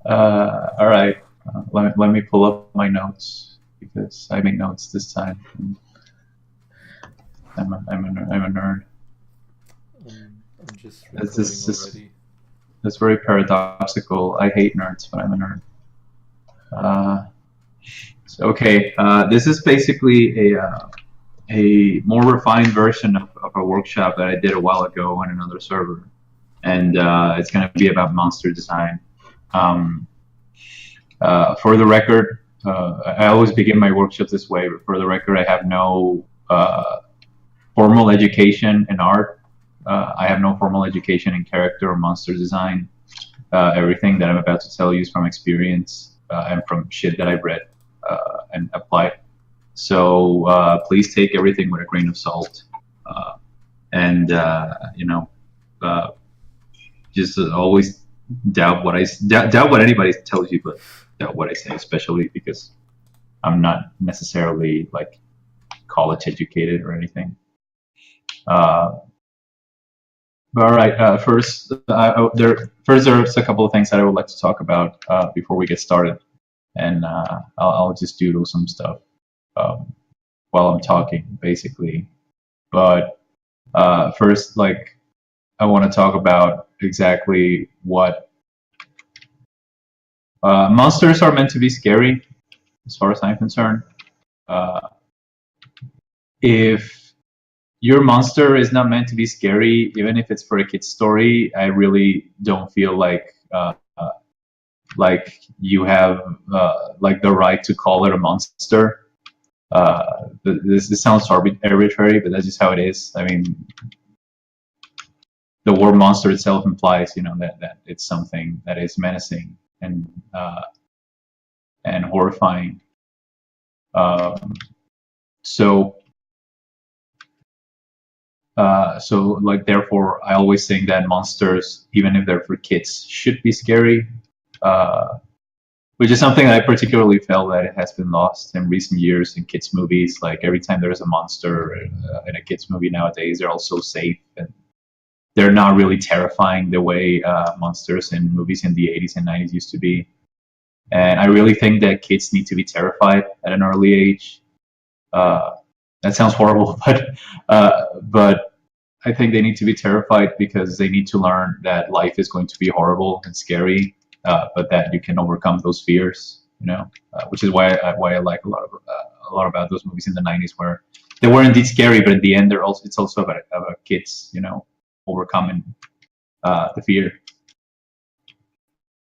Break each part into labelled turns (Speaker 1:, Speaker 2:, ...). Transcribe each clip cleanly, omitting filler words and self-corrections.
Speaker 1: All right. Let me pull up my notes because I made notes this time. I'm a nerd.
Speaker 2: I'm just
Speaker 1: This
Speaker 2: recording
Speaker 1: is
Speaker 2: already.
Speaker 1: That's very paradoxical. I hate nerds, but I'm a nerd. Uh, okay. This is basically a more refined version of a workshop that I did a while ago on another server, and it's going to be about monster design. Um, for the record, I always begin my workshops this way, but for the record, I have no formal education in art. I have no formal education in character or monster design. Everything that I'm about to tell you is from experience and from shit that I've read and applied. So please take everything with a grain of salt, and uh, just always doubt what anybody tells you, but doubt what I say, especially because I'm not necessarily like college educated or anything. Uh, all right. First, there's a couple of things that I would like to talk about before we get started, and I'll just doodle some stuff um, while I'm talking, basically. But first, like, I want to talk about exactly what monsters are meant to be scary, as far as I'm concerned. Uh, if your monster is not meant to be scary, even if it's for a kid's story, I really don't feel like you have like the right to call it a monster. This sounds arbitrary, but that's just how it is. I mean, the word monster itself implies, that it's something that is menacing and horrifying. Um, so so like therefore, I always think that monsters, even if they're for kids, should be scary. Uh, which is something I particularly felt that it has been lost in recent years in kids' movies. Like every time there's a monster in a kids' movie nowadays, they're all so safe and they're not really terrifying the way monsters in movies in the 80s and 90s used to be. And I really think that kids need to be terrified at an early age. Uh, that sounds horrible, but I think they need to be terrified because they need to learn that life is going to be horrible and scary, but that you can overcome those fears. Which is why I like a lot about those movies in the '90s where they were indeed scary, but in the end, it's also about kids, overcoming the fear.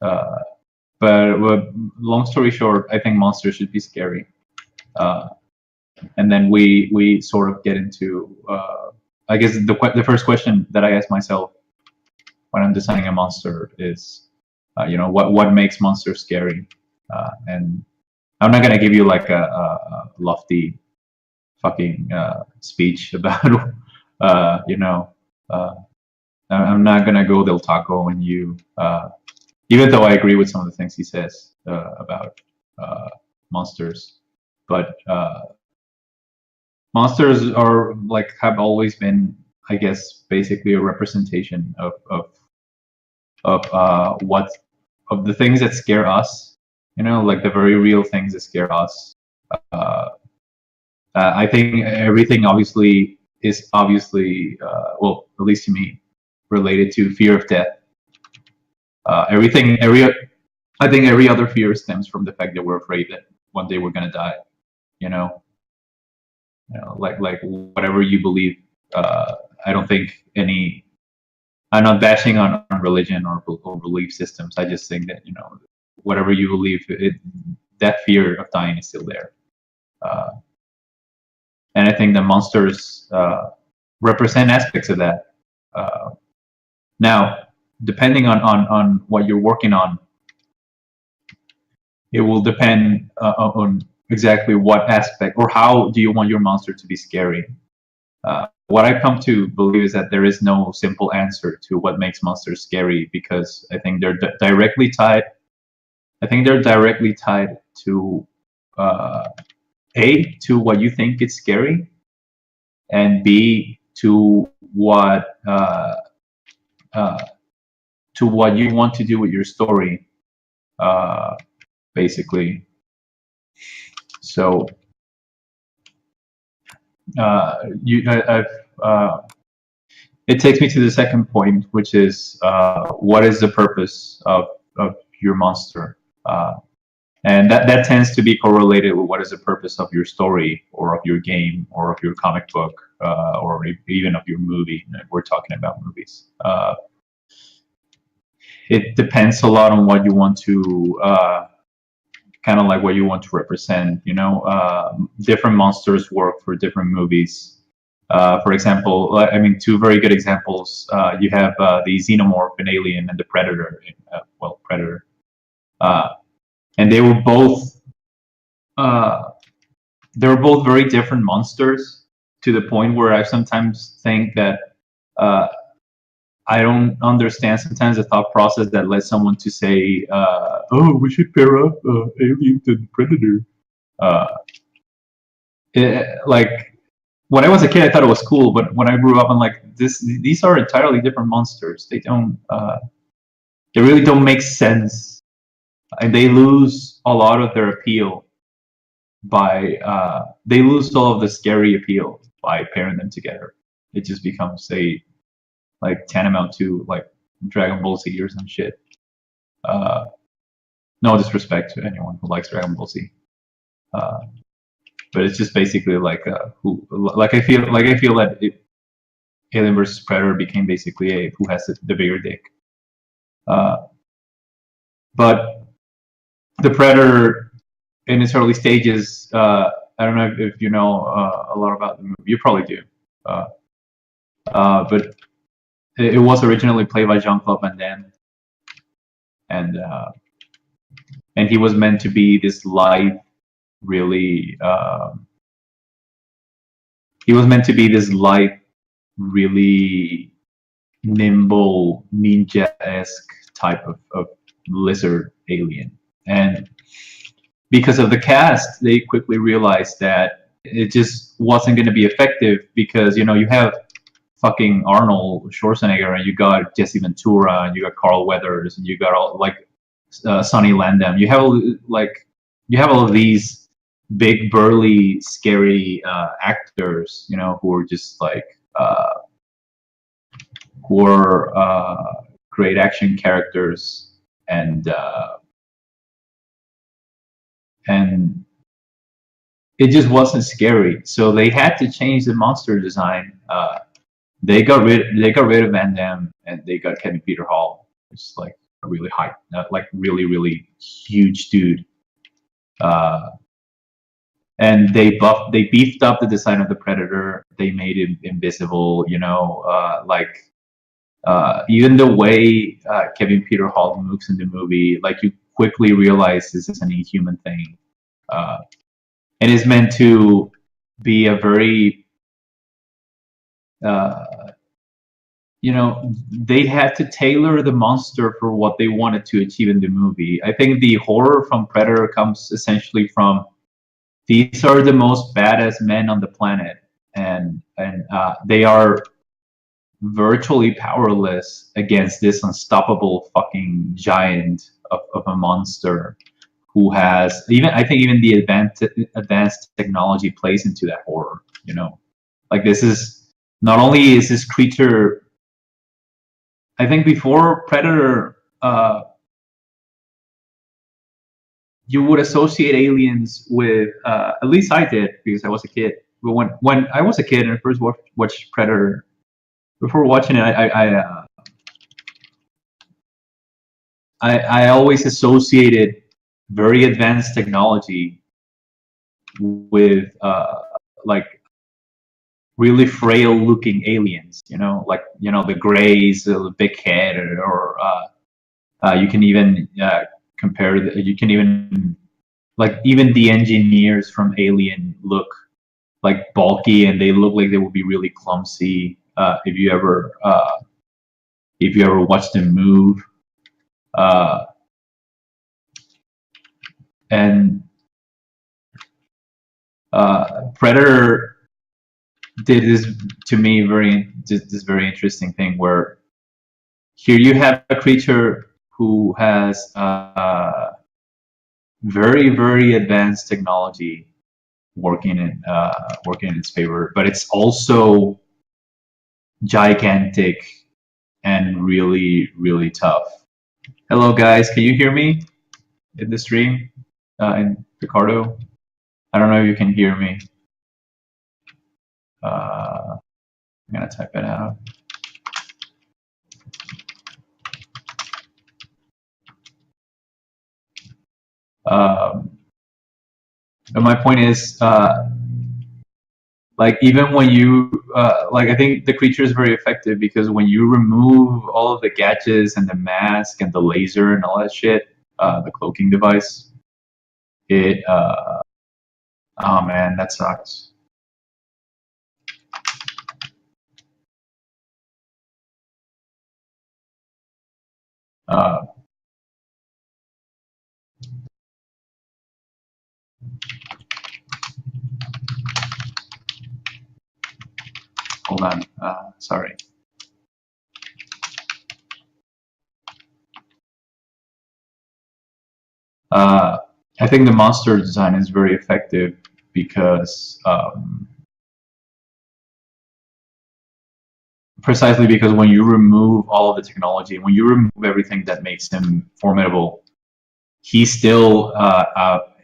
Speaker 1: Uh, but long story short, I think monsters should be scary. Uh, and then we sort of get into I guess the first question that I ask myself when I'm designing a monster is what makes monsters scary, and I'm not gonna give you like a lofty fucking speech about uh, you know uh, I'm not gonna go del taco on you, even though I agree with some of the things he says about uh, monsters, but monsters are like have always been, I guess, basically a representation of what of the things that scare us. Like the very real things that scare us. Uh, I think everything obviously well, at least to me, related to fear of death. Every I think every other fear stems from the fact that we're afraid that one day we're gonna die. You know, like whatever you believe. I don't think any. I'm not bashing on religion or belief systems. I just think that whatever you believe, that fear of dying is still there, uh, and I think the monsters represent aspects of that. Uh, Now, depending on what you're working on, it will depend on exactly what aspect or how do you want your monster to be scary. What I come to believe is that there is no simple answer to what makes monsters scary because I think they're directly tied. I think they're directly tied to uh, A, to what you think is scary, and B, uh, to what you want to do with your story. basically. So it takes me to the second point, which is what is the purpose of your monster? And that tends to be correlated with what is the purpose of your story or of your game or of your comic book or even of your movie. We're talking about movies. It depends a lot on what you want to kind of like what you want to represent. Different monsters work for different movies. For example, I mean, two very good examples. You have the Xenomorph in Alien and the Predator. Predator. And they were both very different monsters, to the point where I sometimes think that I don't understand sometimes the thought process that led someone to say, "Oh, we should pair up Alien and Predator." Like when I was a kid, I thought it was cool, but when I grew up, I'm like, these are entirely different monsters. They really don't make sense, and they lose a lot of their appeal they lose all of the scary appeal by pairing them together. It just becomes like tantamount to like Dragon Ball Z or some shit. No disrespect to anyone who likes Dragon Ball Z, but it's just basically like I feel that Alien vs Predator became basically who has the bigger dick. But the Predator in its early stages, I don't know if you know a lot about the movie. You probably do. But it was originally played by Jean-Claude Van Damme, and he was meant to be this light, really. He was meant to be this light, really nimble, ninja-esque type of lizard alien, and because of the cast, they quickly realized that it just wasn't going to be effective because you have fucking Arnold Schwarzenegger and you got Jesse Ventura and you got Carl Weathers and you got all like Sonny Landham. You have all of these big burly scary actors, who are just like who are great action characters and it just wasn't scary. So they had to change the monster design. They got rid of Van Damme and they got Kevin Peter Hall, which is like a really high, like really huge dude. And they beefed up the design of the Predator. They made him invisible. Even the way Kevin Peter Hall moves in the movie, like you quickly realize this is an inhuman thing. And is meant to be a very, they had to tailor the monster for what they wanted to achieve in the movie. I think the horror from Predator comes essentially from these are the most badass men on the planet, and they are virtually powerless against this unstoppable fucking giant of a monster. Who has even the advanced technology plays into that horror. Like this is not only is this creature. I think before Predator, you would associate aliens with at least I did because I was a kid. But when I was a kid and I first watched Predator, before watching it, I always associated very advanced technology with like really frail looking aliens, like the Greys, the big head, or you can even you can even like even the engineers from Alien look like bulky and they look like they would be really clumsy if you ever watch them move. And Predator did this to me this very interesting thing where here you have a creature who has very, very advanced technology working in its favor, but it's also gigantic and really, really tough. Hello, guys. Can you hear me in the stream? In Ricardo? I don't know if you can hear me. I'm going to type it out. But my point is, like, even when you, like, I think the creature is very effective because when you remove all of the gadgets and the mask and the laser and all that shit, the cloaking device, it, oh man, that sucks. Hold on, sorry. I think the monster design is very effective because precisely because when you remove all of the technology, when you remove everything that makes him formidable, he's still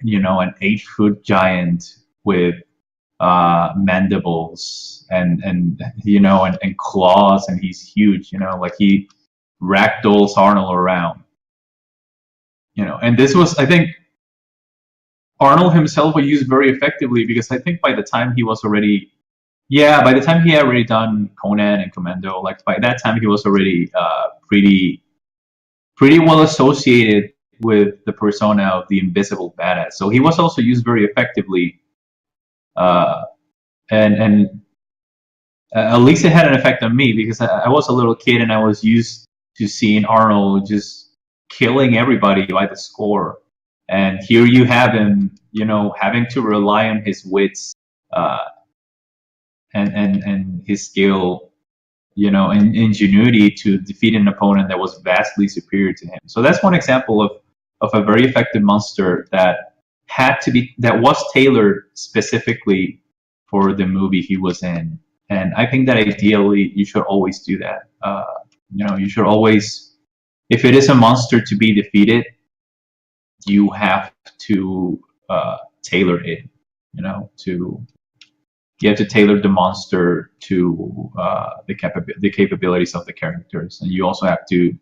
Speaker 1: you know, an 8-foot giant with mandibles and you know, and claws, and he's huge, you know, like he ragdolls Arnold around, you know. And this was, I think, Arnold himself was used very effectively because I think by the time he was already, yeah, by the time he had already done Conan and Commando, like by that time he was already pretty well associated with the persona of the invisible badass. So he was also used very effectively, and at least it had an effect on me because I was a little kid and I was used to seeing Arnold just killing everybody by the score. And here you have him, you know, having to rely on his wits and his skill, you know, and ingenuity to defeat an opponent that was vastly superior to him. So that's one example of a very effective monster that was tailored specifically for the movie he was in. And I think that ideally you should always do that. You know, you should always, if it is a monster to be defeated, you have to tailor it. You know, you have to tailor the monster to the capabilities of the characters, and you also have to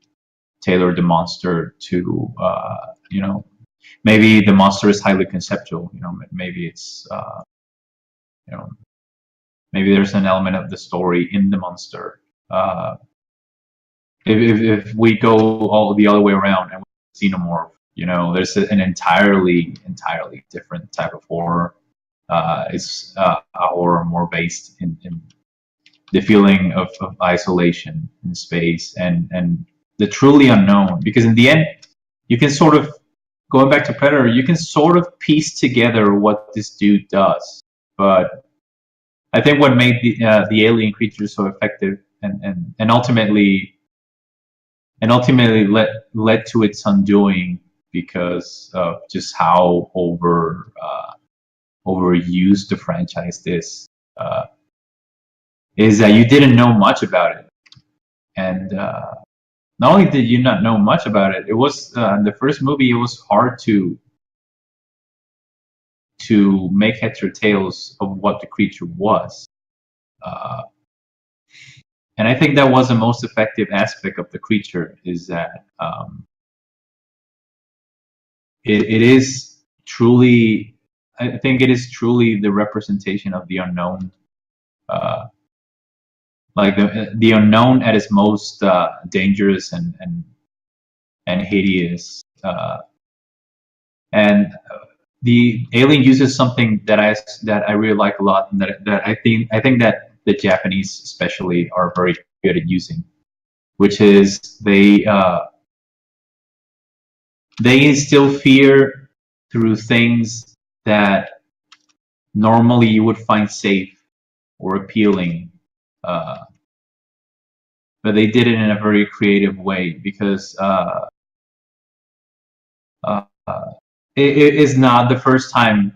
Speaker 1: tailor the monster to you know, maybe the monster is highly conceptual. You know, maybe it's you know, maybe there's an element of the story in the monster. If we go all the other way around and we xenomorph, you know, there's an entirely different type of horror. It's a horror more based in the feeling of isolation in space and the truly unknown. Because in the end, you can sort of, going back to Predator, you can sort of piece together what this dude does. But I think what made the alien creature so effective and ultimately led to its undoing because of just how overused the franchise is that you didn't know much about it. And not only did you not know much about it, it was in the first movie it was hard to make heads or tails of what the creature was. And I think that was the most effective aspect of the creature, is that it is truly, I think it is truly the representation of the unknown, like the unknown at its most dangerous and hideous. And the alien uses something that I really like a lot, and that I think that the Japanese especially are very good at using, which is they instill fear through things that normally you would find safe or appealing, but they did it in a very creative way because Uh, it is not the first time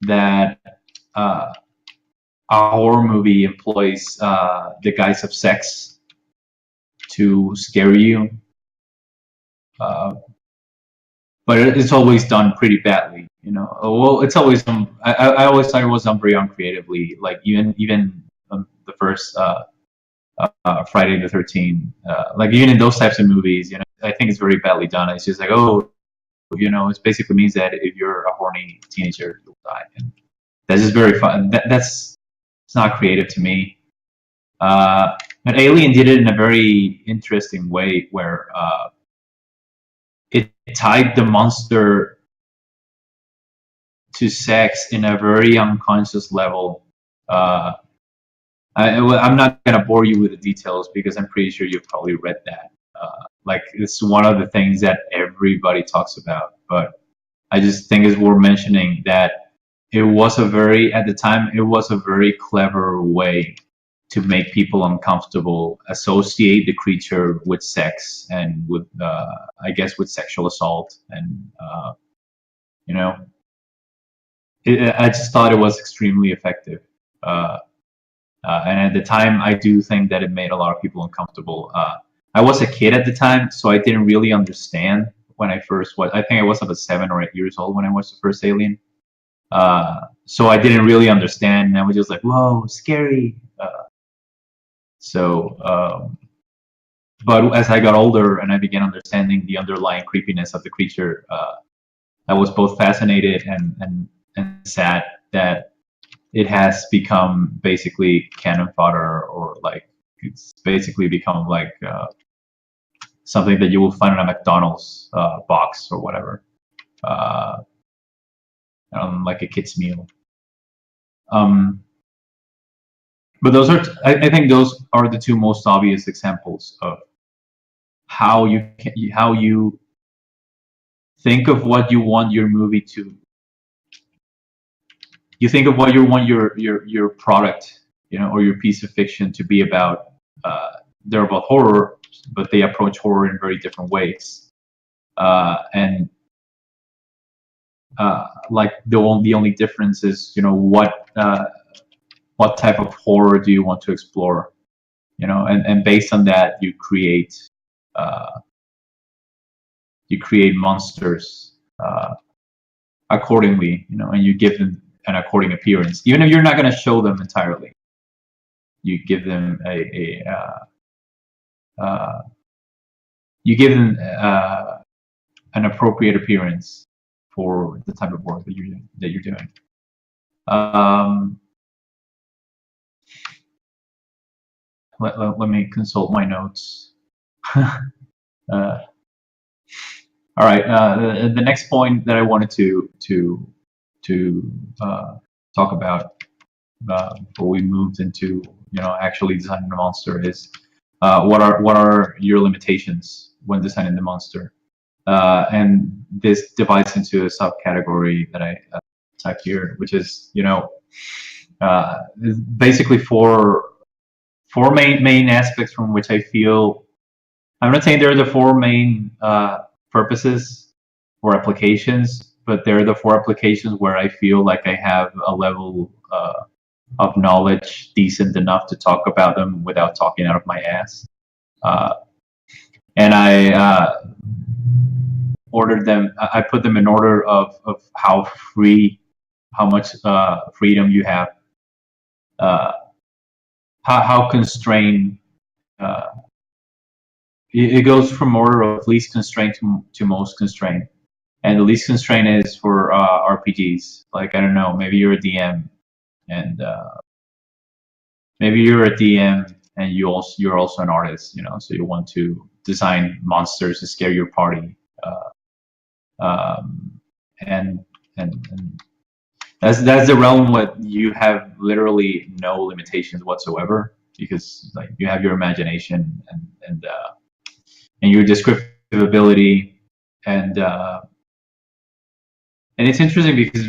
Speaker 1: that a horror movie employs the guise of sex to scare you, but it's always done pretty badly. Well, it's always I always thought it was done very uncreatively. Like even the first Friday the 13th, like even in those types of movies, I think it's very badly done. It's just like, oh, it basically means that if you're a horny teenager, you'll die, and that's just very fun. That's it's not creative to me. But Alien did it in a very interesting way, where it tied the monster to sex in a very unconscious level. I'm not gonna bore you with the details because I'm pretty sure you've probably read that. Like it's one of the things that everybody talks about, but I just think it's worth mentioning that at the time, it was a very clever way to make people uncomfortable, associate the creature with sex and with, I guess, with sexual assault, and you know, I just thought it was extremely effective. And at the time, I do think that it made a lot of people uncomfortable. I was a kid at the time, so I didn't really understand when I first was. I think I was about 7 or 8 years old when I watched the first Alien. So I didn't really understand, and I was just like, "Whoa, scary!" But as I got older and I began understanding the underlying creepiness of the creature, I was both fascinated and sad that it has become basically cannon fodder, or like it's basically become like something that you will find in a McDonald's box or whatever, uh, like a kid's meal. But I think those are the two most obvious examples of how you think of what you want your movie to. You think of what you want your product, or your piece of fiction to be about. They're about horror, but they approach horror in very different ways. And like the only difference is, what type of horror do you want to explore, and based on that, you create monsters accordingly, and you give them an according appearance, even if you're not going to show them entirely. You give them an appropriate appearance for the type of work that you're doing. Let me consult my notes. All right. The next point that I wanted to talk about before we moved into actually designing the monster is what are your limitations when designing the monster, and this divides into a subcategory that I typed here, which is basically four main aspects from which I feel. I'm not saying they're the four main purposes or applications, but they're the four applications where I feel like I have a level of knowledge decent enough to talk about them without talking out of my ass. And I ordered them. I put them in order of how much freedom you have, how constrained. It goes from order of least constraint to most constraint, and the least constraint is for RPGs. Like, I don't know, maybe you're a DM, and you're also an artist, so you want to design monsters to scare your party, and that's the realm where you have literally no limitations whatsoever, because like you have your imagination and your descriptive ability, and it's interesting because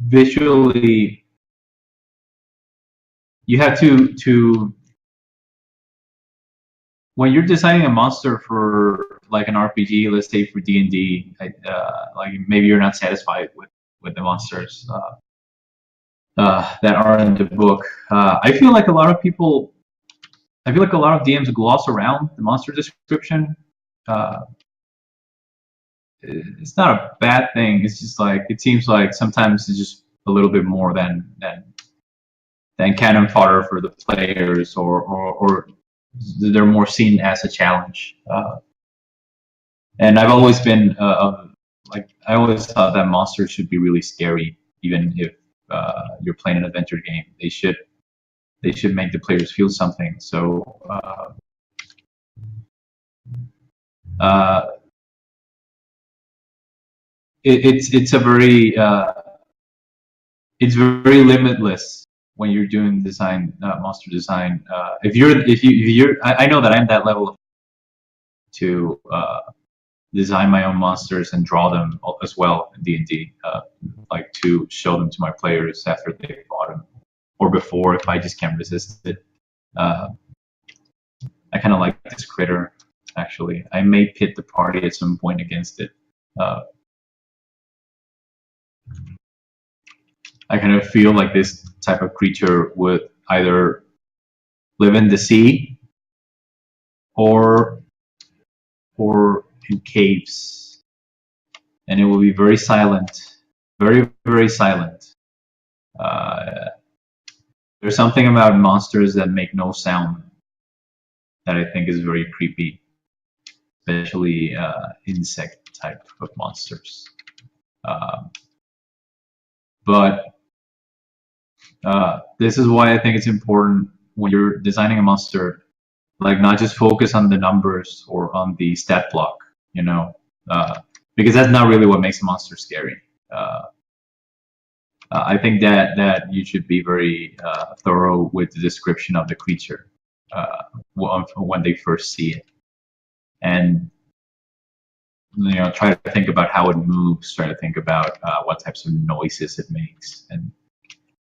Speaker 1: visually you have to when you're designing a monster for like an RPG, let's say for D&D, like maybe you're not satisfied with the monsters that are in the book. I feel like a lot of DMs gloss around the monster description. It's not a bad thing. It's just like it seems like sometimes it's just a little bit more than cannon fodder for the players, or they're more seen as a challenge. And I've always been like I always thought that monsters should be really scary, even if you're playing an adventure game. They should make the players feel something. So it's a very it's very limitless when you're doing design, monster design. If you're, I know that I'm that level to design my own monsters and draw them as well in D&D, like to show them to my players after they fought them, or before if I just can't resist it. I kind of like this critter, actually. I may pit the party at some point against it. I kind of feel like this type of creature would either live in the sea or in caves, and it will be very silent, very, very silent. There's something about monsters that make no sound that I think is very creepy, especially insect type of monsters. But this is why I think it's important when you're designing a monster, like not just focus on the numbers or on the stat block, you know, because that's not really what makes a monster scary. I think that you should be very thorough with the description of the creature when they first see it, and try to think about how it moves, try to think about what types of noises it makes,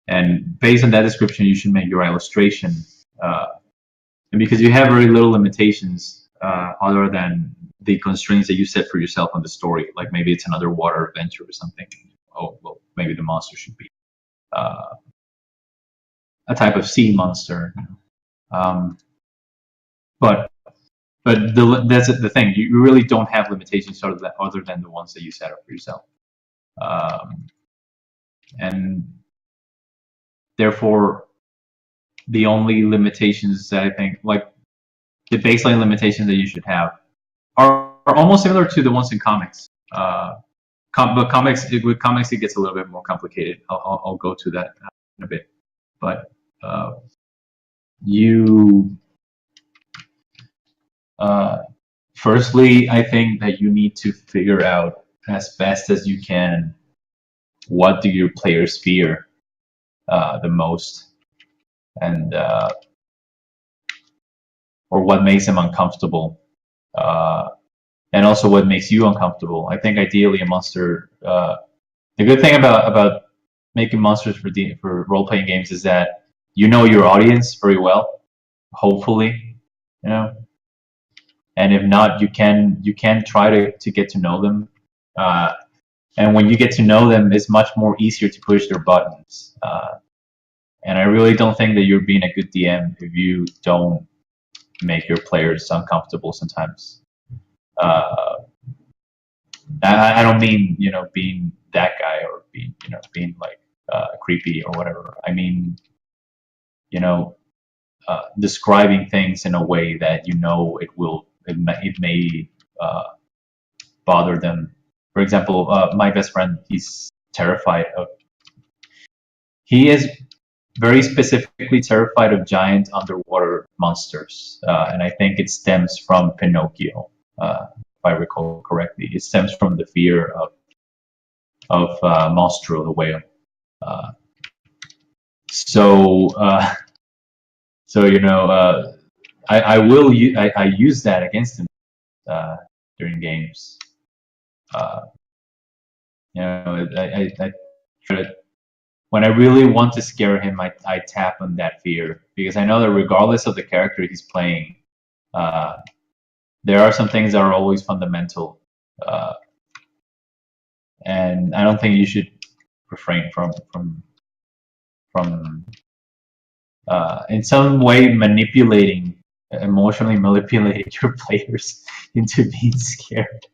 Speaker 1: and based on that description, you should make your illustration. And because you have very little limitations other than the constraints that you set for yourself on the story, like maybe it's another water adventure or something. Oh, well, maybe the monster should be a type of sea monster. But that's the thing. You really don't have limitations other than the ones that you set up for yourself. And therefore, the only limitations that I think, like the baseline limitations that you should have, are almost similar to the ones in comics. But with comics, it gets a little bit more complicated. I'll go to that in a bit. But firstly, I think that you need to figure out as best as you can what do your players fear the most, and or what makes them uncomfortable, and also what makes you uncomfortable. I think ideally a monster. The good thing about making monsters for role-playing games is that you know your audience very well. Hopefully, and if not, you can try to get to know them. And when you get to know them, it's much more easier to push their buttons. And I really don't think that you're being a good DM if you don't make your players uncomfortable sometimes. I don't mean being that guy or being like creepy or whatever. I mean describing things in a way that it may bother them. For example, my best friend, he's terrified of. He is very specifically terrified of giant underwater monsters, and I think it stems from Pinocchio, if I recall correctly. It stems from the fear of Monstro, the whale. I use that against him during games. I try to, when I really want to scare him, I tap on that fear, because I know that regardless of the character he's playing, there are some things that are always fundamental, and I don't think you should refrain from in some way emotionally manipulating your players into being scared.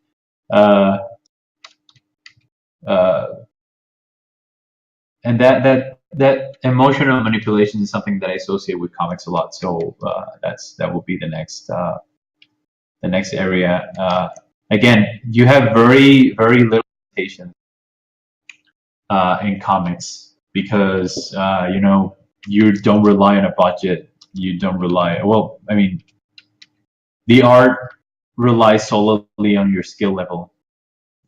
Speaker 1: And that emotional manipulation is something that I associate with comics a lot. So that will be the next area. Again, you have very little limitations in comics because you don't rely on a budget. You don't rely. Well, I mean, the art relies solely on your skill level.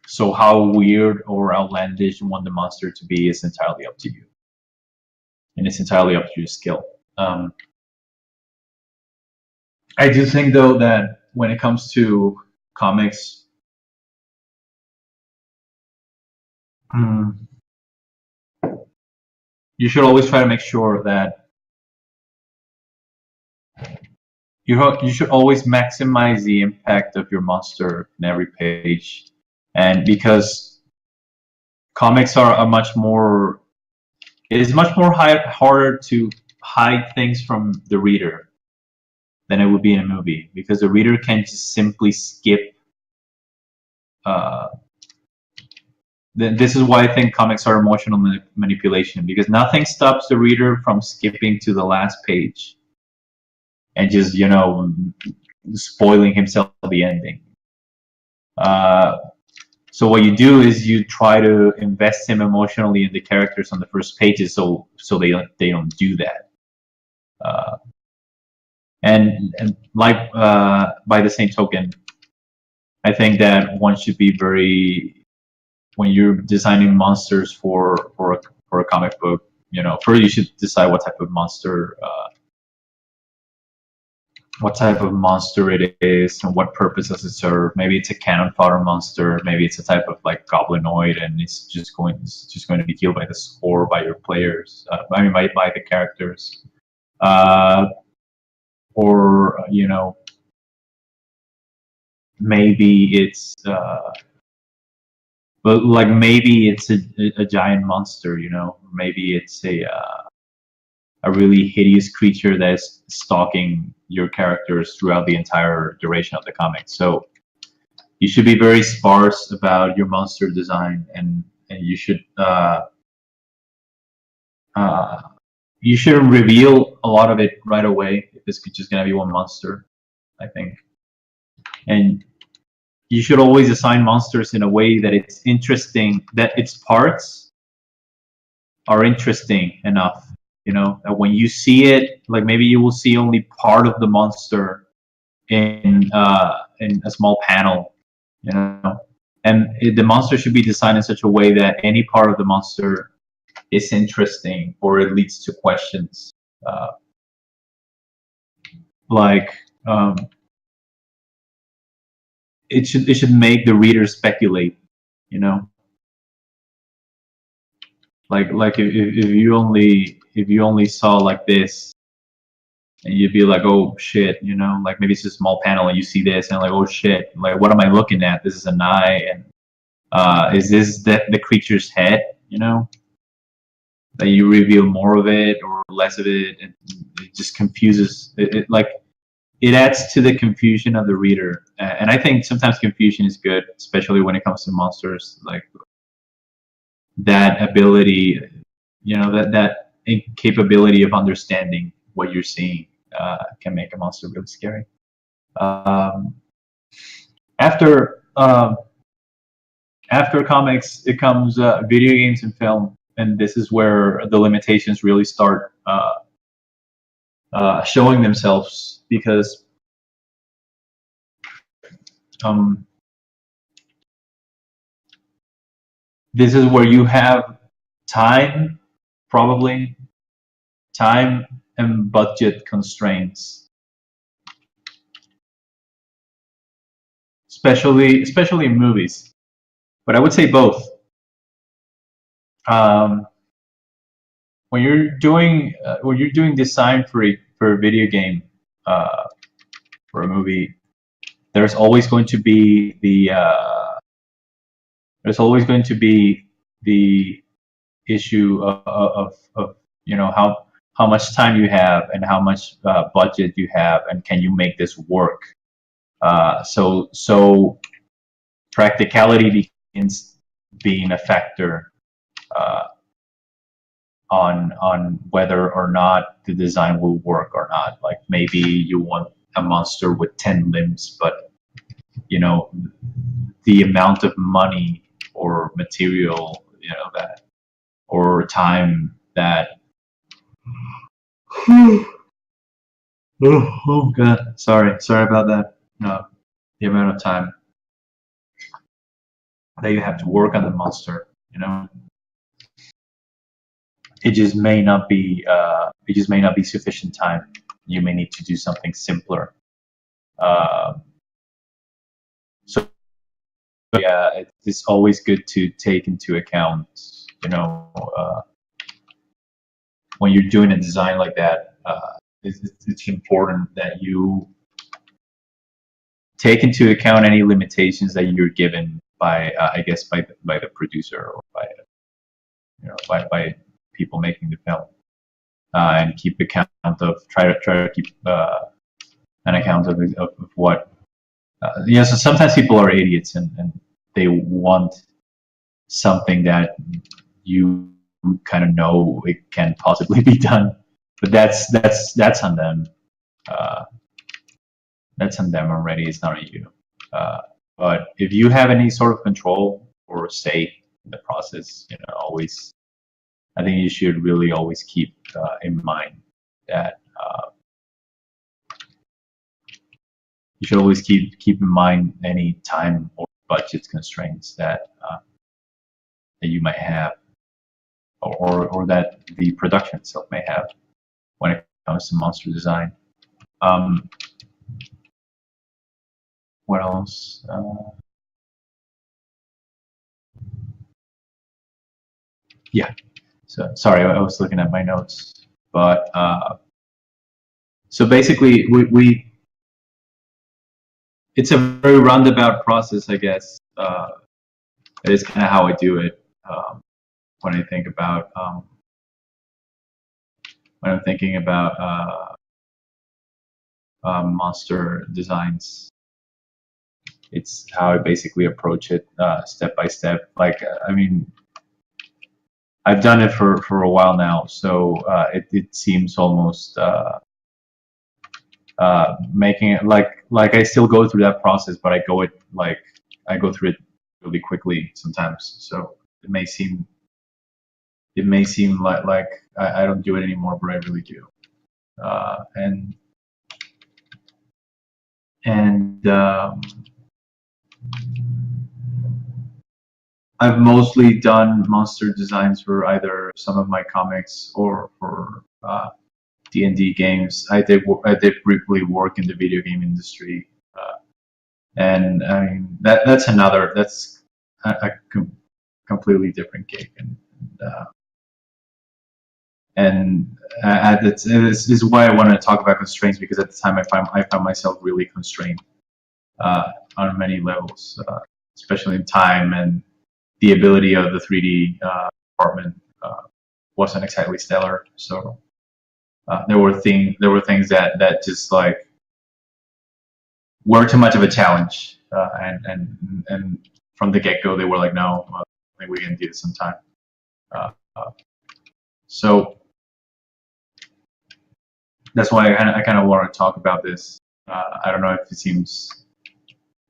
Speaker 1: So how weird or outlandish you want the monster to be is entirely up to you, and it's entirely up to your skill. I do think though that when it comes to comics, you should always try to make sure that you should always maximize the impact of your monster in every page, and because comics are a much more, it is much more harder to hide things from the reader than it would be in a movie, because the reader can just simply skip. This is why I think comics are emotional manipulation, because nothing stops the reader from skipping to the last page and just spoiling himself the ending. So what you do is you try to invest him emotionally in the characters on the first pages, so they don't do that. And like by the same token, I think that one should be when you're designing monsters for a comic book, first you should decide what type of monster it is and what purpose does it serve. Maybe it's a cannon fodder monster. Maybe it's a type of like goblinoid, and it's just going to be killed by the score, by your players. By the characters, or maybe it's but like maybe it's a giant monster. Maybe it's a really hideous creature that is stalking your characters throughout the entire duration of the comic. So you should be very sparse about your monster design, and you shouldn't reveal a lot of it right away if it's just gonna be one monster, I think. And you should always assign monsters in a way that it's interesting, that its parts are interesting enough. That when you see it, like maybe you will see only part of the monster in a small panel, and the monster should be designed in such a way that any part of the monster is interesting or it leads to questions. It should make the reader speculate, like if you only saw like this, and you'd be like, oh shit, like maybe it's a small panel and you see this and like, oh shit, like what am I looking at? This is an eye, and is this the creature's head? That you reveal more of it or less of it, and it just confuses it adds to the confusion of the reader. And I think sometimes confusion is good, especially when it comes to monsters. Like that ability, that capability of understanding what you're seeing can make a monster really scary. After comics, it comes video games and film, and this is where the limitations really start showing themselves, because this is where you have time, probably time and budget constraints, especially in movies, but I would say both. When you're doing design for a video game, for a movie, there's always going to be the issue of how much time you have and how much budget you have, and can you make this work. So practicality begins being a factor on whether or not the design will work or not. Like maybe you want a monster with 10 limbs, but the amount of money or material, that, or time that oh god, sorry about that. No, the amount of time that you have to work on the monster, it just may not be sufficient time. You may need to do something simpler. So yeah, it's always good to take into account, when you're doing a design like that, it's important that you take into account any limitations that you're given by, I guess, by the producer, or by people making the film, and keep account of try to keep an account of what. So sometimes people are idiots, and they want something that you kind of know it can possibly be done, but that's on them. That's on them already. It's not on you. But if you have any sort of control or say in the process, always, I think you should really always keep in mind that you should always keep in mind any time or budget constraints that you might have, or that the production itself may have when it comes to monster design. What else? Yeah. So sorry, I was looking at my notes, but so basically, it's a very roundabout process, I guess. It is kind of how I do it when I think about when I'm thinking about monster designs. It's how I basically approach it, step by step. Like, I mean, I've done it for a while now, so it seems almost making it like I still go through that process, but I go through it really quickly sometimes. So it may seem like I don't do it anymore, but I really do. And I've mostly done monster designs for either some of my comics or for D&D games. I did briefly work in the video game industry, and I mean that's a completely different gig, and this is why I wanted to talk about constraints, because at the time I found myself really constrained on many levels, especially in time, and the ability of the 3D department wasn't exactly stellar. So there were things that just like weren't too much of a challenge, and from the get-go they were like, no, I think we can do this sometime. So that's why I kind of want to talk about this. I don't know if it seems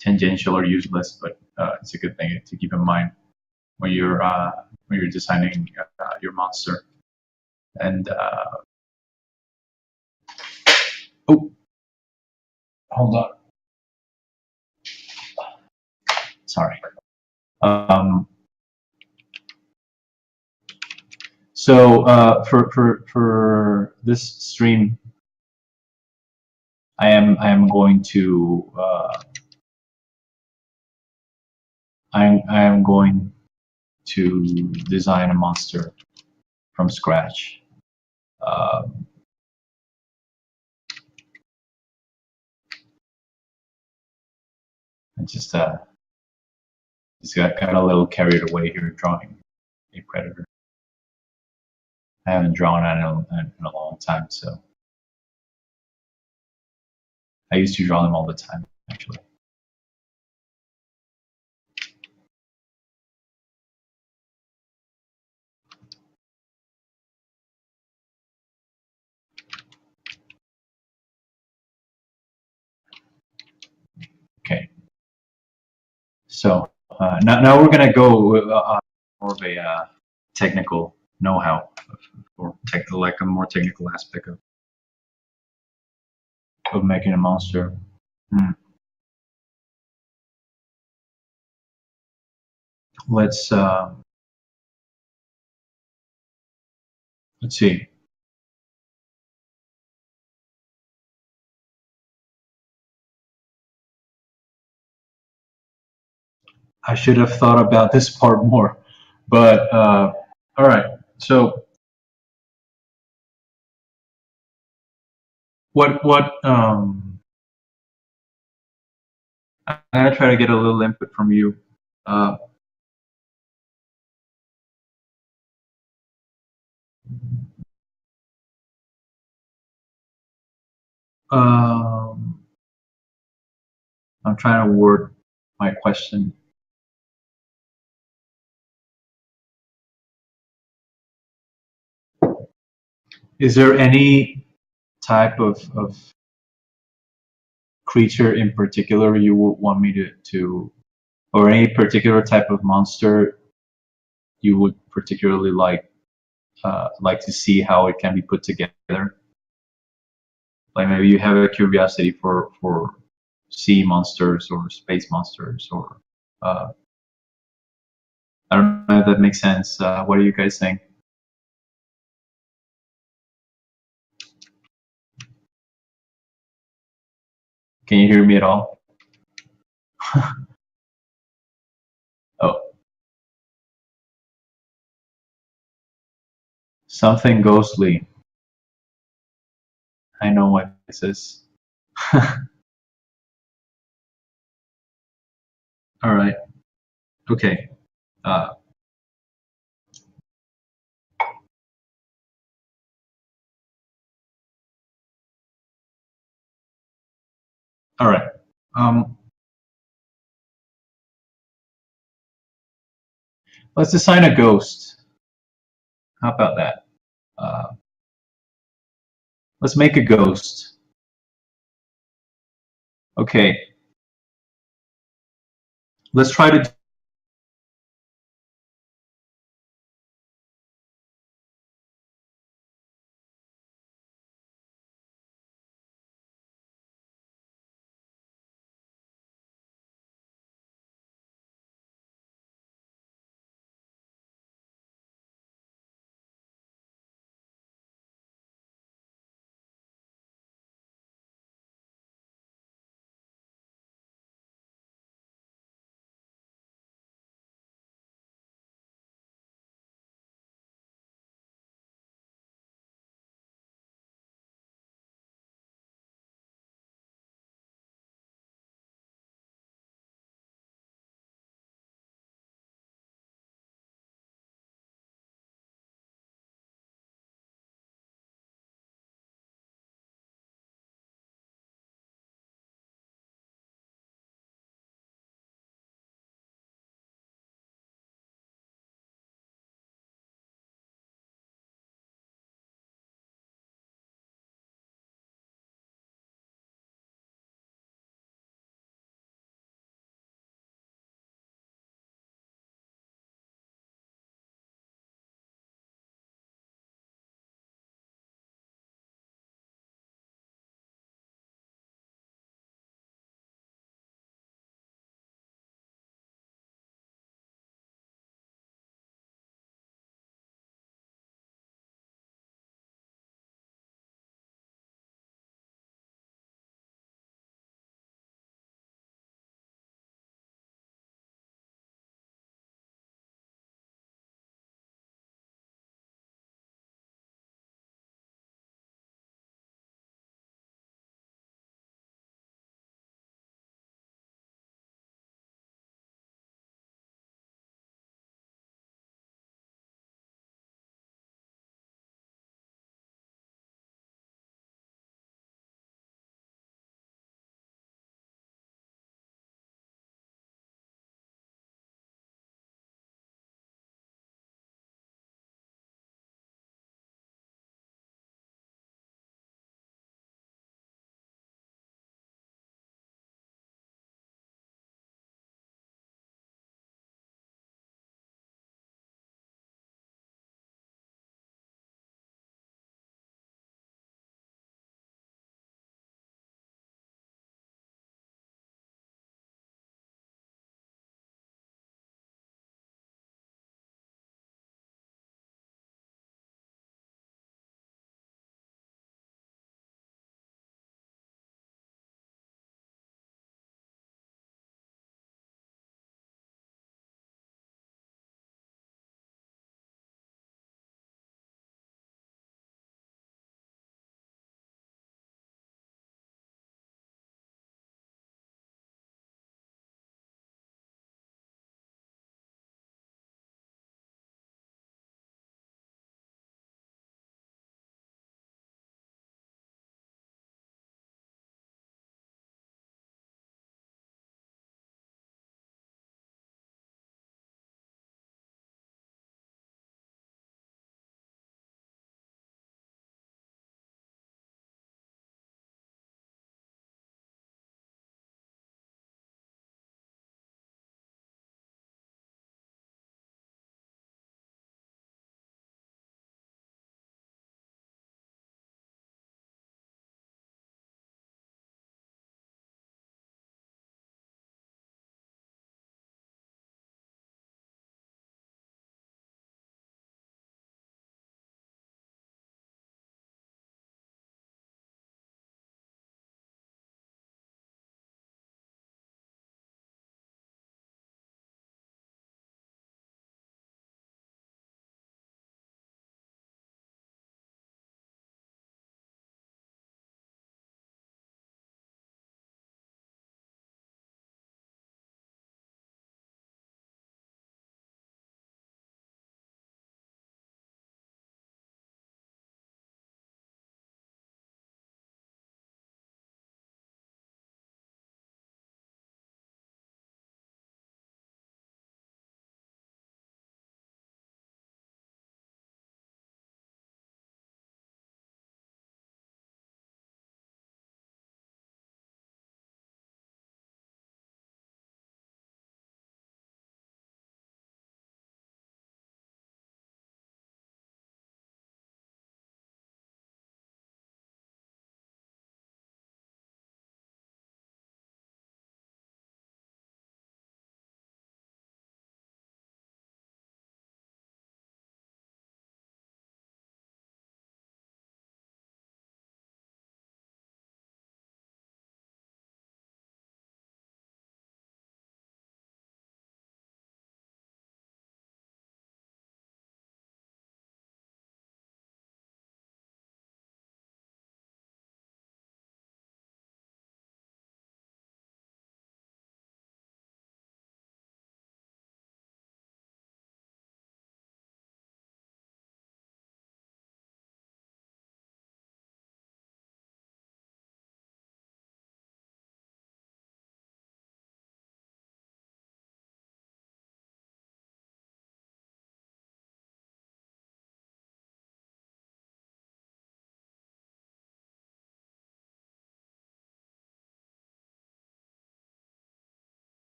Speaker 1: tangential or useless, but it's a good thing to keep in mind when you're designing your monster. And oh, hold on. Sorry. So for this stream, I am going to I am going to design a monster from scratch. I just got a little carried away here drawing a predator. I haven't drawn in a long time, so I used to draw them all the time, actually. Okay. So now we're gonna go more of a technical know-how, or like a more technical aspect of making a monster. Hmm. Let's see. I should have thought about this part more, but all right. So what I'm gonna try to get a little input from you. Uh, um, I'm trying to word my question. Is there any type of creature in particular you would want me to or any particular type of monster you would particularly like to see how it can be put together? Like maybe you have a curiosity for sea monsters or space monsters, or uh, I don't know if that makes sense. What do you guys think? Can you hear me at all? Oh, something ghostly. I know what this is. All right. Okay. Uh, all right. Um, let's assign a ghost. How about that? Uh, let's make a ghost. Okay. Let's try to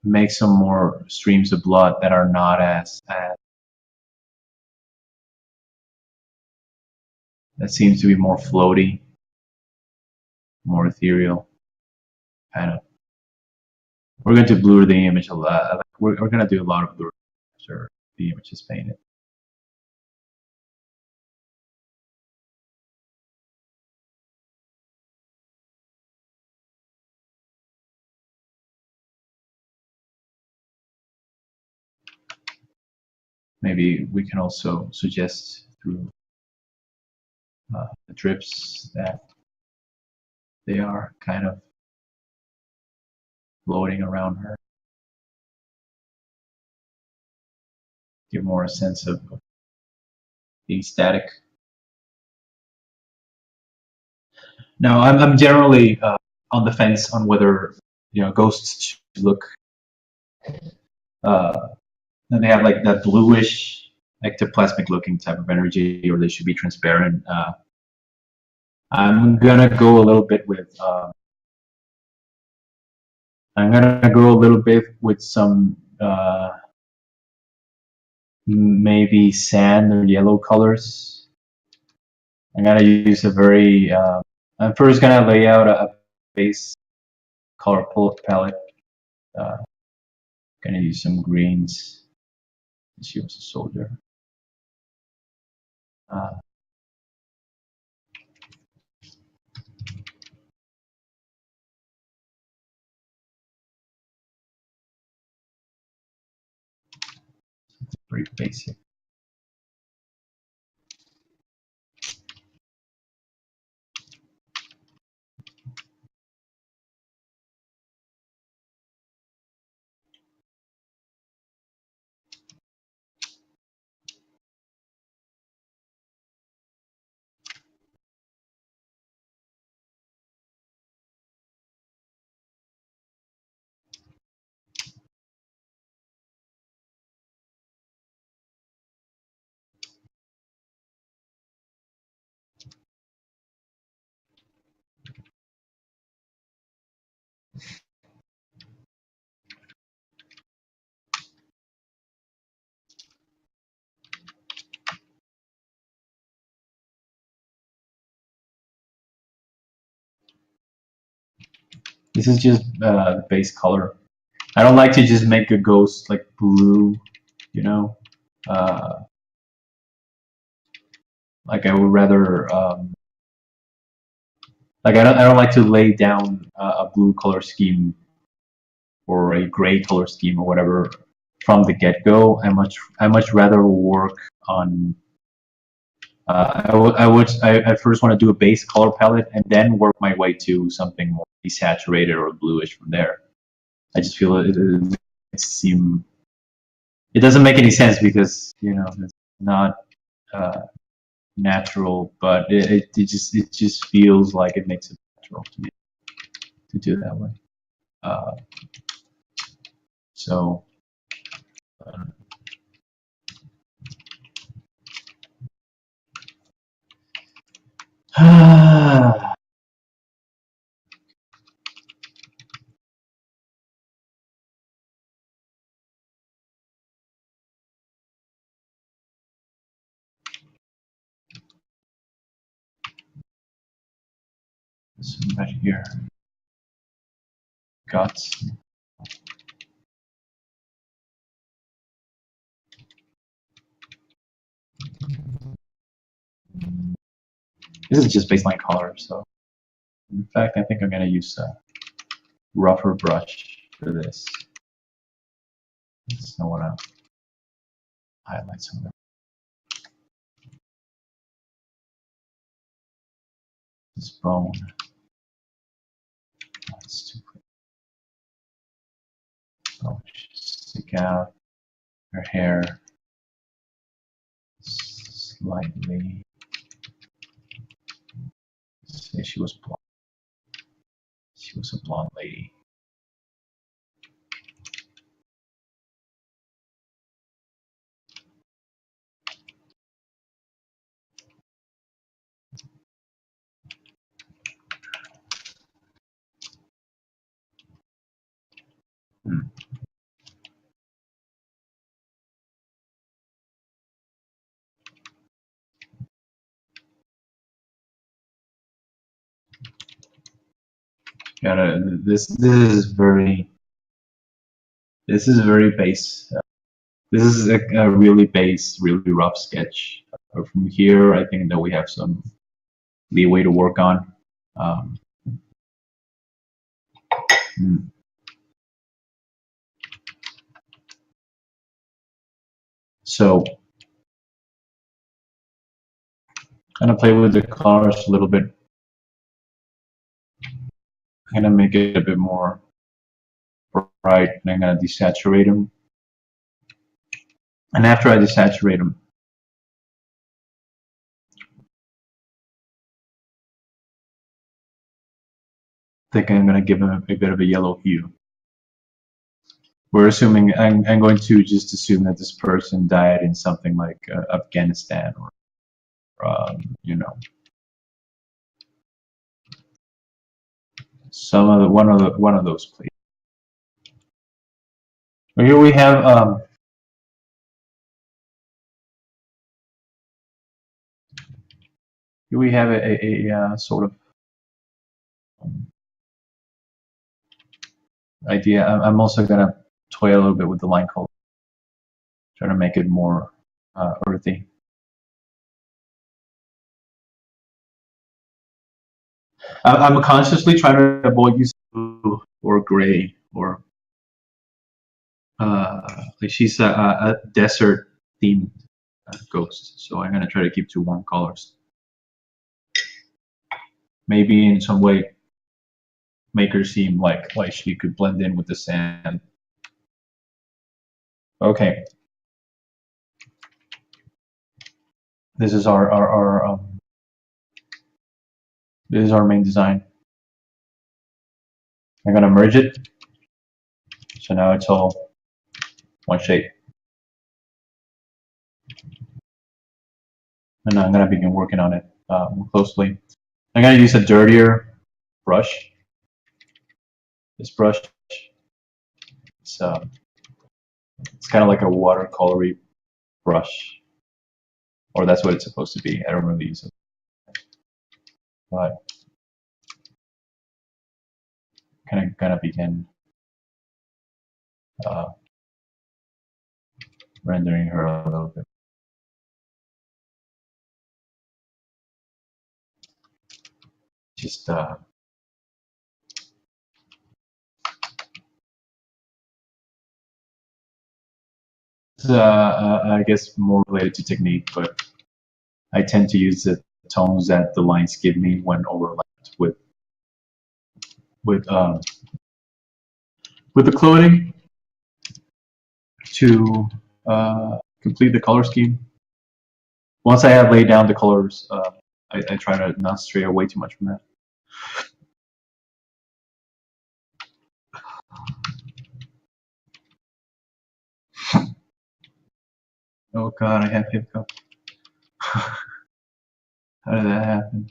Speaker 1: make some more streams of blood that are not as that seems to be more floaty, more ethereal, kind of. We're going to blur the image a lot. We're going to do a lot of blur after the image is painted. Maybe we can also suggest through the drips that they are kind of floating around her. Give more a sense of being static. Now, I'm generally on the fence on whether ghosts should look. Then they have like that bluish, ectoplasmic looking type of energy, or they should be transparent. I'm gonna go a little bit with. I'm gonna go a little bit with some maybe sand or yellow colors. I'm gonna use a very. I'm first gonna lay out a base color palette. Gonna use some greens. She was a soldier. Very basic. This is just the base color. I don't like to just make a ghost like blue, you know. Like I would rather, like I don't like to lay down a blue color scheme or a gray color scheme or whatever from the get-go. I much rather work on. I first want to do a base color palette and then work my way to something more desaturated or bluish from there. I just feel it doesn't make any sense because it's not natural, but it just feels like it makes it natural to me to do it that way. So. This one right here. Guts. This is just baseline color, so in fact, I think I'm gonna use a rougher brush for this. I want to highlight some of it. This bone. That's too quick. Oh, stick out her hair slightly. Say she was blonde. She was a blonde lady. This is very base. This is a really base, really rough sketch. But from here, I think that we have some leeway to work on. Um, hmm. So, I'm gonna play with the colors a little bit. I'm gonna make it a bit more bright, and I'm gonna desaturate them. And after I desaturate them, I think I'm gonna give them a bit of a yellow hue. We're assuming I'm going to just assume that this person died in something like Afghanistan or you know, one of those places. Here we have a sort of idea. I'm also gonna toy a little bit with the line color, try to make it more earthy. I'm consciously trying to avoid using blue or gray or like she's a desert themed ghost, so I'm gonna try to keep two warm colors. Maybe in some way make her seem like she could blend in with the sand. Okay, this is our this is our main design. I'm gonna merge it, so now it's all one shape. And I'm gonna begin working on it more closely. I'm gonna use a dirtier brush. This brush, it's kind of like a watercolory brush, or that's what it's supposed to be. I don't really use it, but kind of begin uh, rendering her a little bit. Just I guess more related to technique, but I tend to use the tones that the lines give me when overlapped with um, with the clothing to complete the color scheme. Once I have laid down the colors, I try to not stray away too much from that. Oh God, I have hiccup. How did that happen?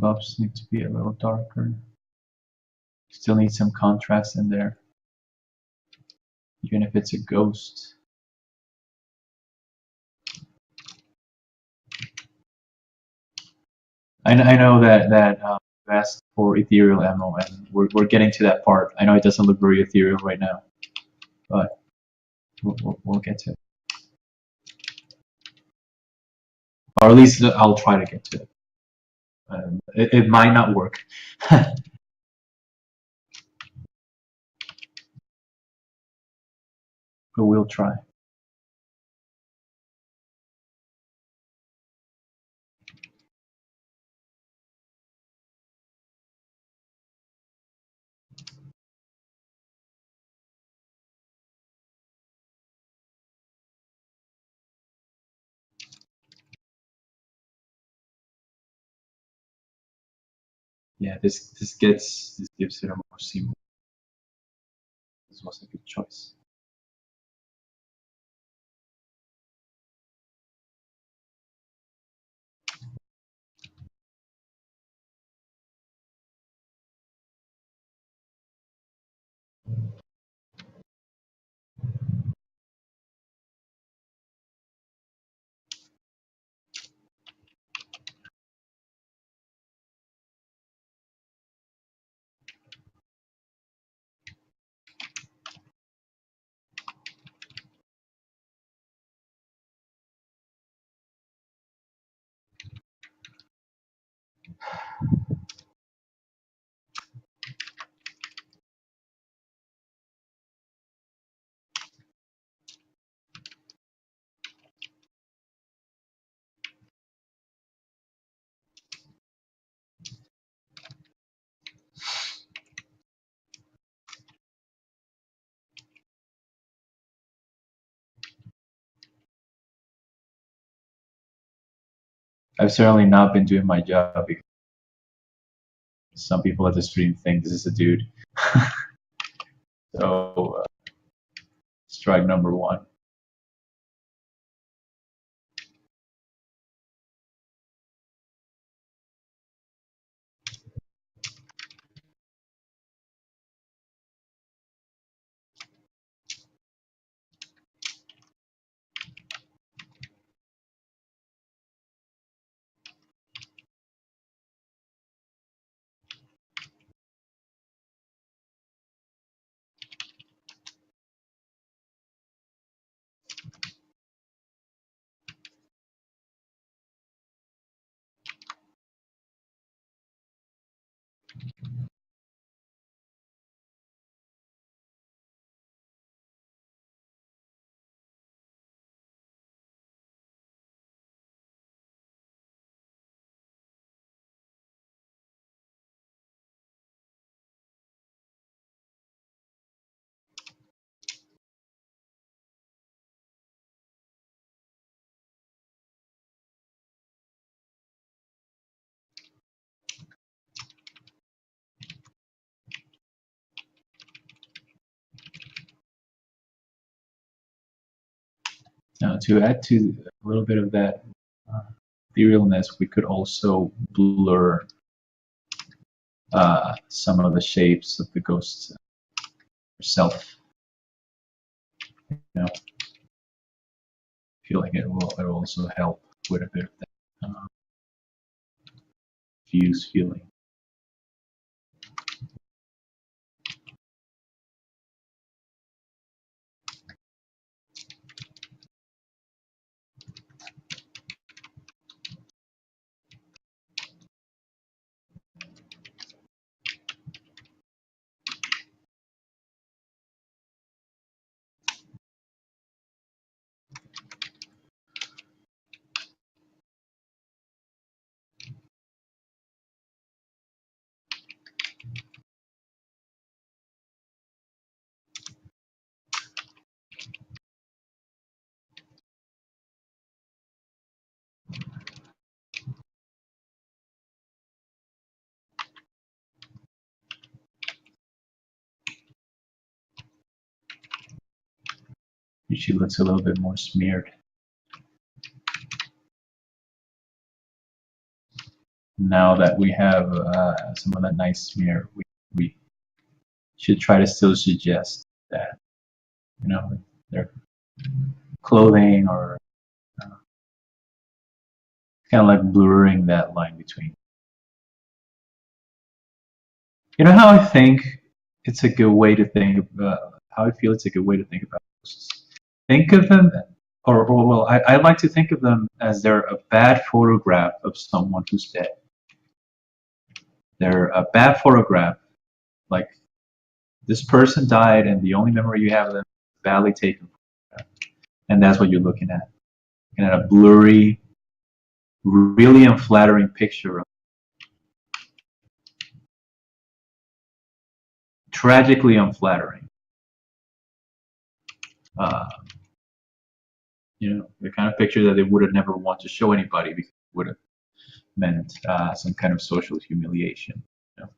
Speaker 1: Gloves need to be a little darker. Still need some contrast in there, even if it's a ghost. I know that you asked for ethereal ammo, and we're getting to that part. I know it doesn't look very ethereal right now, but we'll get to it. Or at least I'll try to get to it. It might not work. But we'll try. Yeah, this gives it a more seamless this was a good choice. I've certainly not been doing my job because some people at the stream think this is a dude. So, strike number one. Now, to add to a little bit of that etherealness, we could also blur some of the shapes of the ghost herself. You know, I feel like it will also help with a bit of that fuse feeling. She looks a little bit more smeared. Now that we have some of that nice smear, we should try to still suggest that, you know, their clothing or kind of like blurring that line between. You know how I think it's a good way to think about, how I feel it's a good way to think about ghosts. Think of them, or well, I like to think of them as they're a bad photograph of someone who's dead. They're a bad photograph, like this person died and the only memory you have of them is badly taken, and that's what you're looking at. And a blurry, really unflattering picture of tragically unflattering. You know, the kind of picture that they would have never want to show anybody because it would have meant some kind of social humiliation. You know?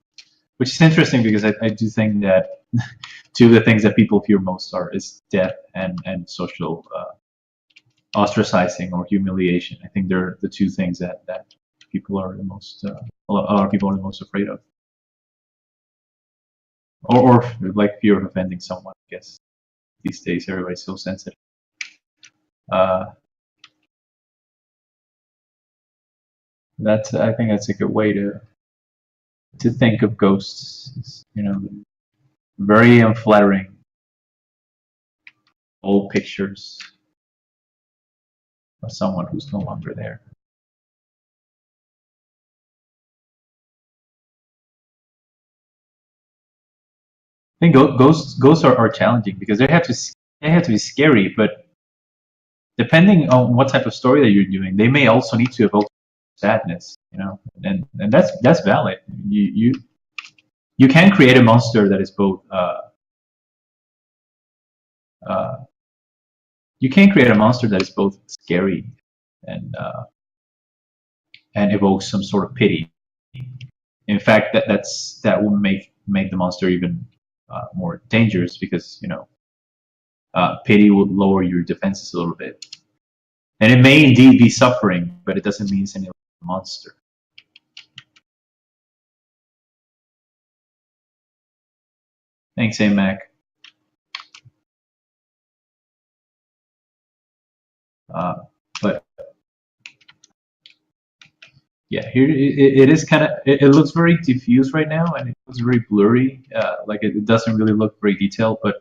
Speaker 1: which is interesting because I do think that two of the things that people fear most is death and social ostracizing or humiliation. I think they're the two things that people are the most a lot of people are the most afraid of, or like fear of offending someone. I guess these days everybody's so sensitive. Uh, I think that's a good way to think of ghosts. You know, very unflattering old pictures of someone who's no longer there. I think ghosts are challenging because they have to be scary, but depending on what type of story that you're doing, they may also need to evoke sadness, you know, and that's valid. You can create a monster that is both uh, you can create a monster that is both scary and and evokes some sort of pity. In fact, that will make the monster even more dangerous because you know pity will lower your defenses a little bit, and it may indeed be suffering, but it doesn't mean it's any monster. Thanks, AMAC. But yeah, here it is kind of it looks very diffuse right now, and it looks very blurry. Like it doesn't really look very detailed, but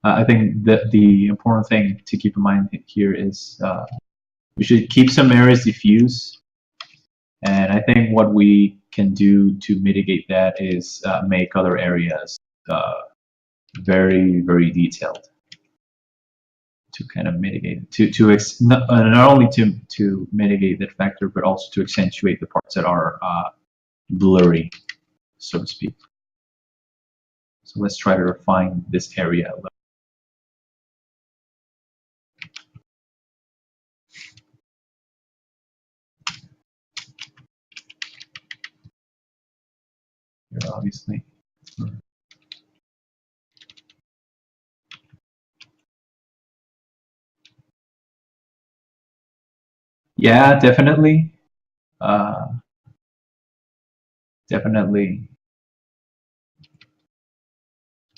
Speaker 1: I think that the important thing to keep in mind here is we should keep some areas diffuse, and I think what we can do to mitigate that is make other areas very detailed to kind of mitigate not only to mitigate that factor, but also to accentuate the parts that are blurry, so to speak. So let's try to refine this area a little. Here, obviously. Yeah, definitely. Uh, definitely.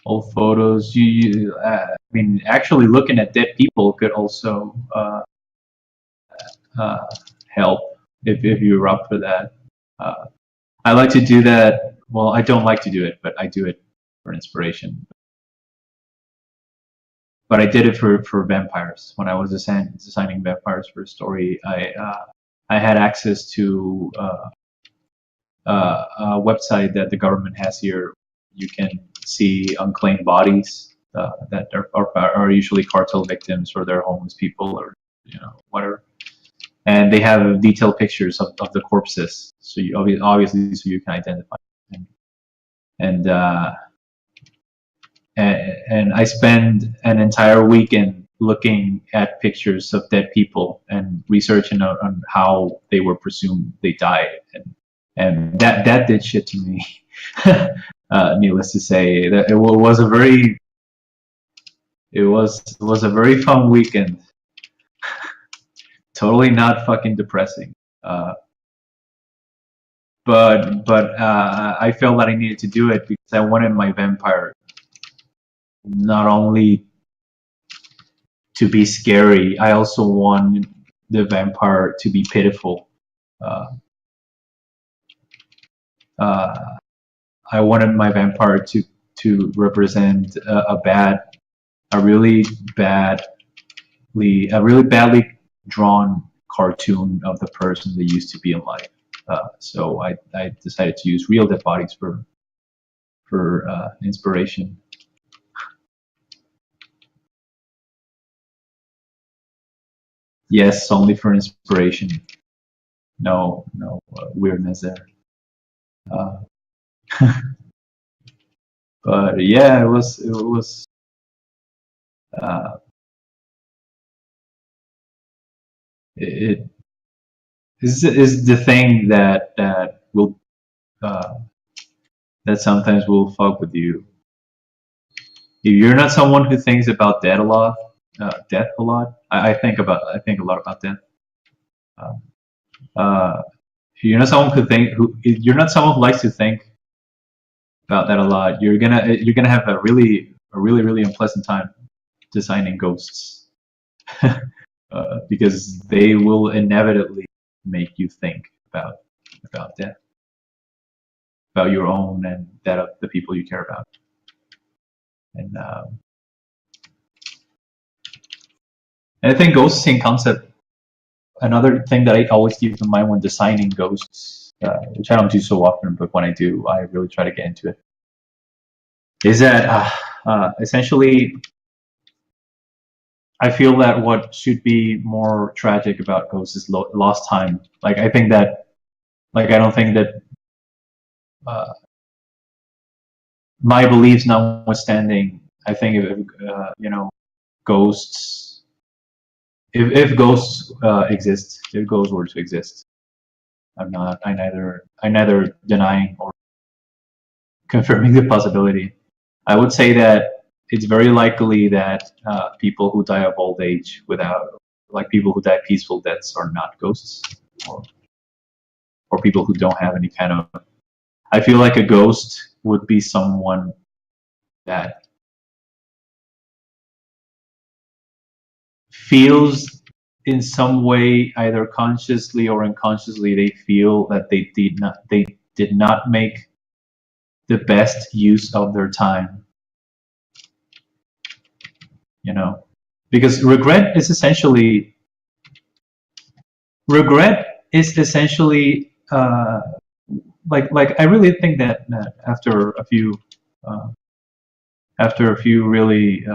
Speaker 1: Old photos. I mean, actually looking at dead people could also uh, help if you're up for that. Uh, I like to do that. Well, I don't like to do it, but I do it for inspiration. But I did it for vampires. When I was designing vampires for a story, I had access to a website that the government has here. You can see unclaimed bodies that are usually cartel victims, or they're homeless people, or you know whatever. And they have detailed pictures of the corpses, so you obviously so you can identify them. And and I spend an entire weekend looking at pictures of dead people and researching on how they were presumed they died, and that did shit to me. Needless to say, that it was a very it was a very fun weekend. Totally not fucking depressing. Uh, but I felt that I needed to do it because I wanted my vampire not only to be scary, I also want the vampire to be pitiful. Uh, uh, I wanted my vampire to represent a really badly drawn cartoon of the person they used to be in life. So I decided to use real dead bodies for inspiration. Yes, only for inspiration. No, no weirdness there. Uh, but yeah, it was uh, it is the thing that will uh, that sometimes will fuck with you. If you're not someone who thinks about death a lot, I think a lot about death. If you're not someone if you're not someone who likes to think about that a lot, you're gonna have a really unpleasant time designing ghosts. Because they will inevitably make you think about death, about your own and that of the people you care about. And I think ghosts in concept. Another thing that I always keep in mind when designing ghosts, which I don't do so often, but when I do, I really try to get into it, is that essentially I feel that what should be more tragic about ghosts is lost time. Like I think that, like I don't think that my beliefs notwithstanding, I think if ghosts, if ghosts exist, if ghosts were to exist, I neither denying or confirming the possibility. I would say that it's very likely that people who die of old age like people who die peaceful deaths are not ghosts, or people who don't have any kind of. I feel like a ghost would be someone that feels in some way, either consciously or unconsciously, they feel that they did not make the best use of their time. Because regret is essentially like I really think that after a few really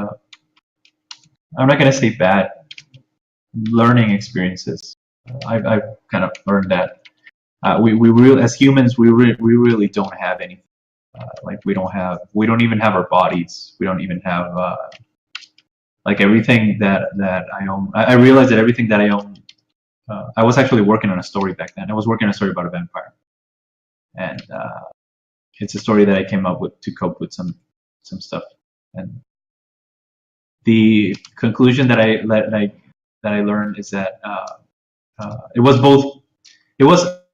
Speaker 1: I'm not gonna say bad learning experiences, I've kind of learned that as humans we really don't have anything. Like we don't even have our bodies. We don't even have like everything that I own. I realized that everything that I own. I was actually working on a story back then. I was working on a story about a vampire, and it's a story that I came up with to cope with some stuff. And the conclusion that I learned is that it was both.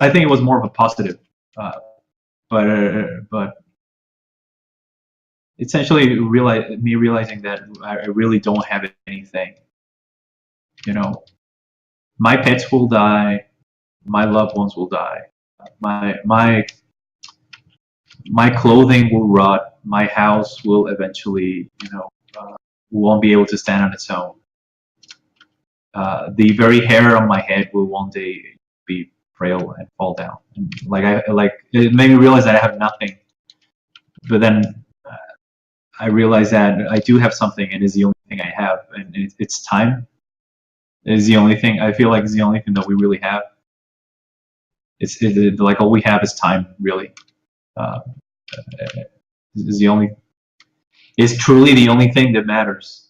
Speaker 1: I think it was more of a positive, but essentially realizing that I really don't have anything. My pets will die, my loved ones will die, my clothing will rot, my house will eventually, won't be able to stand on its own. The very hair on my head will one day be frail and fall down. And it made me realize that I have nothing. But then I realized that I do have something, and it's the only thing I have, and it's time. Is the only thing I feel like is the only thing that we really have. Like all we have is time, really. Is the only. Is truly the only thing that matters,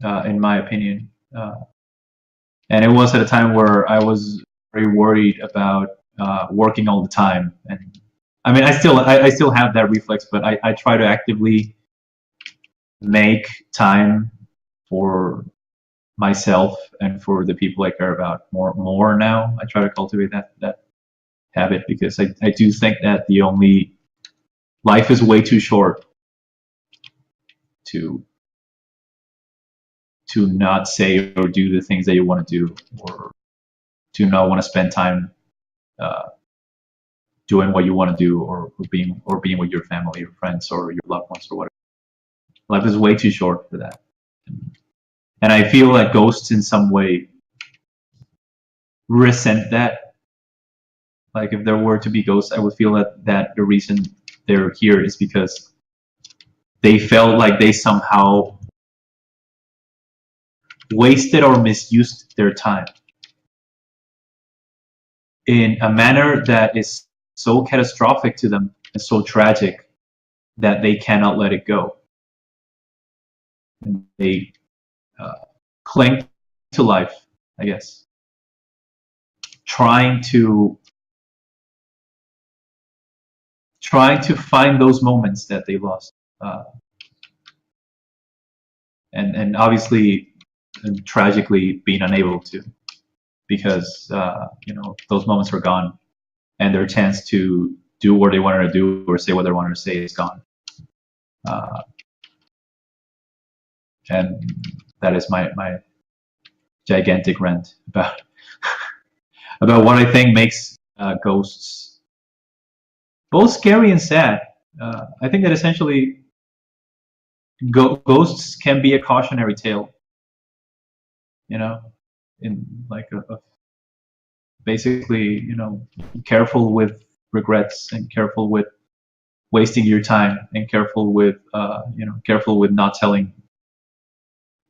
Speaker 1: in my opinion. And it was at a time where I was very worried about working all the time, and I mean, I still have that reflex, but I try to actively make time for myself and for the people I care about more now. I try to cultivate that habit, because I do think that life is way too short to not say or do the things that you want to do, or to not want to spend time doing what you want to do, or being with your family, your friends, or your loved ones, or whatever. Life is way too short for that. And I feel like ghosts in some way resent that. Like if there were to be ghosts, I would feel that the reason they're here is because they felt like they somehow wasted or misused their time in a manner that is so catastrophic to them and so tragic that they cannot let it go. And they cling to life, I guess, trying to trying to find those moments that they lost, and obviously and tragically being unable to, because you know, those moments are gone, and their chance to do what they wanted to do or say what they wanted to say is gone. And that is my gigantic rant about about what I think makes ghosts both scary and sad. I think that essentially ghosts can be a cautionary tale, you know, in like basically, you know, careful with regrets and careful with wasting your time and careful with you know, careful with not saying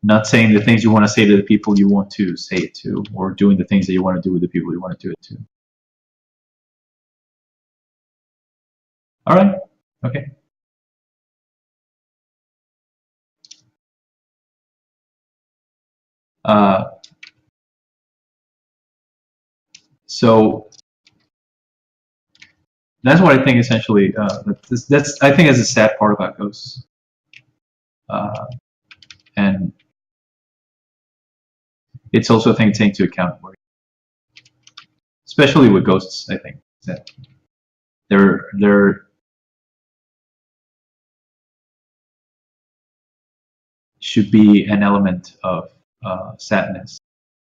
Speaker 1: the things you want to say to the people you want to say it to, or doing the things that you want to do with the people you want to do it to. All right. Okay. So that's what I think essentially. That's I think is a sad part about ghosts, and it's also a thing to take into account, especially with ghosts. I think that there should be an element of sadness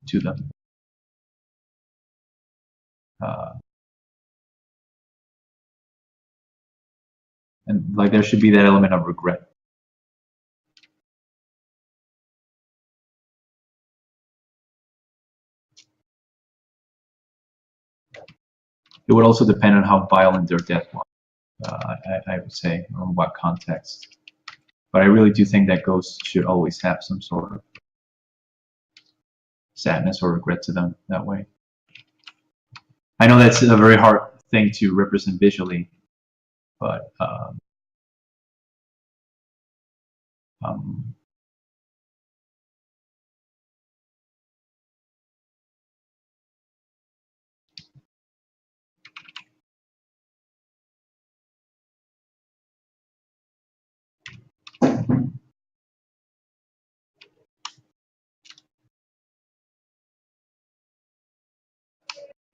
Speaker 1: to them. And like there should be that element of regret. It would also depend on how violent their death was, I would say, or what context. But I really do think that ghosts should always have some sort of sadness or regret to them that way. I know that's a very hard thing to represent visually, but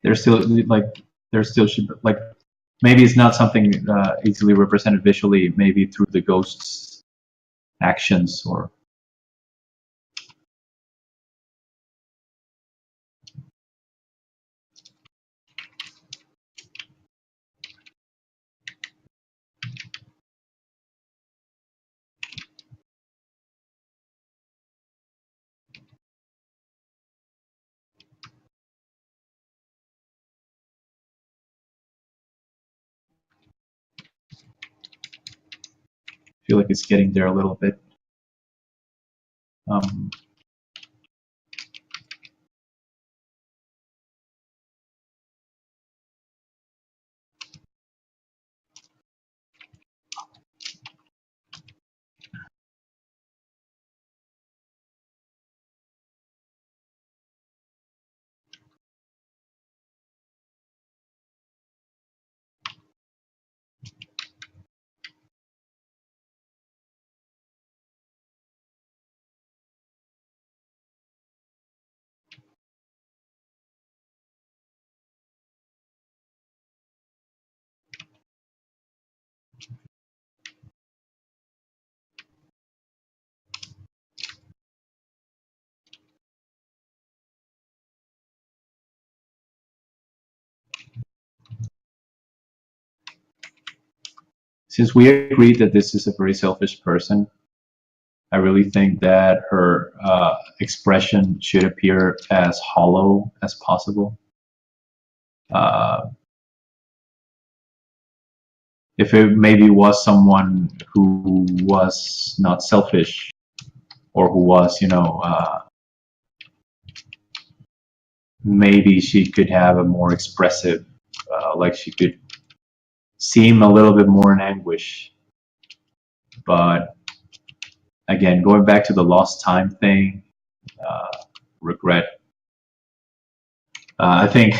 Speaker 1: there's still like there still should like maybe it's not something easily represented visually, maybe through the ghost's actions or I feel like it's getting there a little bit. Since we agreed that this is a very selfish person, I really think that her expression should appear as hollow as possible. If it maybe was someone who was not selfish, or who was, you know, maybe she could have a more expressive, like she could seem a little bit more in anguish. But again, going back to the lost time thing, regret, I think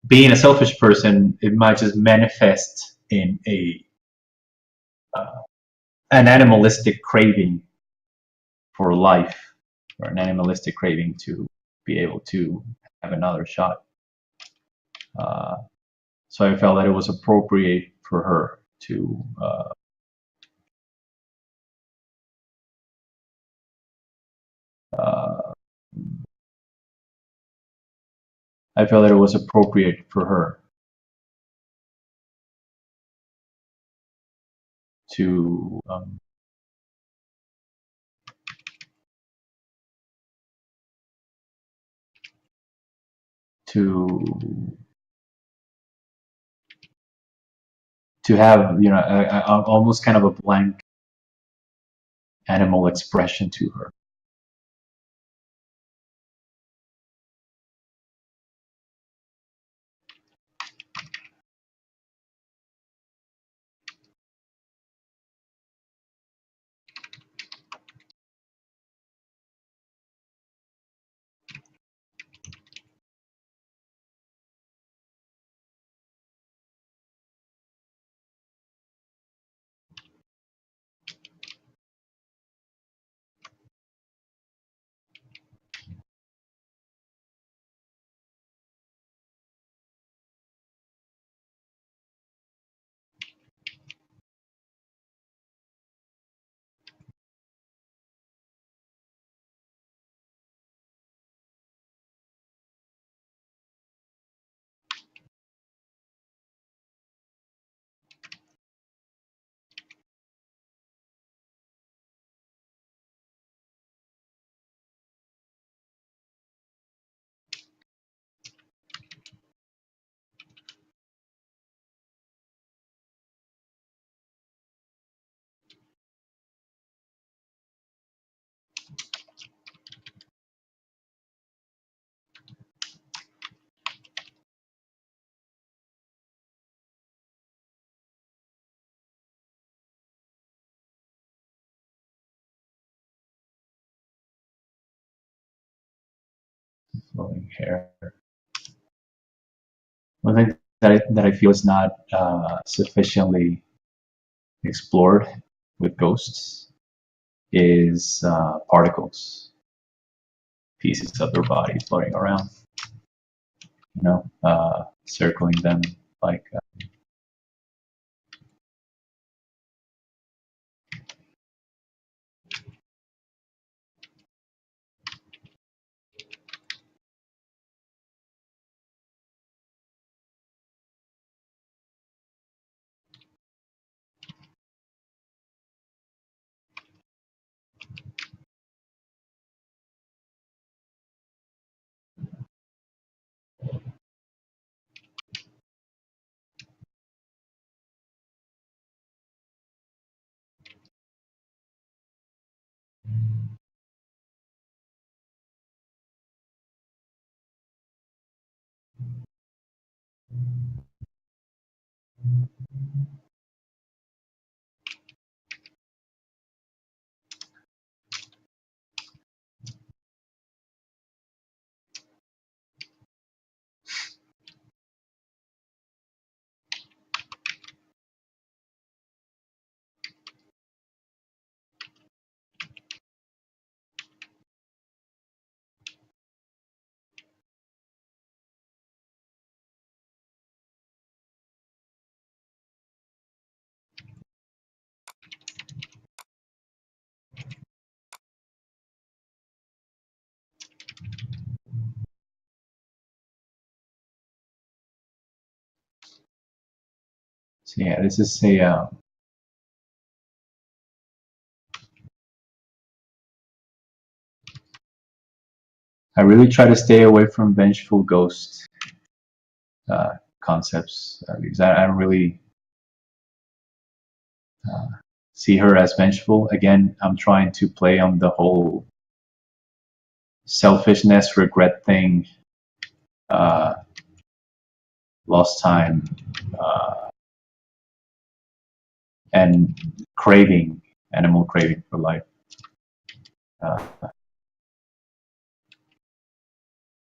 Speaker 1: being a selfish person, it might just manifest in an animalistic craving for life, or an animalistic craving to be able to have another shot. So I felt that it was appropriate for her to I felt that it was appropriate for her to to have, you know, almost kind of a blank animal expression to her. Flowing hair. One thing that I feel is not sufficiently explored with ghosts is particles, pieces of their body floating around, you know, circling them like so yeah, this is a I really try to stay away from vengeful ghost concepts because I don't really see her as vengeful. Again, I'm trying to play on the whole selfishness, regret thing, uh, lost time, and craving, animal craving for life. Uh,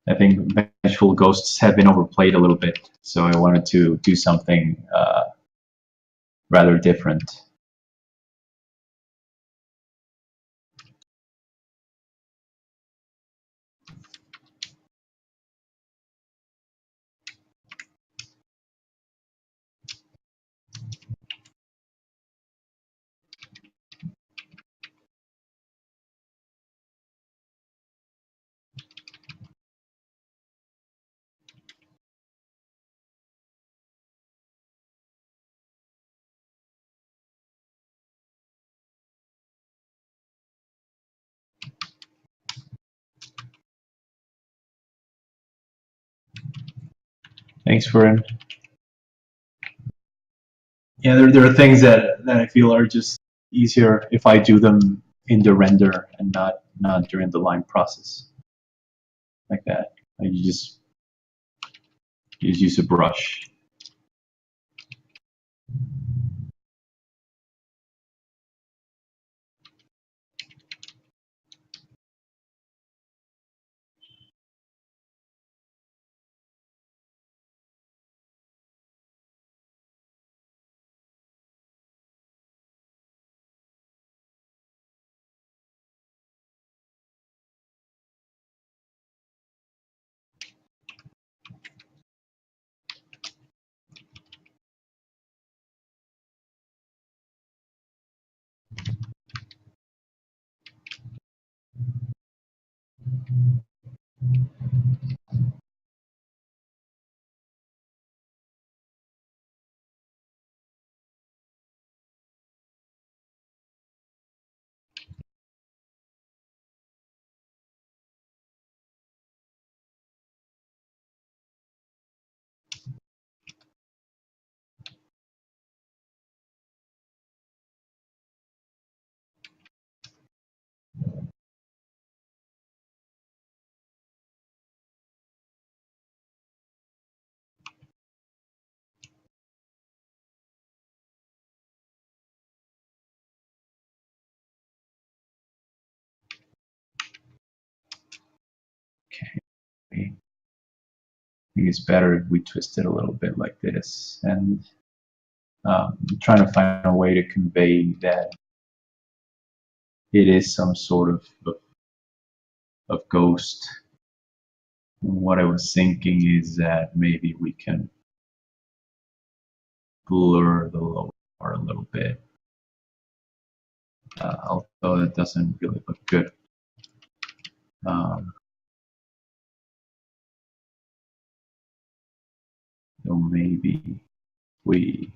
Speaker 1: I think vengeful ghosts have been overplayed a little bit, so I wanted to do something rather different. Thanks, Corinne. Yeah, there are things that I feel are just easier if I do them in the render and not during the line process, like that. Like you just use a brush. Okay. I think it's better if we twist it a little bit like this, and trying to find a way to convey that it is some sort of ghost. What I was thinking is that maybe we can blur the lower part a little bit, although it doesn't really look good. So maybe we.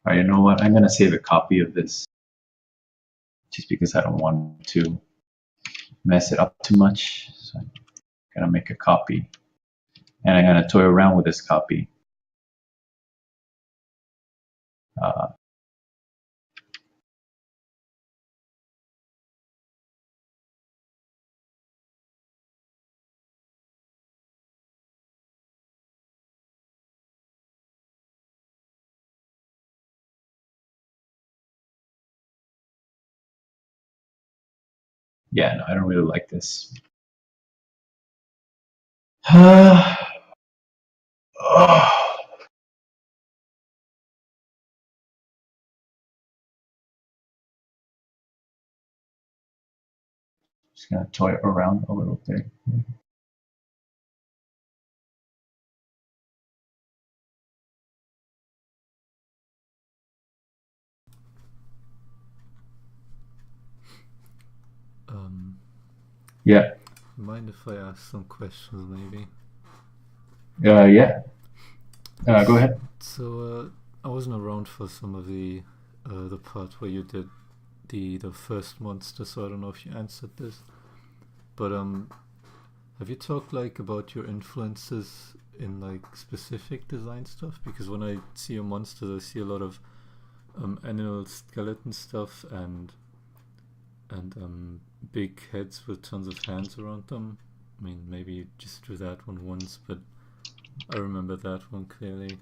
Speaker 1: All right, you know what? I'm gonna save a copy of this just because I don't want to mess it up too much. So I'm gonna make a copy, and I'm gonna toy around with this copy. Yeah, no, I don't really like this. Just gonna toy around a little bit. Yeah.
Speaker 2: Mind if I ask some questions, maybe?
Speaker 1: Yeah. Go ahead.
Speaker 2: So I wasn't around for some of the part where you did the first monster, so I don't know if you answered this. But have you talked like about your influences in like specific design stuff? Because when I see your monsters, I see a lot of animal skeleton stuff and big heads with tons of hands around them. I mean, maybe you just drew that one once, but I remember that one clearly.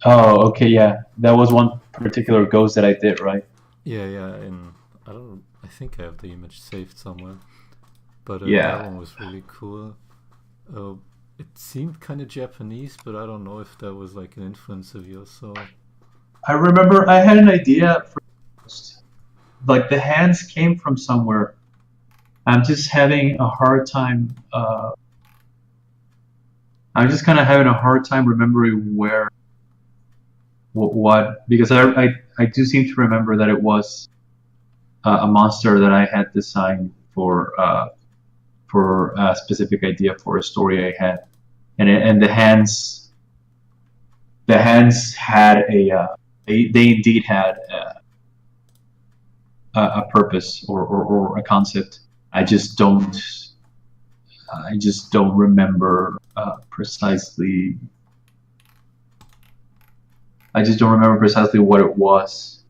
Speaker 1: Oh, okay, yeah. That was one particular ghost that I did, right?
Speaker 2: Yeah, and I think I have the image saved somewhere. But
Speaker 1: Yeah.
Speaker 2: that one was really cool. It seemed kind of Japanese, but I don't know if that was like an influence of yours. So
Speaker 1: I remember I had an idea for like the hands came from somewhere. I'm just having a hard time. I'm just kind of having a hard time remembering where what because I do seem to remember that it was a monster that I had designed for a specific idea for a story I had, and the hands had they indeed had a purpose or a concept. I just don't I just don't remember precisely. I just don't remember precisely what it was.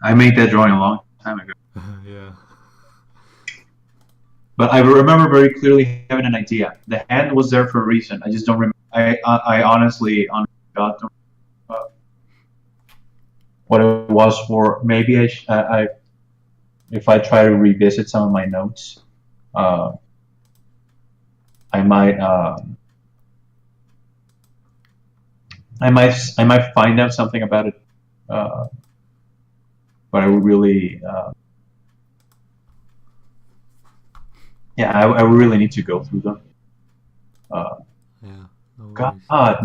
Speaker 1: I made that drawing a long time ago,
Speaker 2: Yeah.
Speaker 1: but I remember very clearly having an idea. The hand was there for a reason. I just don't remember. I honestly, God, don't remember what it was for. Maybe I if I try to revisit some of my notes, uh, I might. I might find out something about it, uh, but I would really, yeah, I would really need to go through them. Uh,
Speaker 2: Yeah. No
Speaker 1: God,
Speaker 2: worries.
Speaker 1: now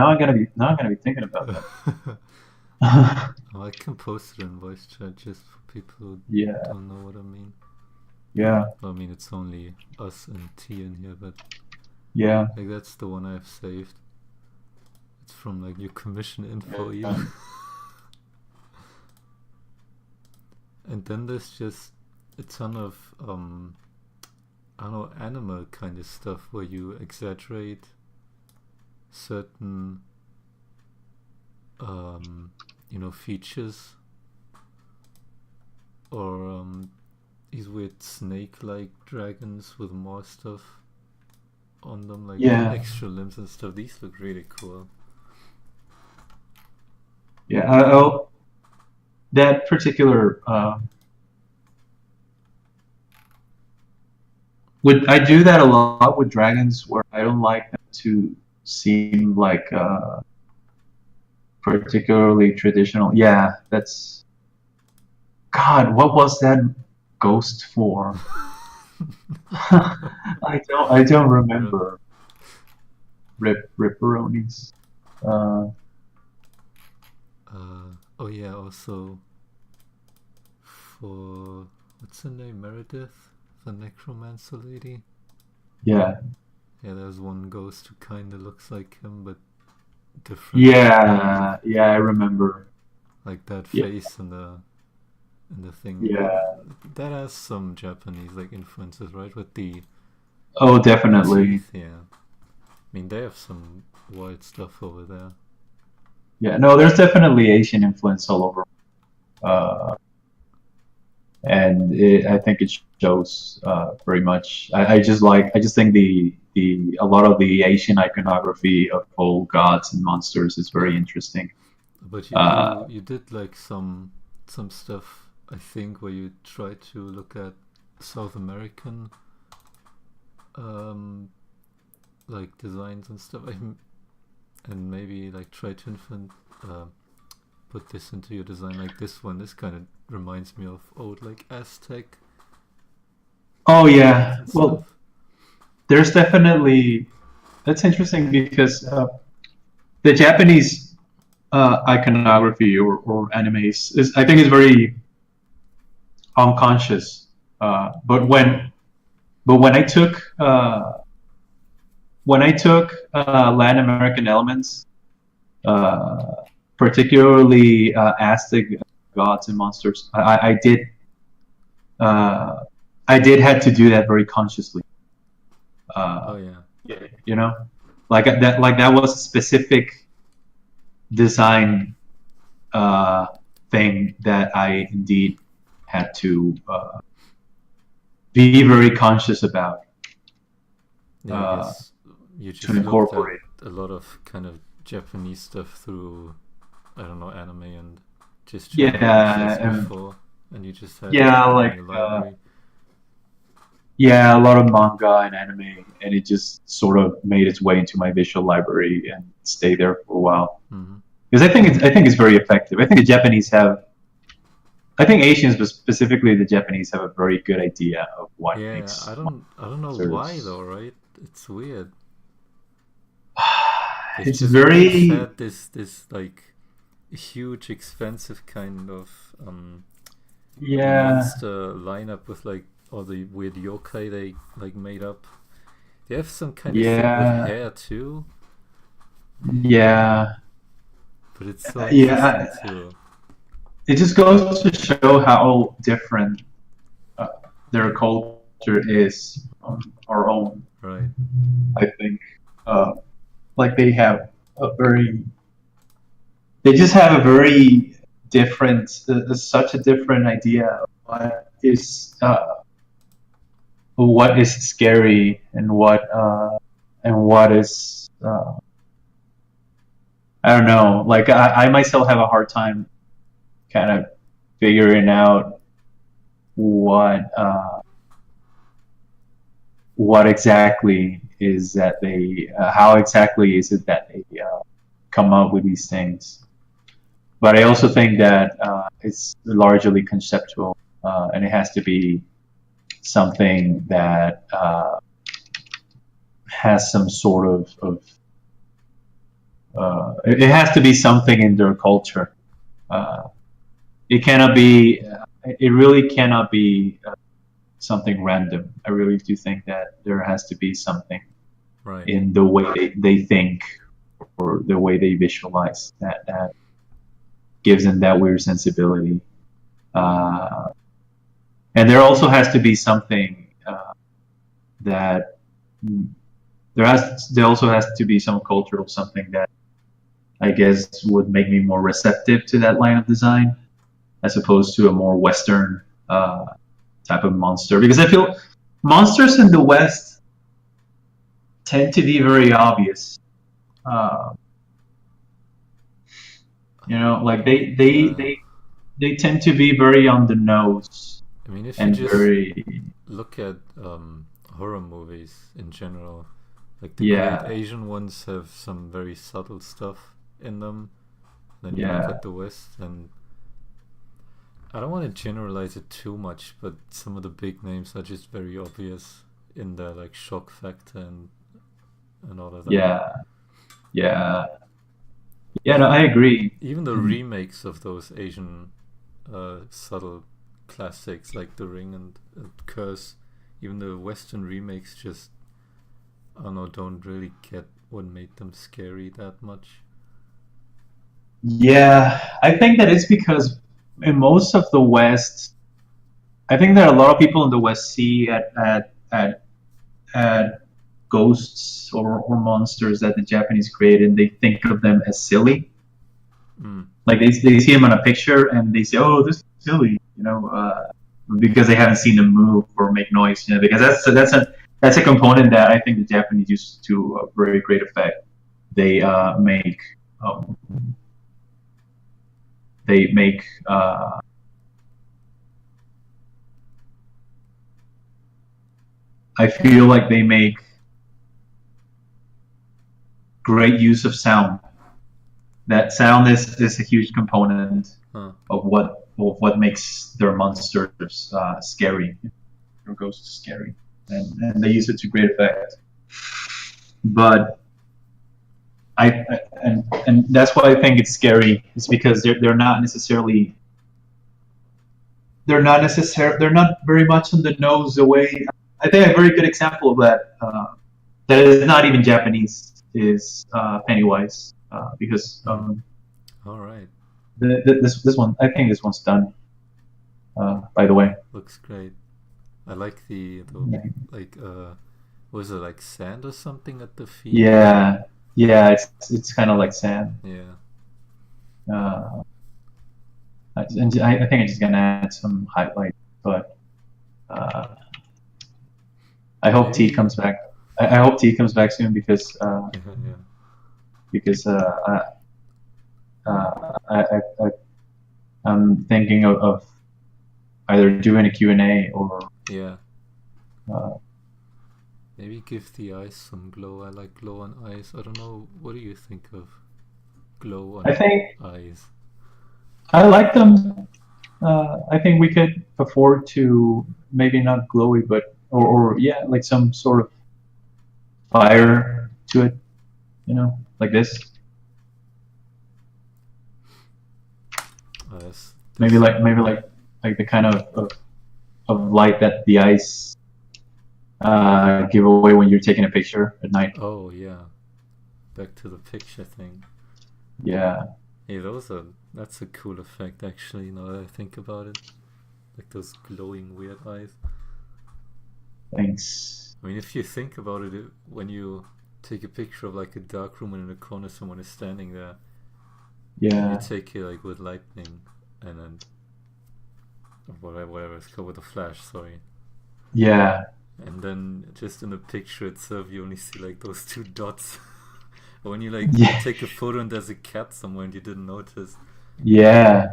Speaker 1: I'm gonna be thinking about that.
Speaker 2: Oh, I can post it in voice chat just for people who
Speaker 1: Yeah,
Speaker 2: don't know what I mean.
Speaker 1: yeah,
Speaker 2: I mean, it's only us and T in here, but
Speaker 1: yeah,
Speaker 2: like that's the one I've saved. It's from like your commission info
Speaker 1: yeah,
Speaker 2: even. And then there's just a ton of I don't know, animal kind of stuff where you exaggerate certain features, or these weird snake-like dragons with more stuff on them, like
Speaker 1: yeah,
Speaker 2: extra limbs and stuff. These look really cool.
Speaker 1: yeah. That particular would I do that a lot with dragons, where I don't like them to seem like particularly traditional. Yeah, that's God. What was that ghost for? I don't
Speaker 2: Yeah.
Speaker 1: remember. Ripperonis. Uh,
Speaker 2: Oh yeah, also for what's her name, Meredith, the necromancer lady.
Speaker 1: yeah,
Speaker 2: Yeah, there's one ghost who kind of looks like him, but different.
Speaker 1: yeah, yeah. I remember.
Speaker 2: Like that
Speaker 1: Yeah,
Speaker 2: face and the thing.
Speaker 1: yeah.
Speaker 2: That has some Japanese like influences, right? With
Speaker 1: Oh,
Speaker 2: the
Speaker 1: definitely.
Speaker 2: teeth. Yeah. I mean, they have some wild stuff over there.
Speaker 1: Yeah, no, there's definitely Asian influence all over, uh, and I think it shows very much. I just think the a lot of the Asian iconography of old gods and monsters is very interesting.
Speaker 2: But
Speaker 1: Uh,
Speaker 2: you did like some stuff, I think, where you try to look at South American um like designs and stuff. And maybe like try to uh, put this into your design, like this one. This kind of reminds me of old like Aztec
Speaker 1: oh
Speaker 2: designs
Speaker 1: yeah,
Speaker 2: and
Speaker 1: well,
Speaker 2: stuff.
Speaker 1: there's definitely that's interesting because the Japanese iconography or animes is I think is very unconscious. But when I took Latin American elements, uh, particularly Aztec gods and monsters, uh, I did had to do that very consciously.
Speaker 2: Oh
Speaker 1: Uh,
Speaker 2: yeah.
Speaker 1: you know, like that was a specific design thing that I indeed had be very conscious about
Speaker 2: Yeah, I
Speaker 1: uh,
Speaker 2: guess you
Speaker 1: to
Speaker 2: just looked at
Speaker 1: incorporate.
Speaker 2: a lot of kind of Japanese stuff through, I don't know, anime and just Japanese as
Speaker 1: Yeah,
Speaker 2: before, and you just had
Speaker 1: yeah,
Speaker 2: everything in
Speaker 1: like
Speaker 2: your library.
Speaker 1: yeah, a lot of manga and anime, and it just sort of made its way into my visual library and stayed there for a while.
Speaker 2: Hmm.
Speaker 1: Because I think it's very effective. I think the Japanese have, I think Asians, but specifically the Japanese, have a very good idea of what
Speaker 2: Yeah,
Speaker 1: makes
Speaker 2: I don't know why
Speaker 1: monsters.
Speaker 2: though, right? It's weird. They've
Speaker 1: It's
Speaker 2: just always
Speaker 1: very,
Speaker 2: had this like huge, expensive kind of
Speaker 1: yeah,
Speaker 2: monster lineup with like all the weird yokai they like made up. They have some kind of thing with
Speaker 1: yeah,
Speaker 2: hair too,
Speaker 1: yeah,
Speaker 2: but it's so interesting
Speaker 1: yeah.
Speaker 2: too.
Speaker 1: It just goes to show how different uh, their culture is from our own.
Speaker 2: Right.
Speaker 1: I think, uh, like they have a very, they just have a very different, such a different idea of what is scary and what is I don't know. Like I myself have a hard time kind of figuring out what uh, what exactly is that they how exactly is it that they come up with these things. But I also think that it's largely conceptual, and it has to be something that has some sort it has to be something in their culture. Uh, it cannot be. It really cannot be something random. I really do think that there has to be something
Speaker 2: Right.
Speaker 1: in the way they think or the way they visualize that gives them that weird sensibility. Uh, and there also has to be something that there also has to be some cultural something that I guess would make me more receptive to that line of design as opposed to a more Western type of monster. Because I feel monsters in the West tend to be very obvious. Uh, like
Speaker 2: Yeah.
Speaker 1: they tend to be very on the nose
Speaker 2: I mean, if you
Speaker 1: and
Speaker 2: just
Speaker 1: very
Speaker 2: look at horror movies in general, like the great
Speaker 1: yeah
Speaker 2: Asian ones have some very subtle stuff in them. Then you look
Speaker 1: yeah
Speaker 2: at the West, and I don't want to generalize it too much, but some of the big names are just very obvious in their like shock factor and all of that.
Speaker 1: yeah yeah yeah. No, I
Speaker 2: Even
Speaker 1: agree.
Speaker 2: even the
Speaker 1: And
Speaker 2: remakes of those Asian subtle classics like The Ring and Curse, even the Western remakes just I don't know, don't really get what made them scary that much.
Speaker 1: yeah, I think that it's because in most of the West, I think that a lot of people in the West see at ghosts or monsters that the Japanese created, they think of them as silly.
Speaker 2: Mm.
Speaker 1: Like they see them on a picture and they say, "Oh, this is silly," because they haven't seen them move or make noise. Because that's a component that I think the Japanese use to a very great effect. They make um, they make I feel like they make great use of sound. That sound is a huge component
Speaker 2: Huh.
Speaker 1: of what makes their monsters scary, or ghosts scary, and they use it to great effect. But and that's why I think it's scary. It's because they're not very much on the nose the way. I think a very good example of that that is not even Japanese is Pennywise because
Speaker 2: Mm. All right.
Speaker 1: this one I think this one's done by the way.
Speaker 2: Looks great. I like the like was it like sand or something at the feet?
Speaker 1: Yeah, yeah, it's kind of like sand.
Speaker 2: Yeah.
Speaker 1: Uh, I think I'm just gonna add some highlight, but uh, I hope T
Speaker 2: Maybe.
Speaker 1: comes back. I hope T comes back soon
Speaker 2: Yeah. Yeah.
Speaker 1: because I'm thinking of either doing a Q&A or
Speaker 2: Yeah. Maybe give the eyes some glow. I like glow on eyes. I don't know. What do you think of glow on
Speaker 1: I think
Speaker 2: eyes?
Speaker 1: I like them. I think we could afford to maybe not glowy, but or yeah, like some sort of fire to it, like this. Maybe like the kind of light that the eyes give away when you're taking a picture at night.
Speaker 2: Oh yeah, back to the picture thing.
Speaker 1: Yeah.
Speaker 2: Hey, that's a cool effect actually. Now that I think about it, like those glowing weird eyes.
Speaker 1: Thanks.
Speaker 2: I mean, if you think about it, when you take a picture of like a dark room and in a corner someone is standing there,
Speaker 1: yeah,
Speaker 2: you take it like with lightning and then whatever it's called, with a flash, sorry.
Speaker 1: Yeah.
Speaker 2: And then just in the picture itself, you only see like those two dots. Or when you take a photo and there's a cat somewhere and you didn't notice.
Speaker 1: Yeah.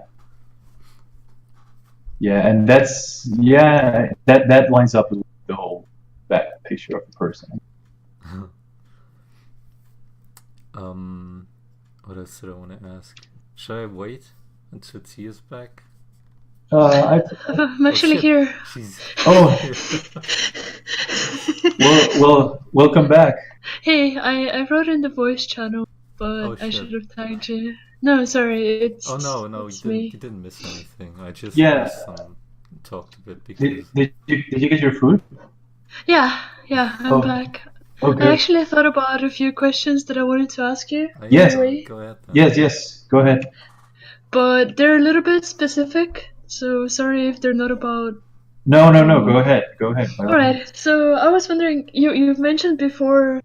Speaker 1: Yeah, and that lines up with the whole back picture of the person.
Speaker 2: What else did I want to ask? Should I wait until T is back?
Speaker 3: I'm actually here.
Speaker 2: She's
Speaker 1: well, welcome back.
Speaker 3: Hey, I wrote in the voice channel, but I should have tagged you. No, sorry, it's.
Speaker 2: Oh no,
Speaker 3: you
Speaker 2: didn't miss anything. I just talked a bit because.
Speaker 1: Did you get your food?
Speaker 3: Yeah, I'm back.
Speaker 1: Okay.
Speaker 3: I actually thought about a few questions that I wanted to ask you.
Speaker 1: Yes.
Speaker 2: Go ahead. Then.
Speaker 1: Yes. Go ahead.
Speaker 3: But they're a little bit specific, so sorry if they're not about.
Speaker 1: No. Go ahead.
Speaker 3: All right. So I was wondering, you've mentioned before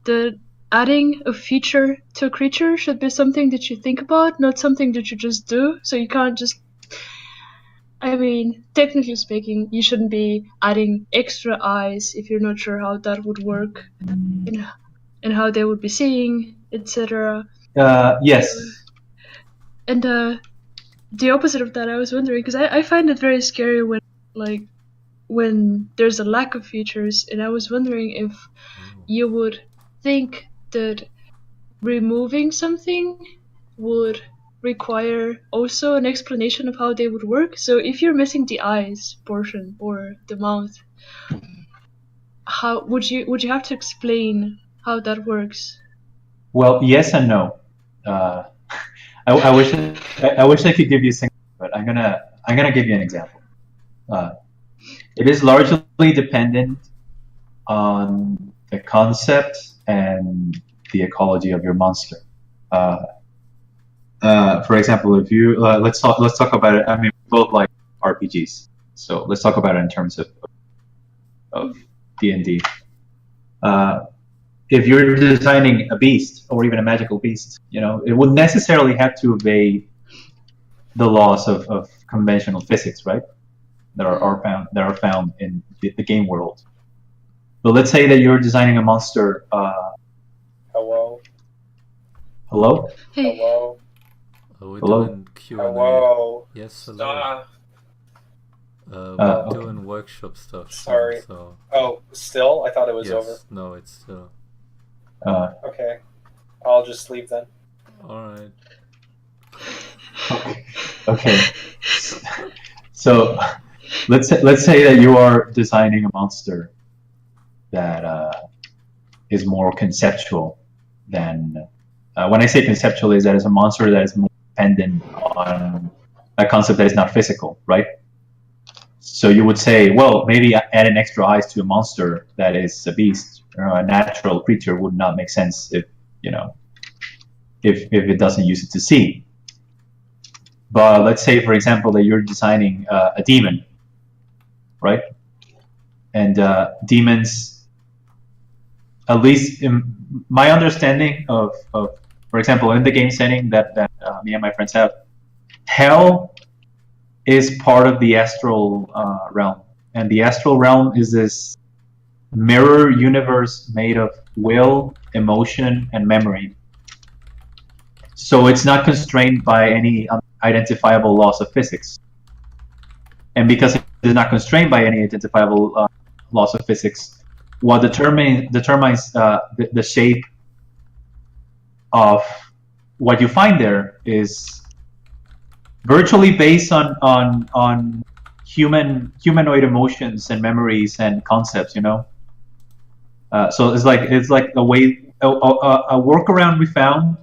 Speaker 3: that adding a feature to a creature should be something that you think about, not something that you just do. So you can't just. I mean, technically speaking, you shouldn't be adding extra eyes if you're not sure how that would work, and how they would be seeing, etc.
Speaker 1: Yes.
Speaker 3: And the opposite of that, I was wondering, because I find it very scary when there's a lack of features, and I was wondering if you would think that removing something would require also an explanation of how they would work. So if you're missing the eyes portion or the mouth, how would you have to explain how that works?
Speaker 1: Well, yes and no. I wish I could give you something, but I'm gonna give you an example. It is largely dependent on the concept and the ecology of your monster. For example, if you let's talk about it. I mean, we both like RPGs, so let's talk about it in terms of D&D. If you're designing a beast or even a magical beast, it would necessarily have to obey the laws of conventional physics, right? That are found in the game world. So let's say that you're designing a monster.
Speaker 4: Hello.
Speaker 3: Hey.
Speaker 4: Hello.
Speaker 2: Are we
Speaker 1: Hello?
Speaker 2: doing Q&A?
Speaker 4: Hello.
Speaker 2: Yes, hello. We're doing workshop stuff.
Speaker 4: Sorry.
Speaker 2: So.
Speaker 4: Oh, still? I thought it was over.
Speaker 2: No, it's still.
Speaker 4: Okay. I'll just leave then.
Speaker 2: Alright.
Speaker 1: Okay. So let's say that you are designing a monster that is more conceptual than. When I say conceptual, is that it's a monster that is more dependent on a concept that is not physical, right? So you would say, well, maybe adding extra eyes to a monster that is a beast or a natural creature would not make sense if it doesn't use it to see. But let's say, for example, that you're designing a demon, right? And demons, at least in my understanding of for example, in the game setting that me and my friends have, hell is part of the astral realm. And the astral realm is this mirror universe made of will, emotion, and memory. So it's not constrained by any unidentifiable laws of physics. And because it is not constrained by any identifiable laws of physics. What determines the shape of what you find there is virtually based on humanoid emotions and memories and concepts, you know. So it's like a workaround we found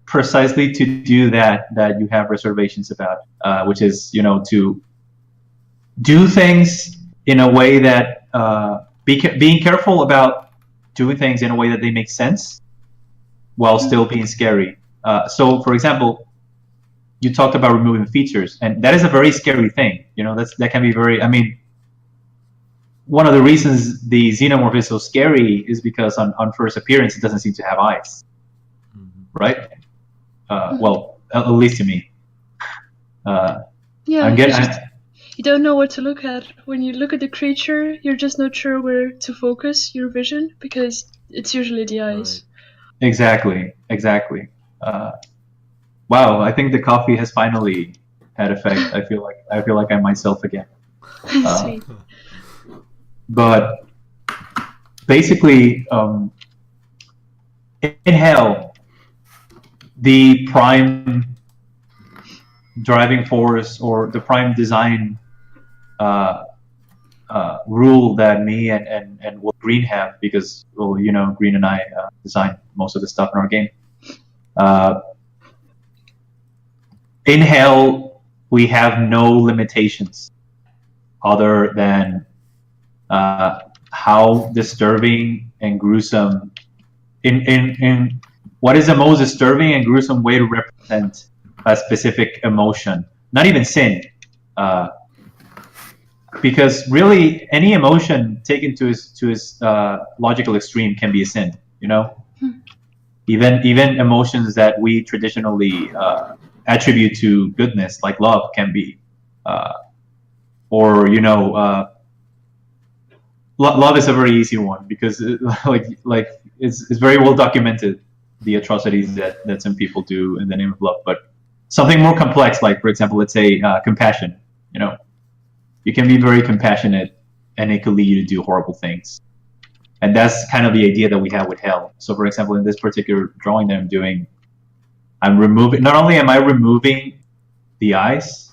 Speaker 1: precisely to do that you have reservations about, which is, you know, to do things in a way that being careful about doing things in a way that they make sense while still being scary. So, for example, you talked about removing features, and that is a very scary thing. You know, that can be very. I mean, one of the reasons the xenomorph is so scary is because on first appearance it doesn't seem to have eyes, right? Well, at least to me.
Speaker 3: You don't know what to look at. When you look at the creature, you're just not sure where to focus your vision because it's usually the eyes.
Speaker 1: Right. Exactly. Wow, I think the coffee has finally had effect. I feel like I'm myself again.
Speaker 3: Sweet.
Speaker 1: But basically, in Hell, the prime driving force or the prime design rule that me and Will Green have, because, well, you know, Green and I design most of the stuff in our game. In Hell, we have no limitations other than how disturbing and gruesome in what is the most disturbing and gruesome way to represent a specific emotion, not even sin, because really any emotion taken to its logical extreme can be a sin, you know. Even emotions that we traditionally attribute to goodness, like love, can be, or, you know, love is a very easy one because it's very well documented, the atrocities that some people do in the name of love. But something more complex, like, for example, let's say compassion. You know, you can be very compassionate, and it could lead you to do horrible things. And that's kind of the idea that we have with Hell. So, for example, in this particular drawing that I'm doing, not only am I removing the eyes,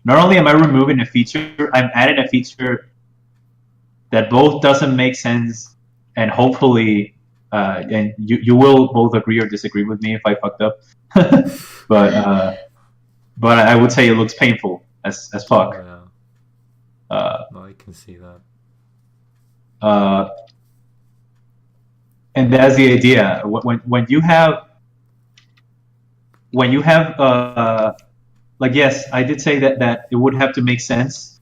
Speaker 1: not only am I removing a feature, I'm adding a feature that both doesn't make sense, and hopefully, and you will both agree or disagree with me if I fucked up, but I would say it looks painful as fuck.
Speaker 2: Oh, yeah. I can see that.
Speaker 1: And that's the idea. When you have like, yes, I did say that it would have to make sense,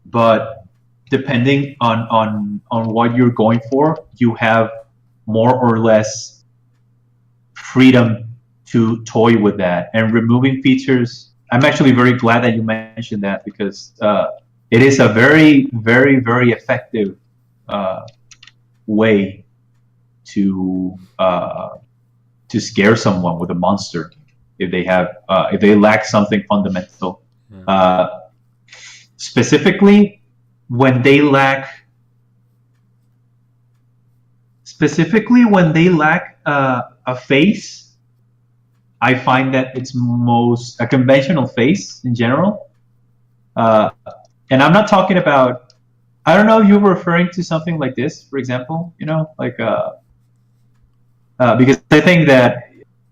Speaker 1: but depending on what you're going for, you have more or less freedom to toy with that. And removing features, I'm actually very glad that you mentioned that, because it is a very, very, very effective way to scare someone with a monster if they lack something fundamental.
Speaker 2: Yeah.
Speaker 1: Specifically when they lack a face, I find that it's most a conventional face in general. And I'm not talking about, I don't know if you're referring to something like this, for example, you know, like because I think that,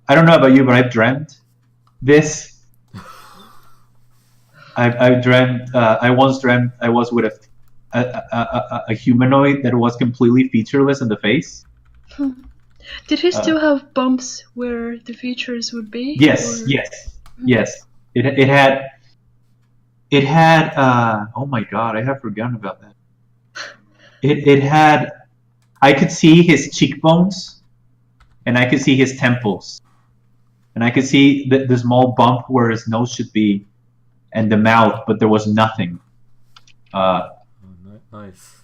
Speaker 1: I don't know about you, but I've dreamt this. I once dreamt I was with a humanoid that was completely featureless in the face.
Speaker 3: Did he still have bumps where the features would be?
Speaker 1: Yes, yes. It had. Oh my god, I have forgotten about that. It had. I could see his cheekbones, and I could see his temples, and I could see the small bump where his nose should be, and the mouth, but there was nothing.
Speaker 2: Nice.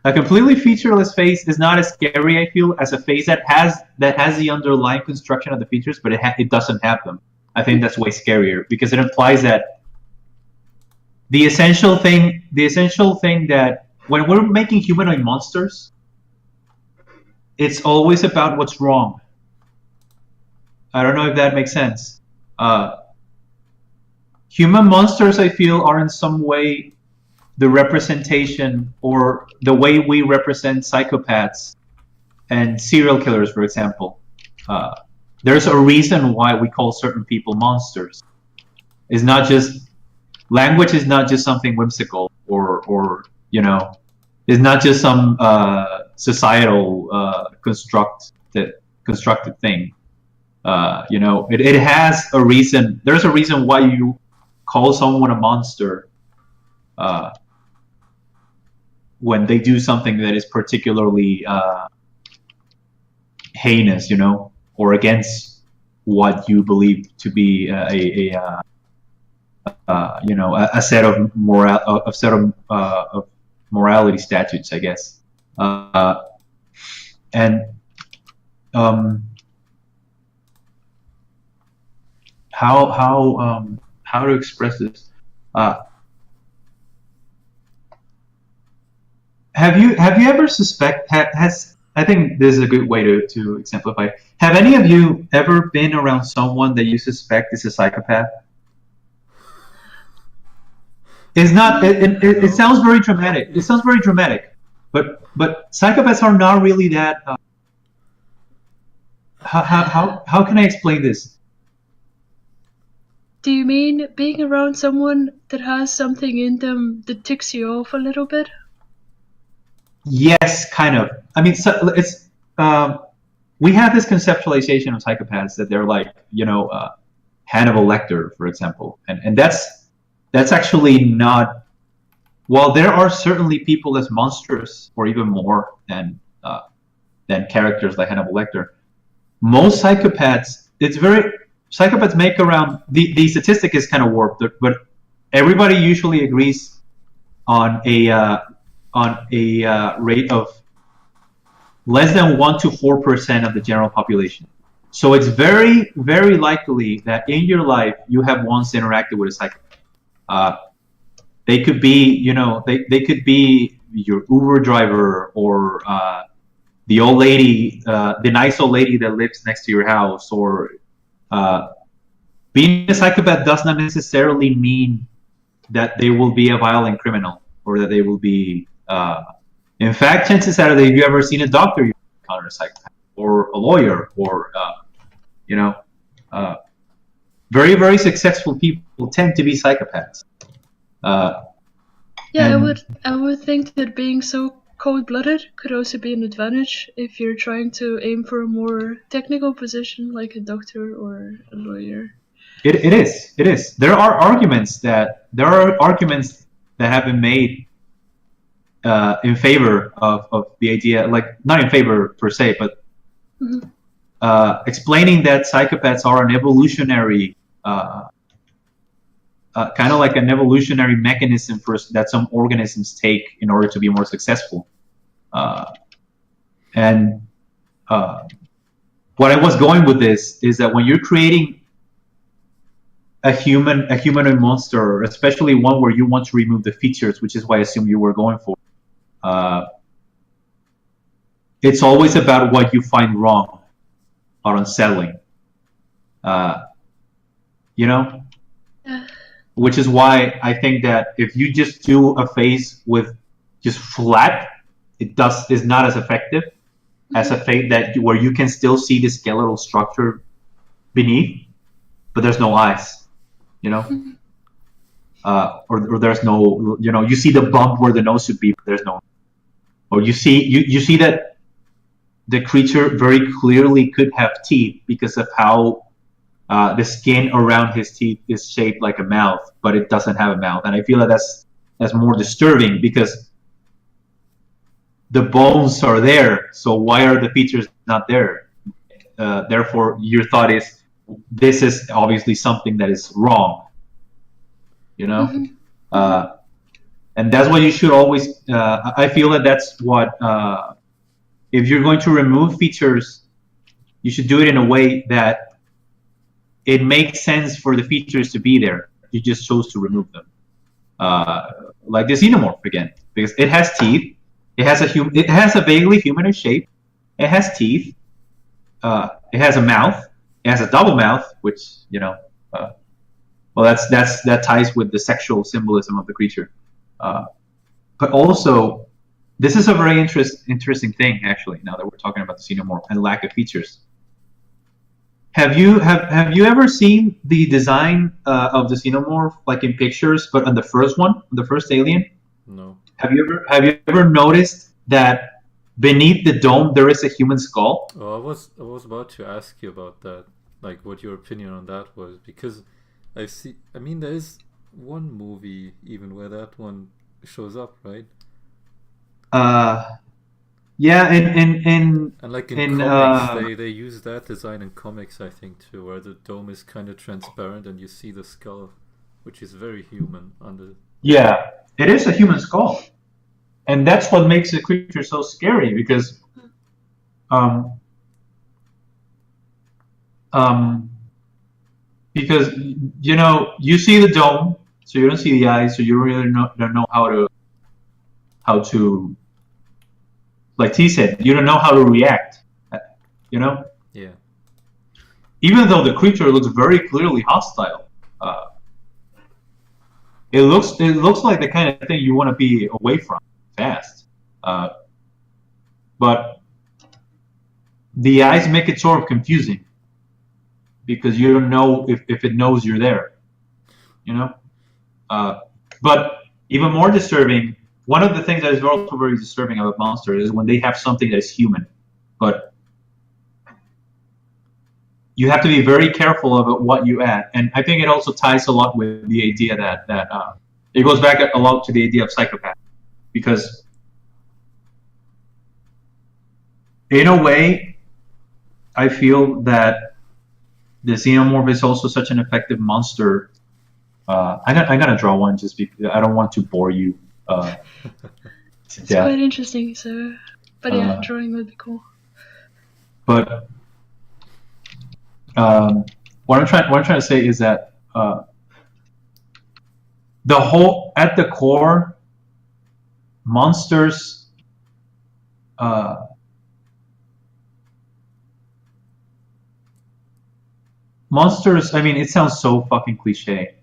Speaker 1: A completely featureless face is not as scary, I feel, as a face that has the underlying construction of the features, but it doesn't have them. I think that's way scarier, because it implies that the essential thing that when we're making humanoid monsters, it's always about what's wrong. I don't know if that makes sense. Human monsters, I feel, are in some way the representation, or the way we represent psychopaths and serial killers, for example. There's a reason why we call certain people monsters. It's not just language is not just something whimsical, or it's not just some societal constructed thing. It has a reason. There's a reason why you call someone a monster when they do something that is particularly heinous, or against what you believe to be a set of morality statutes, I guess. How to express this? Have you ever I think this is a good way to exemplify. Have any of you ever been around someone that you suspect is a psychopath? It's not. It sounds very dramatic. It sounds very dramatic, but psychopaths are not really that. How can I explain this?
Speaker 3: Do you mean being around someone that has something in them that ticks you off a little bit?
Speaker 1: Yes, kind of. I mean, so it's we have this conceptualization of psychopaths that they're like, Hannibal Lecter, for example, and that's actually not. While there are certainly people as monstrous, or even more than characters like Hannibal Lecter, most psychopaths, psychopaths make around the statistic is kind of warped, but everybody usually agrees on a rate of less than 1 to 4% of the general population. So it's very, very likely that in your life you have once interacted with a psychopath. They could be, they could be your Uber driver, or the old lady, the nice old lady that lives next to your house, or being a psychopath does not necessarily mean that they will be a violent criminal, or that they will be. In fact, chances are that if you ever seen a doctor, you encounter a psychopath, or a lawyer, or very, very successful people tend to be psychopaths.
Speaker 3: I would think that being so cold-blooded could also be an advantage if you're trying to aim for a more technical position, like a doctor or a lawyer.
Speaker 1: It is. There are arguments that have been made in favor of the idea, like not in favor per se, but explaining that psychopaths are an evolutionary, kind of like an evolutionary mechanism that some organisms take in order to be more successful. And what I was going with this is that when you're creating a humanoid monster, especially one where you want to remove the features, which is what I assume you were going for, it's always about what you find wrong or unsettling. Which is why I think that if you just do a face with just flat, is not as effective as a face where you can still see the skeletal structure beneath, but there's no eyes. Or there's no, you see the bump where the nose should be, but there's no. Or you see that the creature very clearly could have teeth because of how the skin around his teeth is shaped like a mouth, but it doesn't have a mouth. And I feel that's more disturbing because the bones are there. So why are the features not there? Therefore, your thought is, this is obviously something that is wrong. And that's what you should always. I feel that's what. If you're going to remove features, you should do it in a way that it makes sense for the features to be there. You just chose to remove them. like the xenomorph again, because it has teeth. It has a vaguely humanoid shape. It has teeth. It has a mouth. It has a double mouth, which well, that ties with the sexual symbolism of the creature. But also, this is a very interesting thing, actually. Now that we're talking about the xenomorph and lack of features, have you ever seen the design of the xenomorph, like in pictures, but on the first one, the first Alien?
Speaker 2: No.
Speaker 1: Have you ever noticed that beneath the dome there is a human skull?
Speaker 2: Oh, I was about to ask you about that, like what your opinion on that was, because I mean, there is one movie even where that one shows up, right?
Speaker 1: Yeah,
Speaker 2: And like in comics, they use that design in comics, I think, too, where the dome is kind of transparent and you see the skull, which is very human under.
Speaker 1: Yeah, it is a human skull, and that's what makes the creature so scary, because because you see the dome, so you don't see the eyes, so you really don't know how to like T said, you don't know how to react.
Speaker 2: Yeah.
Speaker 1: Even though the creature looks very clearly hostile, it looks like the kind of thing you want to be away from fast. But the eyes make it sort of confusing, because you don't know if it knows you're there. But even more disturbing, one of the things that is also very disturbing about monsters is when they have something that is human, but you have to be very careful about what you add. And I think it also ties a lot with the idea that it goes back a lot to the idea of psychopath, because in a way, I feel that the xenomorph is also such an effective monster. I'm gonna draw one just because I don't want to bore you.
Speaker 3: It's quite interesting. So, but yeah, drawing would be cool.
Speaker 1: But what I'm trying to say is that the whole at the core, monsters. Monsters, I mean, it sounds so fucking cliche,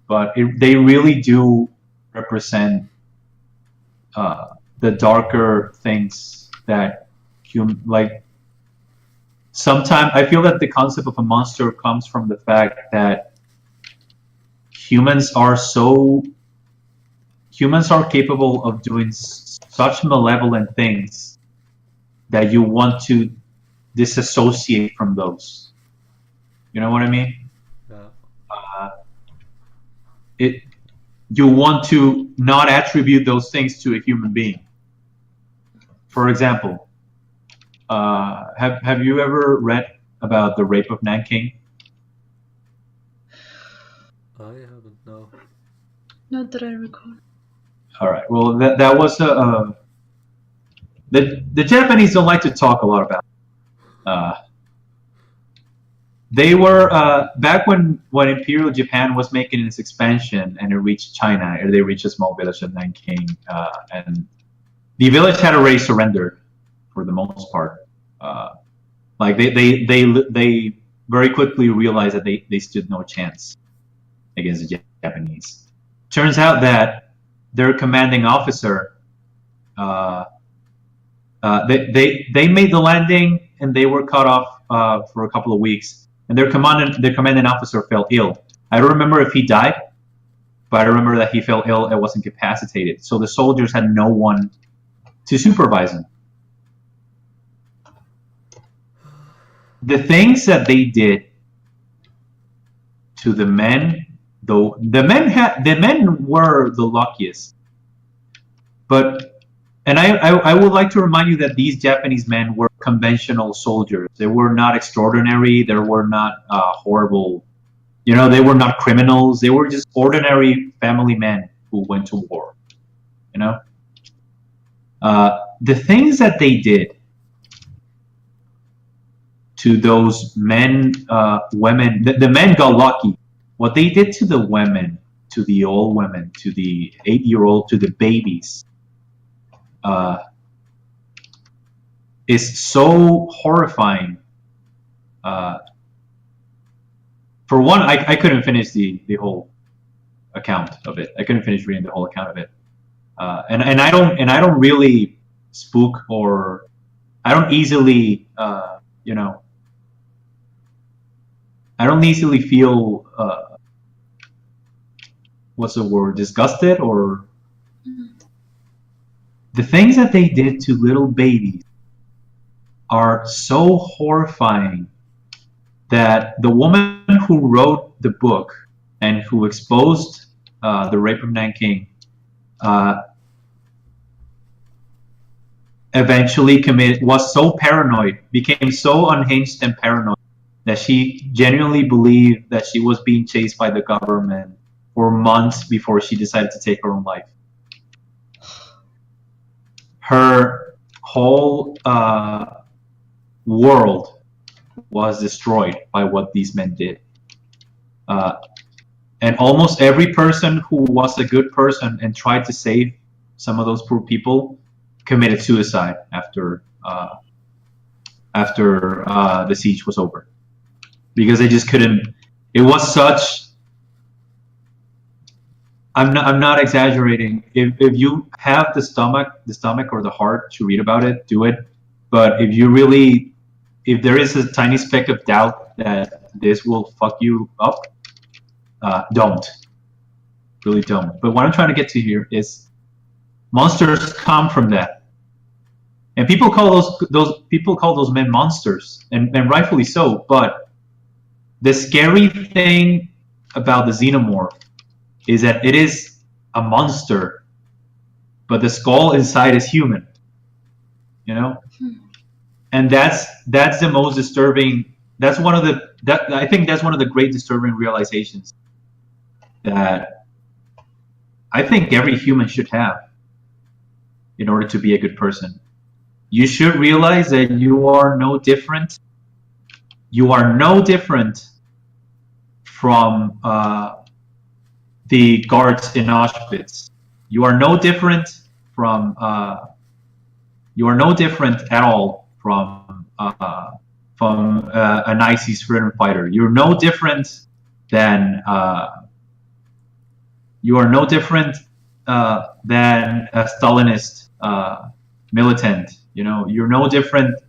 Speaker 1: but they really do represent the darker things that like. Sometimes I feel that the concept of a monster comes from the fact that humans are capable of doing such malevolent things that you want to disassociate from those. You know what I mean?
Speaker 2: Yeah.
Speaker 1: You want to not attribute those things to a human being. For example, have you ever read about the rape of Nanking?
Speaker 2: I haven't, no.
Speaker 3: Not that I recall.
Speaker 1: All right. Well, that was the Japanese don't like to talk a lot about it. They were back when Imperial Japan was making its expansion and it reached China, or they reached a small village of Nanking, and the village had already surrendered for the most part. Like they very quickly realized that they stood no chance against the Japanese. Turns out that their commanding officer, they made the landing and they were cut off for a couple of weeks. And their commanding officer fell ill. I don't remember if he died, but I remember that he fell ill and was incapacitated. So the soldiers had no one to supervise him. The things that they did to the men, though the men were the luckiest. And I would like to remind you that these Japanese men were conventional soldiers. They were not extraordinary. They were not horrible. They were not criminals. They were just ordinary family men who went to war. The things that they did to those men, women, the men got lucky. What they did to the women, to the old women, to the 8-year-old, to the babies, is so horrifying. For one, I couldn't finish the whole account of it. I couldn't finish reading the whole account of it. And I don't really spook, or I don't easily I don't easily feel what's the word, disgusted, or the things that they did to little babies are so horrifying that the woman who wrote the book and who exposed the rape of Nanking eventually was so paranoid, became so unhinged and paranoid, that she genuinely believed that she was being chased by the government for months before she decided to take her own life. Her whole world was destroyed by what these men did. And almost every person who was a good person and tried to save some of those poor people committed suicide after the siege was over, because they just couldn't. It was such. I'm not exaggerating. If you have the stomach or the heart to read about it, do it. But if there is a tiny speck of doubt that this will fuck you up, don't. Really don't. But what I'm trying to get to here is monsters come from that. And people call those men monsters, and rightfully so. But the scary thing about the xenomorph is that it is a monster, but the skull inside is human. And that's the most disturbing. I think that's one of the great disturbing realizations that I think every human should have in order to be a good person. You should realize that you are no different. You are no different from the guards in Auschwitz. You are no different from. You are no different at all from an ISIS freedom fighter. You're no different than. You are no different than a Stalinist militant. You're no different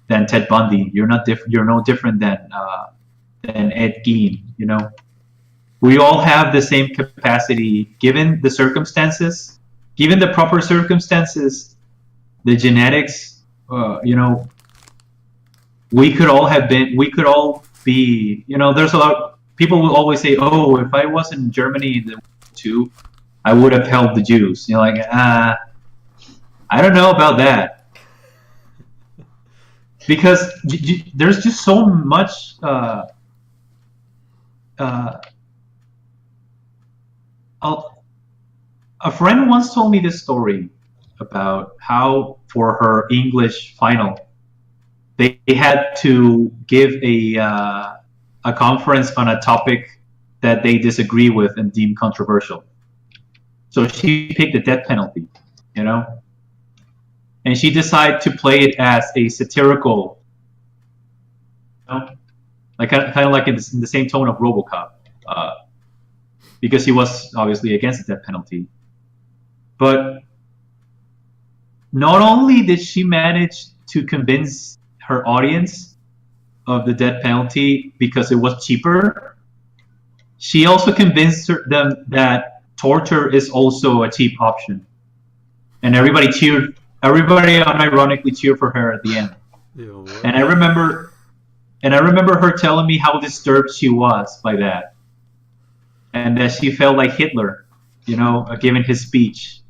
Speaker 1: than Ted Bundy. You're no different than Ed Gein. We all have the same capacity, given the circumstances, given the proper circumstances, the genetics. We could all be. There's a lot. People will always say, "Oh, if I was in Germany in the World War II, I would have helped the Jews." I don't know about that. Because there's just so much a friend once told me this story about how for her English final they had to give a conference on a topic that they disagree with and deem controversial. So she picked the death penalty, and she decided to play it as a satirical, like kind of like in the same tone of RoboCop, because he was obviously against the death penalty. But not only did she manage to convince her audience of the death penalty because it was cheaper, she also convinced them that torture is also a cheap option, and everybody cheered. Everybody unironically cheered for her at the end. And I remember her telling me how disturbed she was by that, and that she felt like Hitler, giving his speech,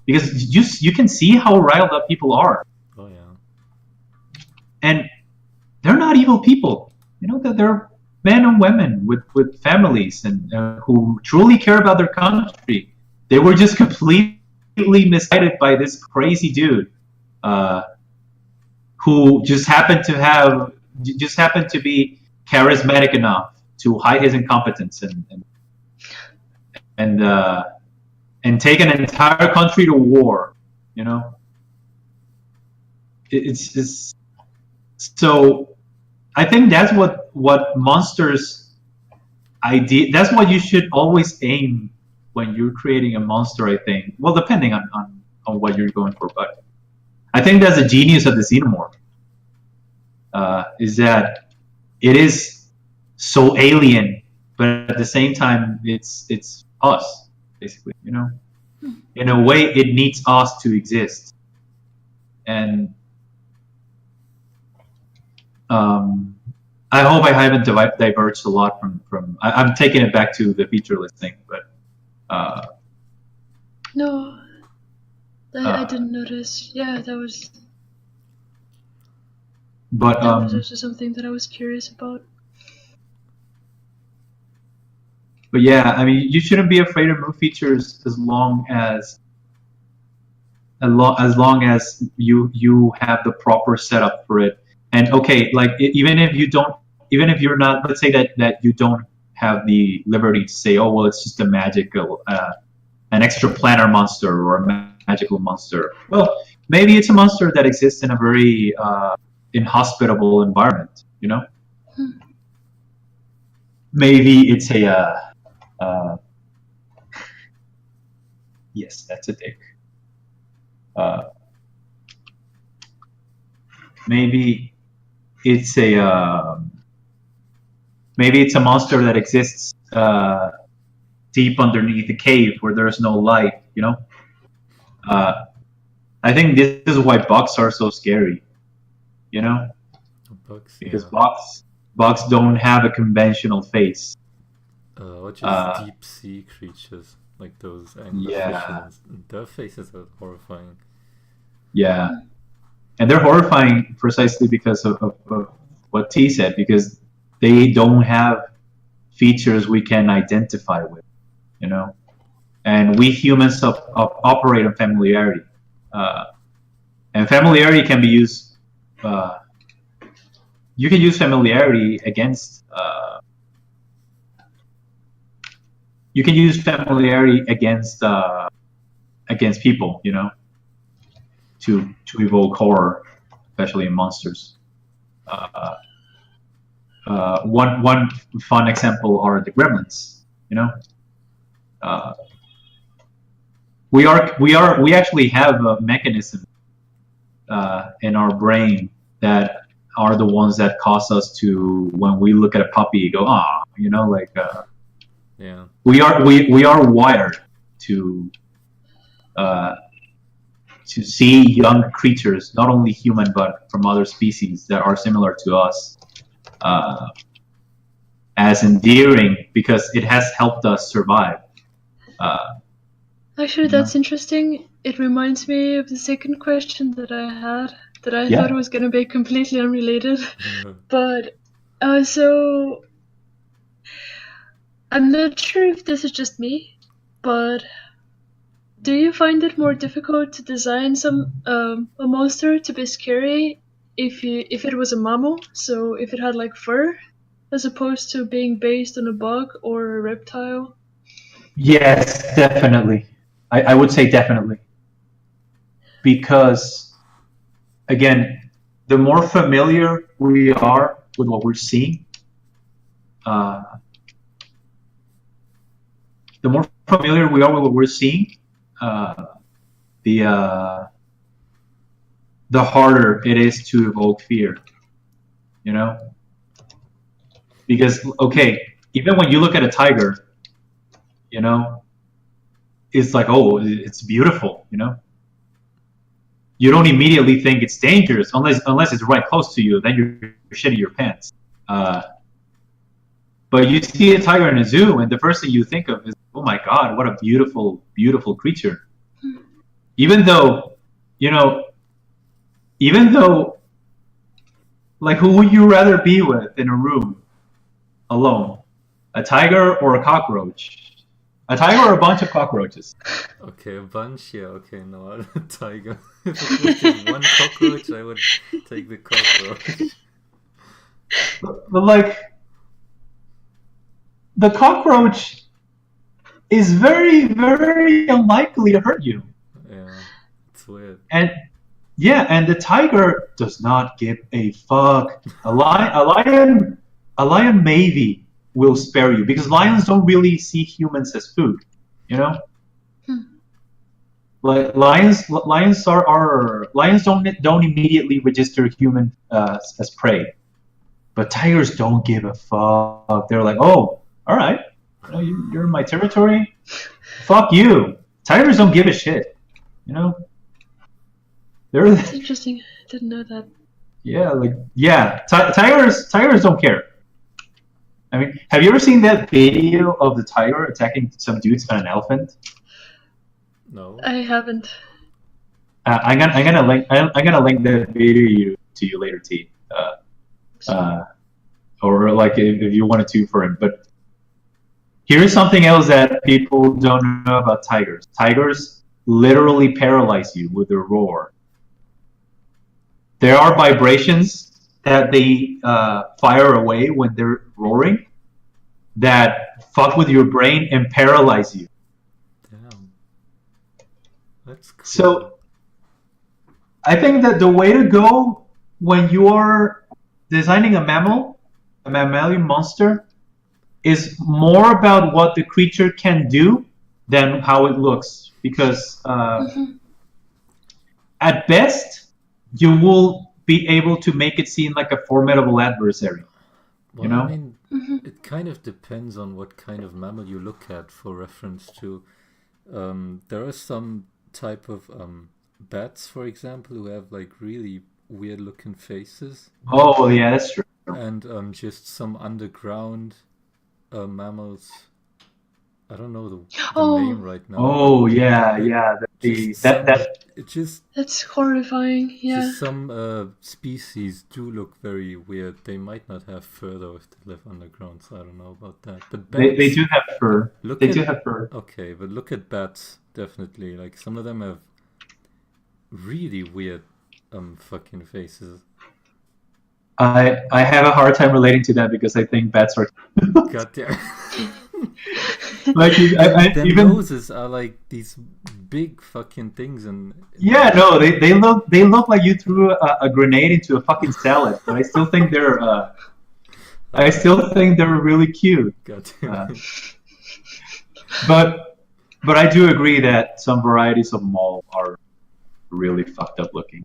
Speaker 1: because you can see how riled up people are.
Speaker 2: Oh yeah.
Speaker 1: And they're not evil people. That they're men and women with families and who truly care about their country. They were just completely misguided by this crazy dude who just happened to be charismatic enough to hide his incompetence and and take an entire country to war. You know, it's so. I think that's what monsters idea. That's what you should always aim when you're creating a monster. I think. Well, depending on what you're going for, but I think that's the genius of the xenomorph. Is that it is so alien, but at the same time, it's us, basically. You know, in a way, it needs us to exist, and I hope I haven't diverged a lot from. I'm taking it back to the featureless thing, but
Speaker 3: no, I didn't notice. Yeah, that was.
Speaker 1: But
Speaker 3: that was also something that I was curious about.
Speaker 1: But yeah, I mean, you shouldn't be afraid of new features as long as you have the proper setup for it. And okay, like even if you're not, let's say that you don't have the liberty to say, oh well, it's just a magical, an extraplanar monster or a magical monster. Well, maybe it's a monster that exists in a very inhospitable environment. You know, maybe it's a yes, that's a dick. Maybe it's a monster that exists deep underneath a cave where there's no light. You know, I think this is why bugs are so scary. You know, because bugs don't have a conventional face.
Speaker 2: Or just deep sea creatures like those anglerfish, their faces are horrifying.
Speaker 1: Yeah, and they're horrifying precisely because of what T said, because they don't have features we can identify with, you know, and we humans operate on familiarity, and familiarity can be used. You can use familiarity against. You can use familiarity against people, you know, to evoke horror, especially in monsters. One fun example are the gremlins. You know, we actually have a mechanism in our brain that are the ones that cause us to, when we look at a puppy, go you know, like.
Speaker 2: Yeah.
Speaker 1: We are wired to see young creatures, not only human but from other species that are similar to us, as endearing because it has helped us survive.
Speaker 3: Actually, that's interesting. It reminds me of the second question that I had that I thought was going to be completely unrelated, but so. I'm not sure if this is just me, but do you find it more difficult to design a monster to be scary if it was a mammal, so if it had like fur, as opposed to being based on a bug or a reptile?
Speaker 1: Yes, definitely. I would say definitely, because again, the more familiar we are with what we're seeing, the more familiar we are with what we're seeing, the harder it is to evoke fear. You know, because okay, even when you look at a tiger, you know, it's like, oh, it's beautiful. You know, you don't immediately think it's dangerous unless it's right close to you. Then you're shitting your pants. But you see a tiger in a zoo, and the first thing you think of is, oh my God, what a beautiful, beautiful creature. Even though, you know, like, who would you rather be with in a room alone? A tiger or a cockroach? A tiger or a bunch of cockroaches?
Speaker 2: Okay, a bunch, yeah, okay, no, a tiger. If it was just one cockroach, I would take the cockroach.
Speaker 1: But like, the cockroach is very, very unlikely to hurt you.
Speaker 2: Yeah, it's weird.
Speaker 1: And the tiger does not give a fuck. A lion maybe will spare you because lions don't really see humans as food, you know. Like lions don't immediately register human as prey, but tigers don't give a fuck. They're like, oh, all right, you're in my territory. Fuck you. Tigers don't give a shit, you know.
Speaker 3: That's interesting. I didn't know that.
Speaker 1: Tigers don't care. I mean, have you ever seen that video of the tiger attacking some dudes on an elephant?
Speaker 2: No.
Speaker 3: I haven't.
Speaker 1: I'm gonna link that video to you later, T. Or like if you wanted to for him. But here's something else that people don't know about tigers. Tigers literally paralyze you with their roar. There are vibrations that they fire away when they're roaring that fuck with your brain and paralyze you.
Speaker 2: Damn. That's cool.
Speaker 1: So I think that the way to go when you are designing a mammalian monster, is more about what the creature can do than how it looks. Because at best, you will be able to make it seem like a formidable adversary.
Speaker 2: Well,
Speaker 1: you know?
Speaker 2: I mean, it kind of depends on what kind of mammal you look at for reference to. There are some type of bats, for example, who have like really weird looking faces.
Speaker 1: Oh, yeah, that's true.
Speaker 2: And just some underground mammals. I don't know the name right now.
Speaker 1: Oh, yeah.
Speaker 3: That's horrifying. Yeah.
Speaker 2: Just some species do look very weird. They might not have fur though if they live underground, so I don't know about that. But bats,
Speaker 1: they do have fur. They do have fur.
Speaker 2: Okay, but look at bats, definitely. Like some of them have really weird fucking faces.
Speaker 1: I have a hard time relating to that because I think bats are.
Speaker 2: Goddamn.
Speaker 1: Like
Speaker 2: Their
Speaker 1: even
Speaker 2: noses are like these big fucking things, and
Speaker 1: yeah, no, they look like you threw a grenade into a fucking salad. But I still think they're really cute.
Speaker 2: Goddamn.
Speaker 1: But I do agree that some varieties of mole are really fucked up looking.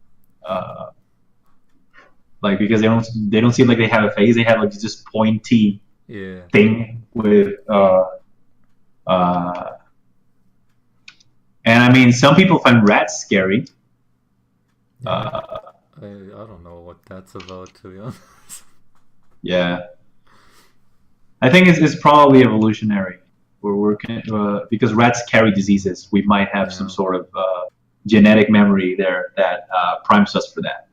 Speaker 1: Like because they don't seem like they have a face. They have like just pointy thing with and I mean some people find rats scary.
Speaker 2: I don't know what that's about, to be honest.
Speaker 1: Yeah, I think it's probably evolutionary. We're working because rats carry diseases. We might have some sort of genetic memory there that primes us for that.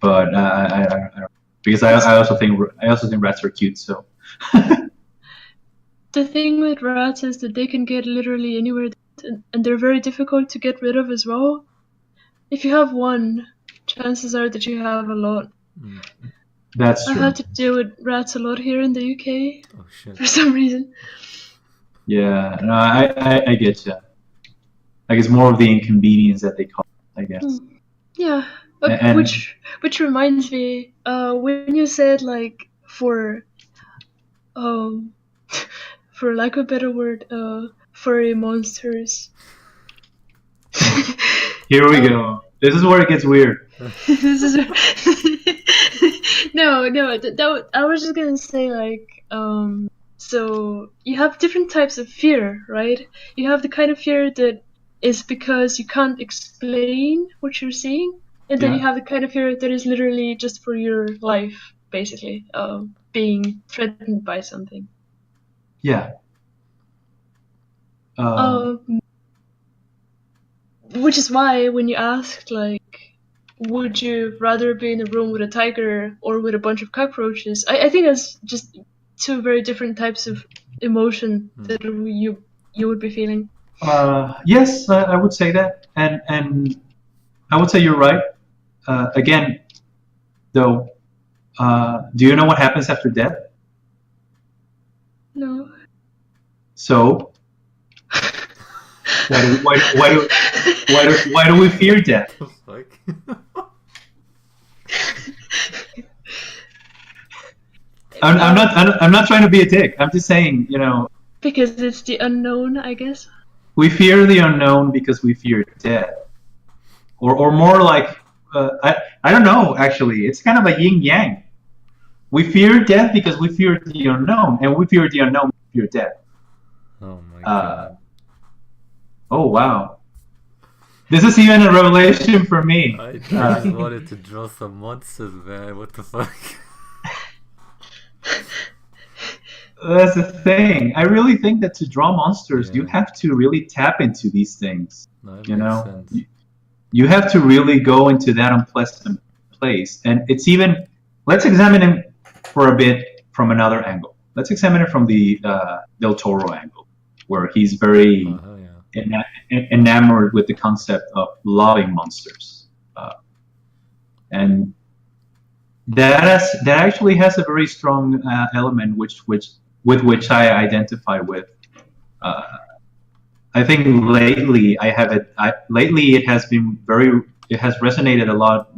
Speaker 1: But I don't, because I also think rats are cute. So
Speaker 3: the thing with rats is that they can get literally anywhere, and they're very difficult to get rid of as well. If you have one, chances are that you have a lot.
Speaker 1: That's true.
Speaker 3: I had to deal with rats a lot here in the UK.
Speaker 2: Oh shit!
Speaker 3: For some reason.
Speaker 1: Yeah, no, I get you. Like it's more of the inconvenience that they cause, I guess.
Speaker 3: Yeah. Which reminds me, when you said like for lack of a better word, furry monsters.
Speaker 1: Here we go. This is where it gets weird.
Speaker 3: This is no. I was just gonna say like, so you have different types of fear, right? You have the kind of fear that is because you can't explain what you're seeing. And then you have the kind of fear that is literally just for your life, basically, being threatened by something.
Speaker 1: Yeah.
Speaker 3: Which is why when you asked, like, would you rather be in a room with a tiger or with a bunch of cockroaches, I think that's just two very different types of emotion that you would be feeling.
Speaker 1: Yes, I would say that, and I would say you're right. Again, though, do you know what happens after death?
Speaker 3: No.
Speaker 1: So why do we fear death?
Speaker 2: Like,
Speaker 1: I'm not trying to be a dick. I'm just saying,
Speaker 3: Because it's the unknown, I guess.
Speaker 1: we fear the unknown because we fear death, or more like I don't know. Actually, it's kind of a yin yang. We fear death because we fear the unknown, and we fear the unknown. We fear death.
Speaker 2: oh my god.
Speaker 1: Oh wow, this is even a revelation for me.
Speaker 2: I just wanted to draw some monsters, man. What the fuck?
Speaker 1: That's the thing. I really think that to draw monsters, you
Speaker 2: Yeah.
Speaker 1: have to really tap into these things.
Speaker 2: No, it
Speaker 1: You
Speaker 2: makes
Speaker 1: know,
Speaker 2: sense.
Speaker 1: you have to really go into that unpleasant place, and it's even. Let's examine it for a bit from another angle. Let's examine it from the Del Toro angle, where he's very
Speaker 2: Oh, hell yeah.
Speaker 1: enamored with the concept of loving monsters, and that actually has a very strong element, with which I identify with. I think lately lately it has resonated a lot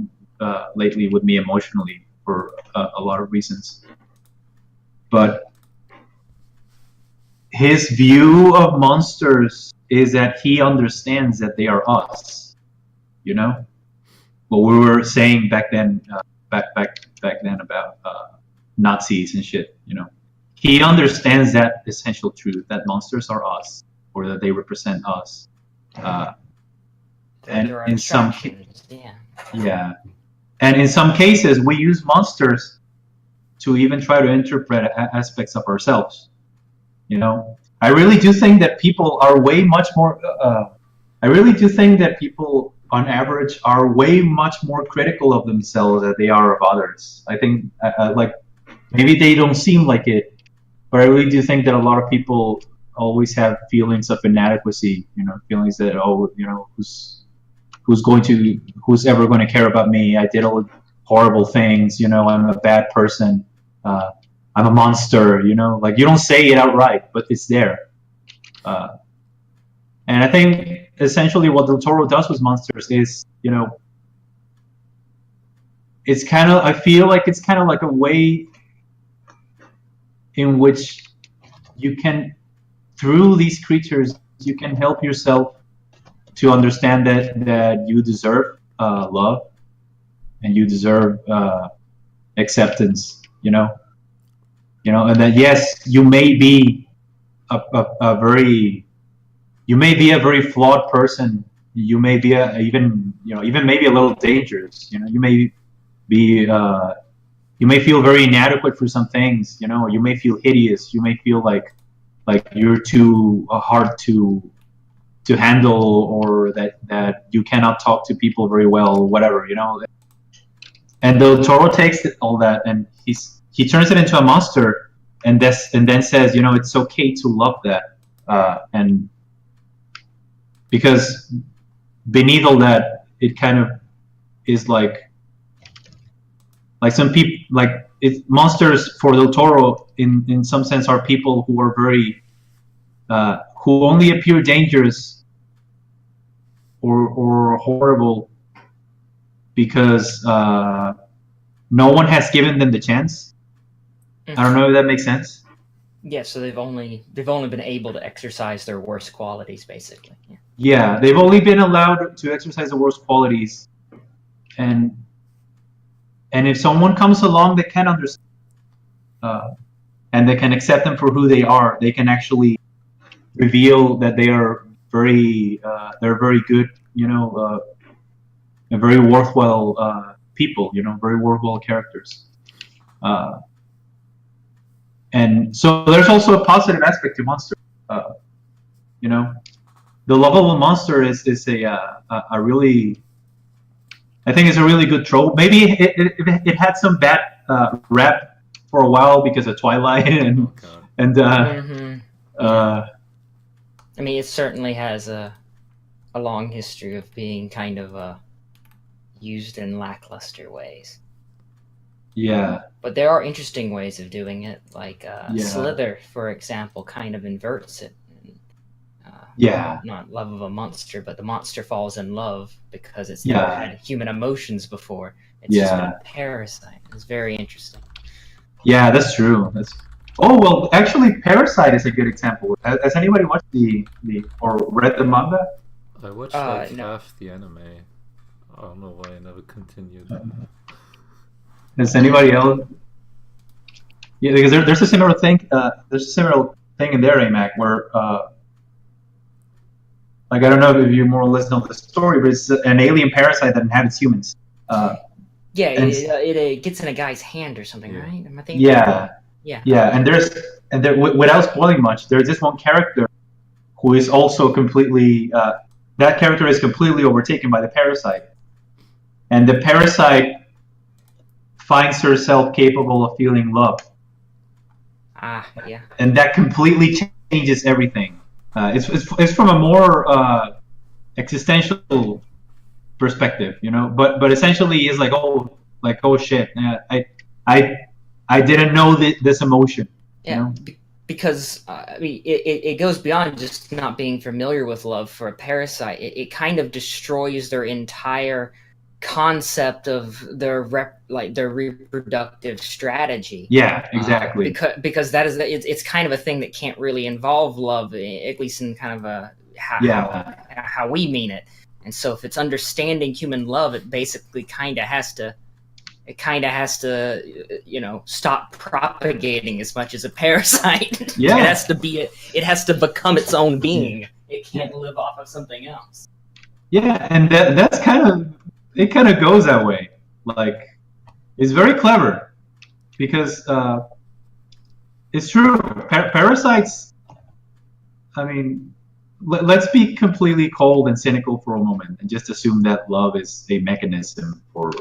Speaker 1: lately with me emotionally for a lot of reasons. But his view of monsters is that he understands that they are us. You know, what we were saying back then, back then about Nazis and shit. He understands that essential truth that monsters are us, or that they represent us. And
Speaker 5: There are
Speaker 1: in some
Speaker 5: abstractions,
Speaker 1: yeah, and in some cases we use monsters to even try to interpret aspects of ourselves. I really do think that people are way much more. I really do think that people, on average, are way much more critical of themselves than they are of others. I think, like, maybe they don't seem like it, but I really do think that a lot of people always have feelings of inadequacy. Feelings that who's ever going to care about me? I did all horrible things. I'm a bad person. I'm a monster. Like, you don't say it outright, but it's there. And I think essentially what Del Toro does with monsters is, I feel like it's kind of like a way in which you can, through these creatures, you can help yourself to understand that you deserve love, and you deserve acceptance, and that yes, you may be a very flawed person. You may be even maybe a little dangerous. You may be you may feel very inadequate for some things. You may feel hideous. You may feel like you're too hard to handle, or that you cannot talk to people very well, or whatever. And Del Toro takes all that, and he turns it into a monster, and then says, it's okay to love that, and because beneath all that, it kind of is like some people, monsters for Del Toro in some sense are people who are very who only appear dangerous or horrible because no one has given them the chance. I don't know if that makes sense.
Speaker 5: Yeah, so they've only been able to exercise their worst qualities, basically.
Speaker 1: Yeah, they've only been allowed to exercise the worst qualities, and if someone comes along that can understand, and they can accept them for who they are, they can actually reveal that they are they're very good, and very worthwhile people, very worthwhile characters. And so there's also a positive aspect to monsters. The lovable monster is a really, I think it's a really good trope. Maybe it had some bad rap for a while because of Twilight and
Speaker 5: I mean, it certainly has a long history of being kind of used in lackluster ways.
Speaker 1: Yeah.
Speaker 5: But there are interesting ways of doing it, like
Speaker 1: Yeah.
Speaker 5: Slither, for example, kind of inverts it.
Speaker 1: Yeah.
Speaker 5: Not love of a monster, but the monster falls in love because it's
Speaker 1: Yeah.
Speaker 5: never had human emotions before. It's just been
Speaker 1: Yeah.
Speaker 5: a parasite. It's very interesting.
Speaker 1: Yeah, that's true. Oh well, actually, Parasite is a good example. Has anybody watched the or read the manga?
Speaker 2: I watched like
Speaker 5: No.
Speaker 2: half the anime. I don't know why I never continued.
Speaker 1: Has anybody else? Yeah, because there's a similar thing. There's a similar thing in there, AMAC, where like I don't know if you more or less know the story, but it's an alien parasite that inhabits humans.
Speaker 5: Yeah,
Speaker 1: and-
Speaker 5: it gets in a guy's hand or something,
Speaker 2: Yeah.
Speaker 5: right? Am I thinking?
Speaker 1: Yeah,
Speaker 5: Yeah.
Speaker 1: and there, without spoiling much, there's this one character who is also completely. That character is completely overtaken by the parasite, and the parasite finds herself capable of feeling love.
Speaker 5: Yeah.
Speaker 1: And that completely changes everything. It's from a more existential perspective, you know. But essentially, it's like oh shit, I didn't know this emotion.
Speaker 5: Yeah.
Speaker 1: You know?
Speaker 5: Because I mean, it goes beyond just not being familiar with love for a parasite. It kind of destroys their entire concept of their reproductive strategy.
Speaker 1: Yeah, exactly.
Speaker 5: Because that is it's kind of a thing that can't really involve love, at least in kind of a how we mean it. And so if it's understanding human love, it basically kind of has to stop propagating as much as a parasite.
Speaker 1: Yeah.
Speaker 5: It has to become its own being. It can't live off of something else.
Speaker 1: Yeah, and that's kind of goes that way. Like, it's very clever because it's true. Parasites. I mean, let's be completely cold and cynical for a moment and just assume that love is a mechanism for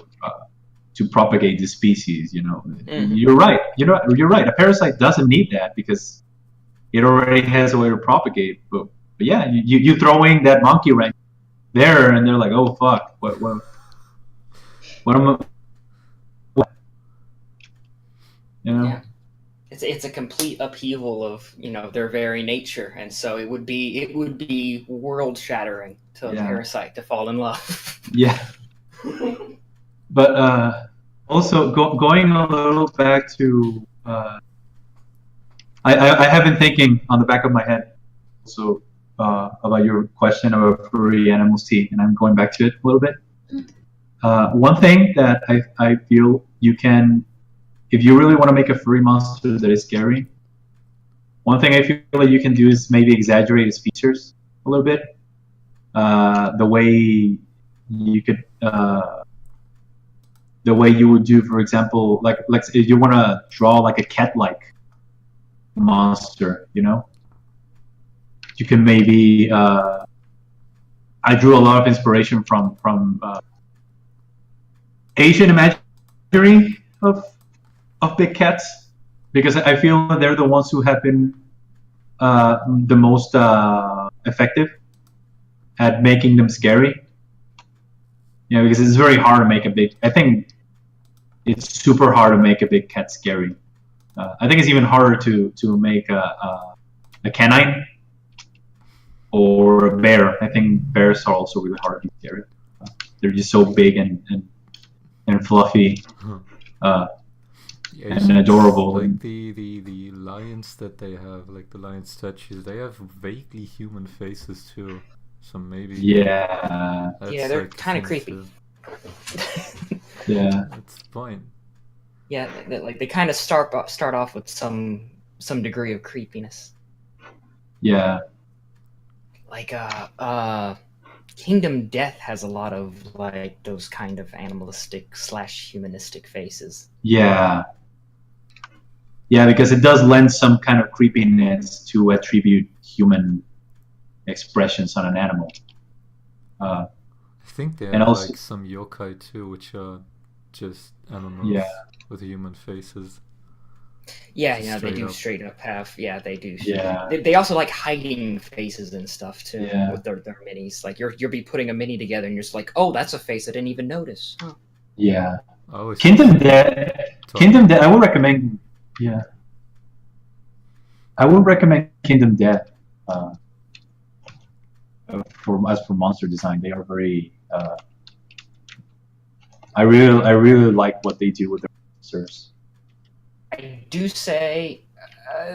Speaker 1: to propagate the species. You know, You're right. You're right. A parasite doesn't need that because it already has a way to propagate. But yeah, you throwing that monkey wrench there, and they're like, oh fuck, what am I? You know?
Speaker 5: Yeah. It's a complete upheaval of their very nature, and so it would be world shattering to a parasite to fall in love.
Speaker 1: Yeah. But also going a little back to I have been thinking on the back of my head also about your question about furry animals teeth, and I'm going back to it a little bit. One thing that I feel you can, if you really want to make a furry monster that is scary, one thing I feel like you can do is maybe exaggerate its features a little bit. The way you could, the way you would do, for example, like if you want to draw like a cat-like monster, you know, you can maybe. I drew a lot of inspiration from Asian imagery of big cats because I feel they're the ones who have been the most effective at making them scary. You know, because it's very hard to make a big. I think it's super hard to make a big cat scary. I think it's even harder to make a canine or a bear. I think bears are also really hard to be scary. They're just so big and fluffy and adorable.
Speaker 2: Like the lions that they have, like the lion statues, they have vaguely human faces too. So maybe
Speaker 1: yeah,
Speaker 5: they're kind of creepy.
Speaker 1: Yeah,
Speaker 2: that's the point.
Speaker 5: Yeah, they kind of start off with some degree of creepiness.
Speaker 1: Yeah.
Speaker 5: Like Kingdom Death has a lot of like those kind of animalistic / humanistic faces.
Speaker 1: Yeah. Yeah, because it does lend some kind of creepiness to attribute human expressions on an animal.
Speaker 2: I think there
Speaker 1: and
Speaker 2: are
Speaker 1: also,
Speaker 2: like some yokai too, which are just animals with human faces.
Speaker 5: Yeah, they do straight up have. Yeah, they do.
Speaker 1: Yeah.
Speaker 5: They also like hiding faces and stuff too with their minis. Like you'll be putting a mini together and you're just like, oh, that's a face I didn't even notice. Huh.
Speaker 1: Yeah.
Speaker 2: Oh,
Speaker 1: Kingdom Death. Kingdom Death. I would recommend. Yeah. I would recommend Kingdom Death. For monster design, they are very. I really like what they do with their monsters.
Speaker 5: I do say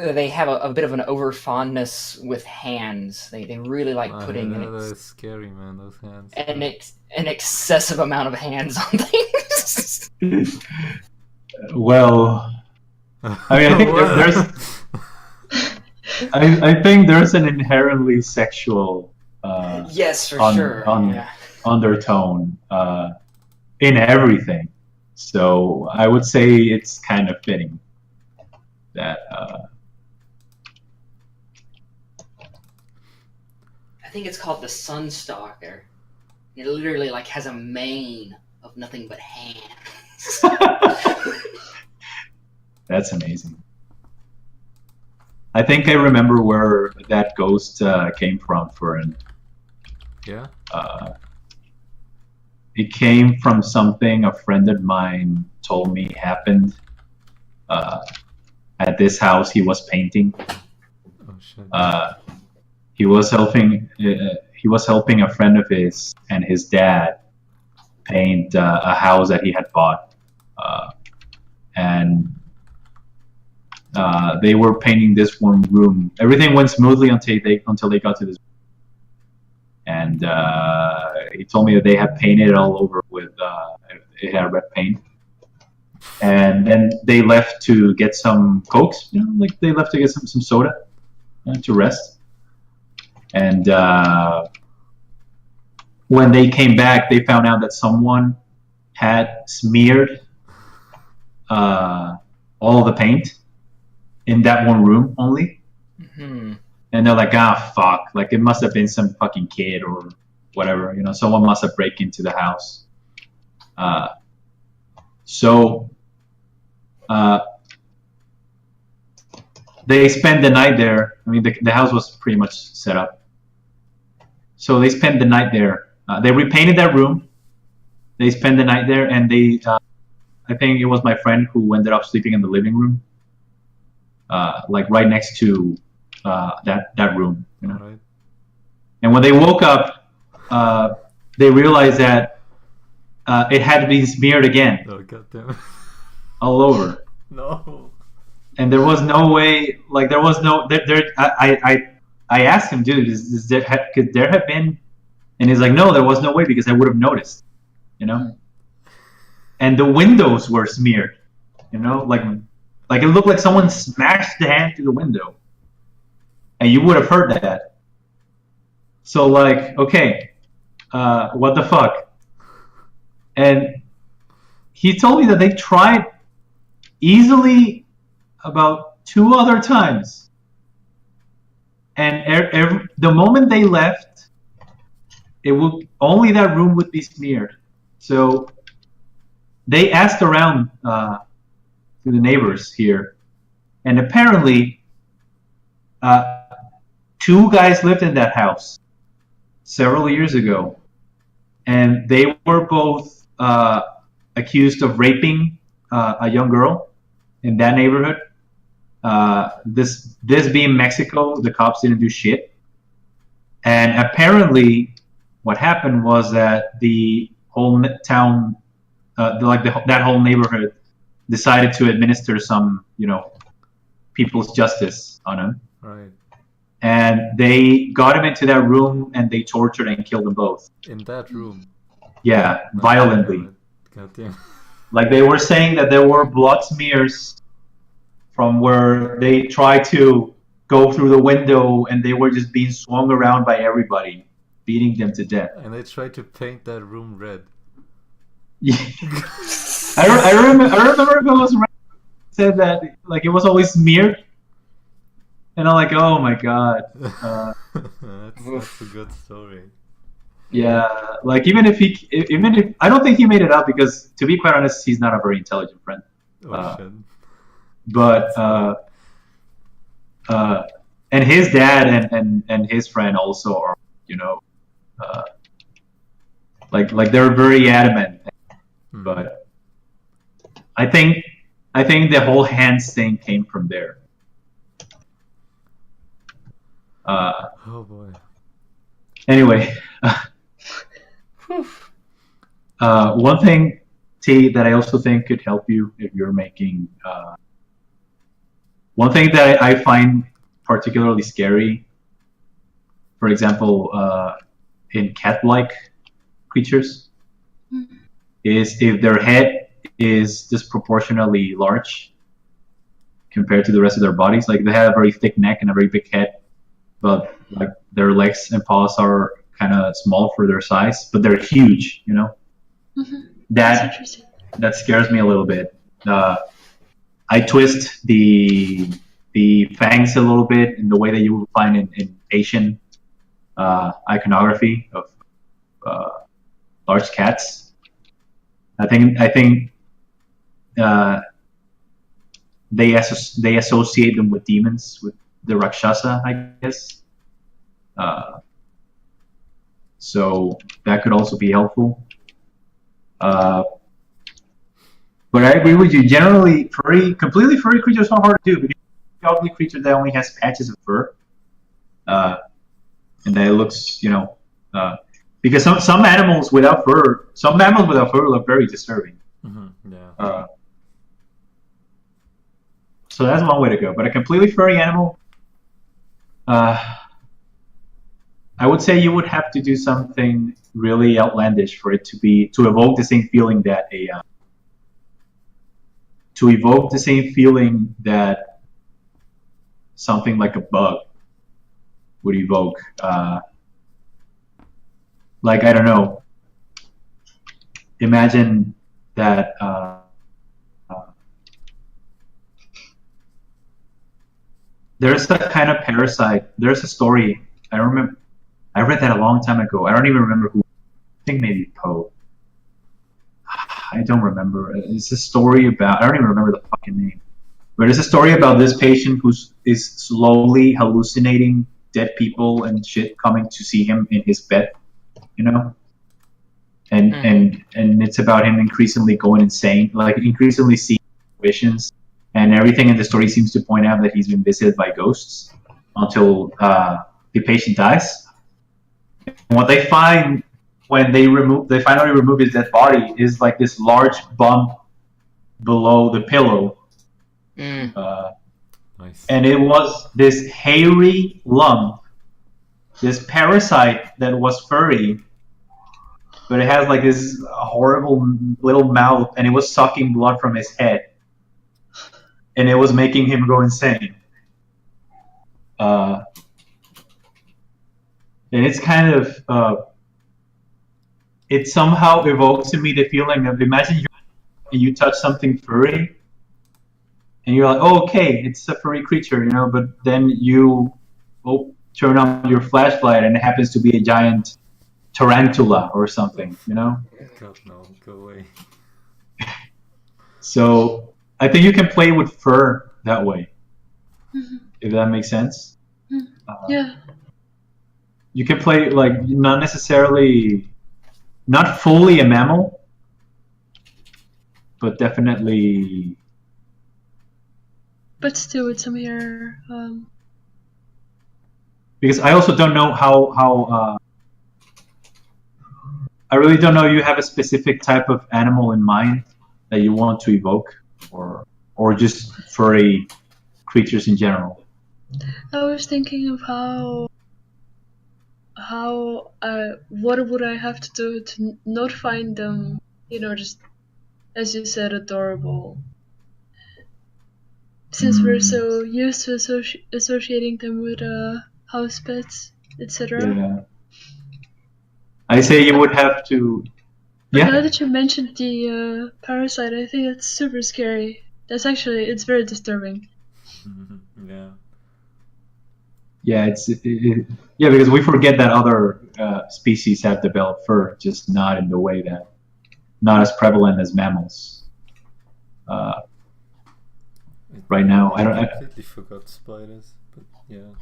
Speaker 5: they have a bit of an over fondness with hands. They really like putting
Speaker 2: that's scary, man. Those hands.
Speaker 5: An excessive amount of hands on things.
Speaker 1: Well, I mean, I think I think there's an inherently sexual.
Speaker 5: Yes, for sure.
Speaker 1: Undertone in everything, so I would say it's kind of fitting that.
Speaker 5: I think it's called the Sunstalker. It literally like has a mane of nothing but hands.
Speaker 1: That's amazing. I think I remember where that ghost came from for an.
Speaker 2: Yeah.
Speaker 1: It came from something a friend of mine told me happened at this house he was painting.
Speaker 2: Oh shit.
Speaker 1: He was helping a friend of his and his dad paint a house that he had bought, and they were painting this one room. Everything went smoothly until they got to this. And he told me that they had painted it all over with it had red paint, and then they left to get some cokes, like they left to get some soda to rest. And when they came back, they found out that someone had smeared all the paint in that one room only.
Speaker 5: Mm-hmm. And
Speaker 1: they're like, fuck, like it must have been some fucking kid or whatever, someone must have break into the house. So they spent the night there. I mean, the house was pretty much set up. So they spent the night there. They repainted that room. They spent the night there, and they, I think it was my friend who ended up sleeping in the living room, like right next to that room.
Speaker 2: Right.
Speaker 1: And when they woke up, they realized that it had to be smeared again.
Speaker 2: Oh, goddamn.
Speaker 1: All over.
Speaker 2: No.
Speaker 1: And there was no way, like there was no, I asked him, dude, could there have been, and he's like, no, there was no way because I would have noticed, And the windows were smeared, like it looked like someone smashed the hand through the window. And you would have heard that. So like, okay, what the fuck? And he told me that they tried easily about 2 other times. And the moment they left, only that room would be smeared. So they asked around to the neighbors here. And apparently, 2 guys lived in that house several years ago, and they were both accused of raping a young girl in that neighborhood. This being Mexico, the cops didn't do shit, and apparently, what happened was that the whole town, that whole neighborhood, decided to administer some, people's justice on him.
Speaker 2: Right.
Speaker 1: And they got him into that room and they tortured and killed them both.
Speaker 2: In that room?
Speaker 1: Yeah, violently.
Speaker 2: Goddamn.
Speaker 1: Like they were saying that there were blood smears from where they tried to go through the window and they were just being swung around by everybody, beating them to death.
Speaker 2: And they tried to paint that room red.
Speaker 1: Yeah. I remember if it was red, said that like it was always smeared. And I'm like, oh my god.
Speaker 2: That's a good story.
Speaker 1: Yeah, like even if I don't think he made it up because, to be quite honest, he's not a very intelligent friend.
Speaker 2: Shit.
Speaker 1: But and his dad and his friend also are, like they're very adamant. But I think I think the whole hands thing came from there.
Speaker 2: Oh boy.
Speaker 1: Anyway, one thing, T, that I also think could help you if you're making. One thing that I find particularly scary, for example, in cat-like creatures, is if their head is disproportionately large compared to the rest of their bodies. Like they have a very thick neck and a very big head, but like their legs and paws are kind of small for their size, but they're huge. You know, that scares me a little bit. I twist the fangs a little bit in the way that you would find in Asian iconography of large cats. I think they associate them with demons, with the Rakshasa, I guess. So that could also be helpful. But I agree with you. Generally, completely furry creatures are hard to do because the ugly creature that only has patches of fur, and that it looks, because some animals without fur, look very disturbing.
Speaker 2: Yeah.
Speaker 1: So that's one way to go. But a completely furry animal, I would say you would have to do something really outlandish for it to evoke the same feeling that something like a bug would evoke. Like, I don't know. Imagine that there's a kind of parasite. There's a story. I remember. I read that a long time ago. I don't even remember who. I think maybe Poe. I don't remember. It's a story about. I don't even remember the fucking name. But it's a story about this patient who is slowly hallucinating dead people and shit coming to see him in his bed. And it's about him increasingly going insane, like increasingly seeing visions, and everything in the story seems to point out that he's been visited by ghosts until the patient dies. And what they find when they finally remove his dead body is like this large bump below the pillow.
Speaker 2: Nice.
Speaker 1: And it was this hairy lump, this parasite that was furry, but it has like this horrible little mouth, and it was sucking blood from his head, and it was making him go insane. And it's kind of it somehow evokes in me the feeling of, imagine you touch something furry, and you're like, oh, okay, it's a furry creature, but then you turn on your flashlight and it happens to be a giant tarantula or something,
Speaker 2: God, no, go away.
Speaker 1: So I think you can play with fur that way, if that makes sense.
Speaker 3: Yeah.
Speaker 1: You can play, like, not fully a mammal, but definitely.
Speaker 3: But still with some hair.
Speaker 1: Because I also don't know how I really don't know. You have a specific type of animal in mind that you want to evoke, or just furry creatures in general.
Speaker 3: I was thinking of what would I have to do to not find them, just as you said, adorable. Since we're so used to associating them with house pets, etc.
Speaker 1: Yeah. I say you would have to.
Speaker 3: But now that you mentioned the parasite, I think it's super scary. It's very disturbing.
Speaker 2: Yeah.
Speaker 1: Yeah, because we forget that other species have developed fur, just not in the way that, not as prevalent as mammals. Right now, I
Speaker 2: completely forgot spiders, but yeah.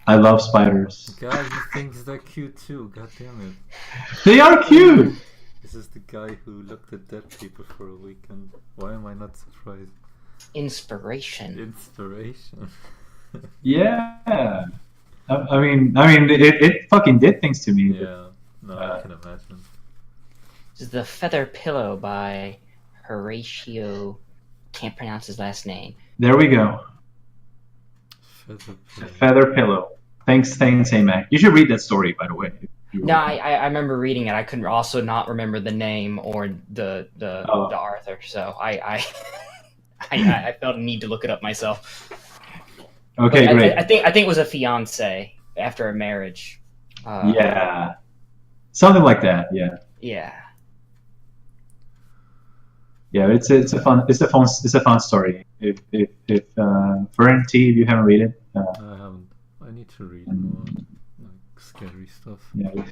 Speaker 1: I love spiders.
Speaker 2: Guys, he thinks they're cute too. God damn it.
Speaker 1: They are cute.
Speaker 2: Is this the guy who looked at dead people for a weekend? Why am I not surprised?
Speaker 5: Inspiration.
Speaker 2: Inspiration.
Speaker 1: Yeah. I mean, it fucking did things to me.
Speaker 2: Yeah. No, I can imagine.
Speaker 5: This is The Feather Pillow by Horatio. Can't pronounce his last name.
Speaker 1: There we go. Feather Pillow. Thanks, AMAC. You should read that story, by the way.
Speaker 5: No, I remember reading it. I couldn't also not remember the name or the author, so I felt a need to look it up myself.
Speaker 1: Okay, great.
Speaker 5: I think it was a fiance after a marriage.
Speaker 1: Yeah, something like that. Yeah.
Speaker 5: Yeah.
Speaker 1: Yeah, it's a fun story. If Vern T, if you haven't read it,
Speaker 2: I haven't. I need to read more like scary stuff.
Speaker 1: Yeah,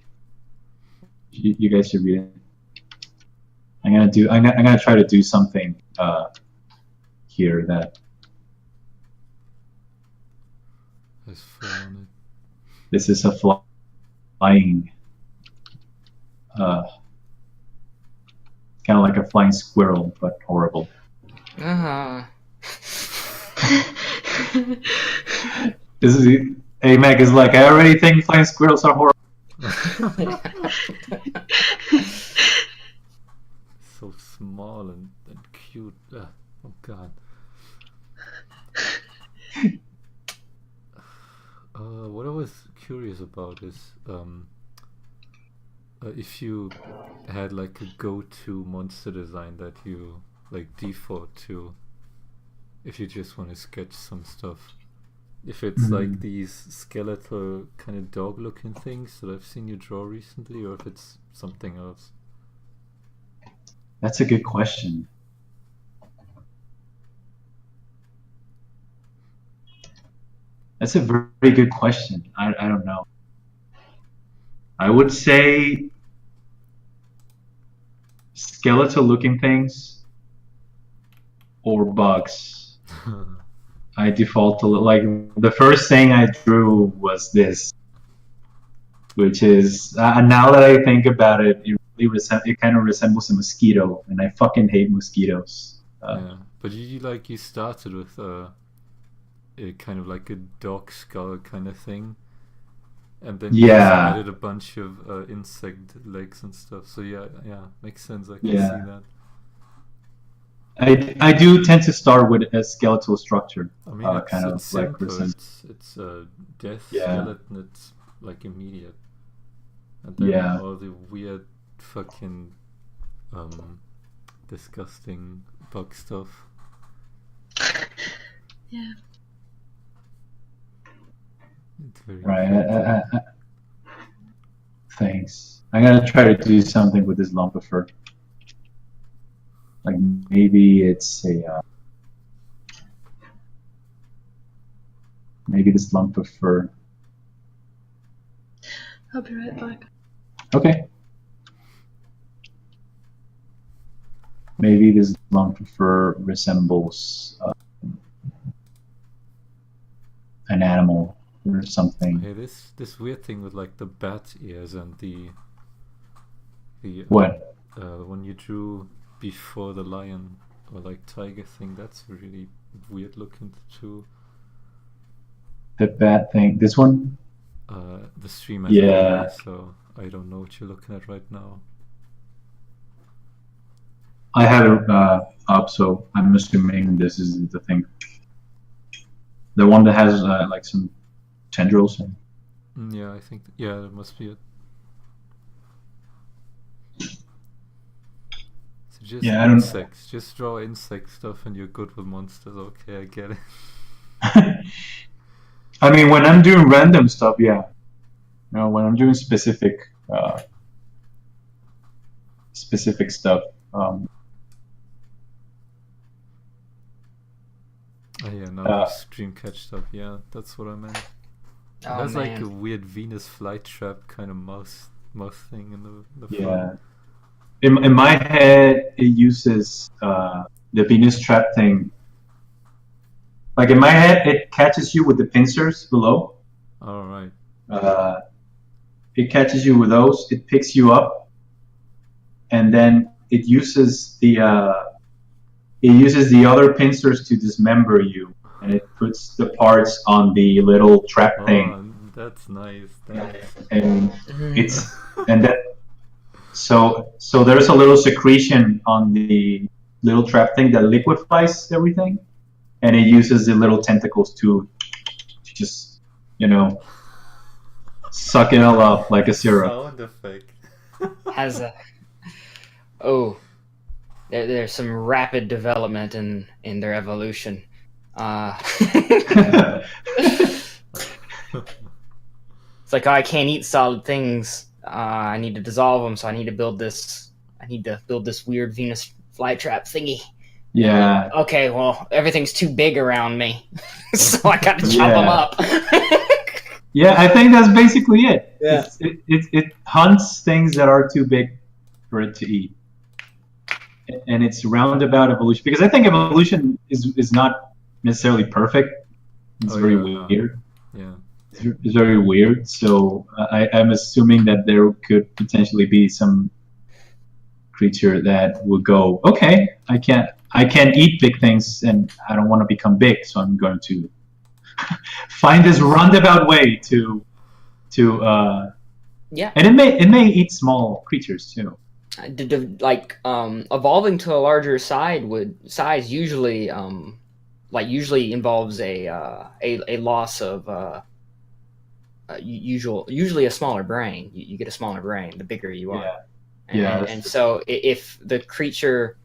Speaker 1: you guys should read it. I'm gonna try to do something here that
Speaker 2: has fur on it.
Speaker 1: This is a flying kind of like a flying squirrel, but horrible. This is AMAC is like, I already think flying squirrels are horrible.
Speaker 2: So small and cute. Oh god. What I was curious about is if you had like a go-to monster design that you like default to, if you just want to sketch some stuff. If it's like these skeletal kind of dog-looking things that I've seen you draw recently, or if it's something else.
Speaker 1: That's a good question. That's a very good question. I don't know. I would say skeletal-looking things or bugs. I default to like the first thing I drew was this, which is now that I think about it, it kind of resembles a mosquito, and I fucking hate mosquitoes.
Speaker 2: Yeah, but you started with a kind of like a dog skull kind of thing, and then you just added a bunch of insect legs and stuff. So yeah, makes sense. I can see that.
Speaker 1: I do tend to start with a skeletal structure.
Speaker 2: I mean, it's,
Speaker 1: kind of
Speaker 2: it's simple.
Speaker 1: like
Speaker 2: it's a death skeleton. It's like immediate, and then all the weird, fucking, disgusting bug stuff.
Speaker 3: Yeah.
Speaker 2: It's very
Speaker 1: right. Thanks. I'm gonna try to do something with this lump of fur. Like maybe it's maybe this lump of fur.
Speaker 3: I'll be right back.
Speaker 1: Okay. Maybe this lump of fur resembles an animal or something.
Speaker 2: Hey, this weird thing with like the bat ears and the
Speaker 1: what?
Speaker 2: When you drew before the lion or like tiger thing, that's really weird looking too.
Speaker 1: The bat thing. This one?
Speaker 2: The stream has delay, so I don't know what you're looking at right now.
Speaker 1: I have it up, so I'm assuming this is the thing. The one that has like some tendrils.
Speaker 2: Yeah, I think that must be it. So just insects. Just draw insect stuff and you're good with monsters. Okay, I get it.
Speaker 1: I mean, when I'm doing random stuff, yeah. No, when I'm doing specific stuff.
Speaker 2: Stream catch stuff. Yeah, that's what I meant.
Speaker 5: Oh,
Speaker 2: that's
Speaker 5: man.
Speaker 2: like a weird Venus flytrap kind of mouse thing in the front.
Speaker 1: Yeah. In my head, it uses the Venus trap thing. Like in my head, it catches you with the pincers below.
Speaker 2: All right.
Speaker 1: It catches you with those. It picks you up, and then it uses the other pincers to dismember you, and it puts the parts on the little trap thing.
Speaker 2: Oh, that's nice. Thanks.
Speaker 1: And it's and that so there's a little secretion on the little trap thing that liquefies everything, and it uses the little tentacles to just suck it all up like a syrup.
Speaker 2: Sound effect.
Speaker 5: Has a there's some rapid development in their evolution. It's like, I can't eat solid things. I need to dissolve them, so I need to build this. I need to build this weird Venus flytrap thingy.
Speaker 1: Yeah.
Speaker 5: Okay, well, everything's too big around me, so I got to chop them up.
Speaker 1: Yeah, I think that's basically it.
Speaker 5: Yeah.
Speaker 1: It hunts things that are too big for it to eat, and it's roundabout evolution, because I think evolution is not necessarily perfect. It's very weird.
Speaker 2: Yeah.
Speaker 1: It's very weird. So I'm assuming that there could potentially be some creature that would go, okay, I can't eat big things, and I don't want to become big, so I'm going to find this roundabout way to
Speaker 5: yeah.
Speaker 1: And it may eat small creatures too.
Speaker 5: Evolving to a larger size usually involves a loss of usually a smaller brain. You get a smaller brain the bigger you are. And so if the creature,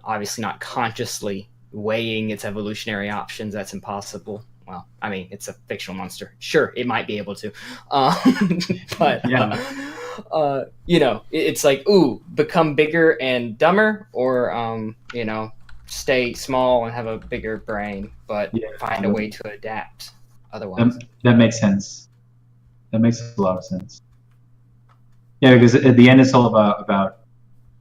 Speaker 5: obviously not consciously weighing its evolutionary options, that's impossible. Well, I mean, it's a fictional monster. Sure, it might be able to, but it's like, become bigger and dumber, or stay small and have a bigger brain, but find a way to adapt. Otherwise,
Speaker 1: that makes sense. That makes a lot of sense. Yeah, because at the end, it's all about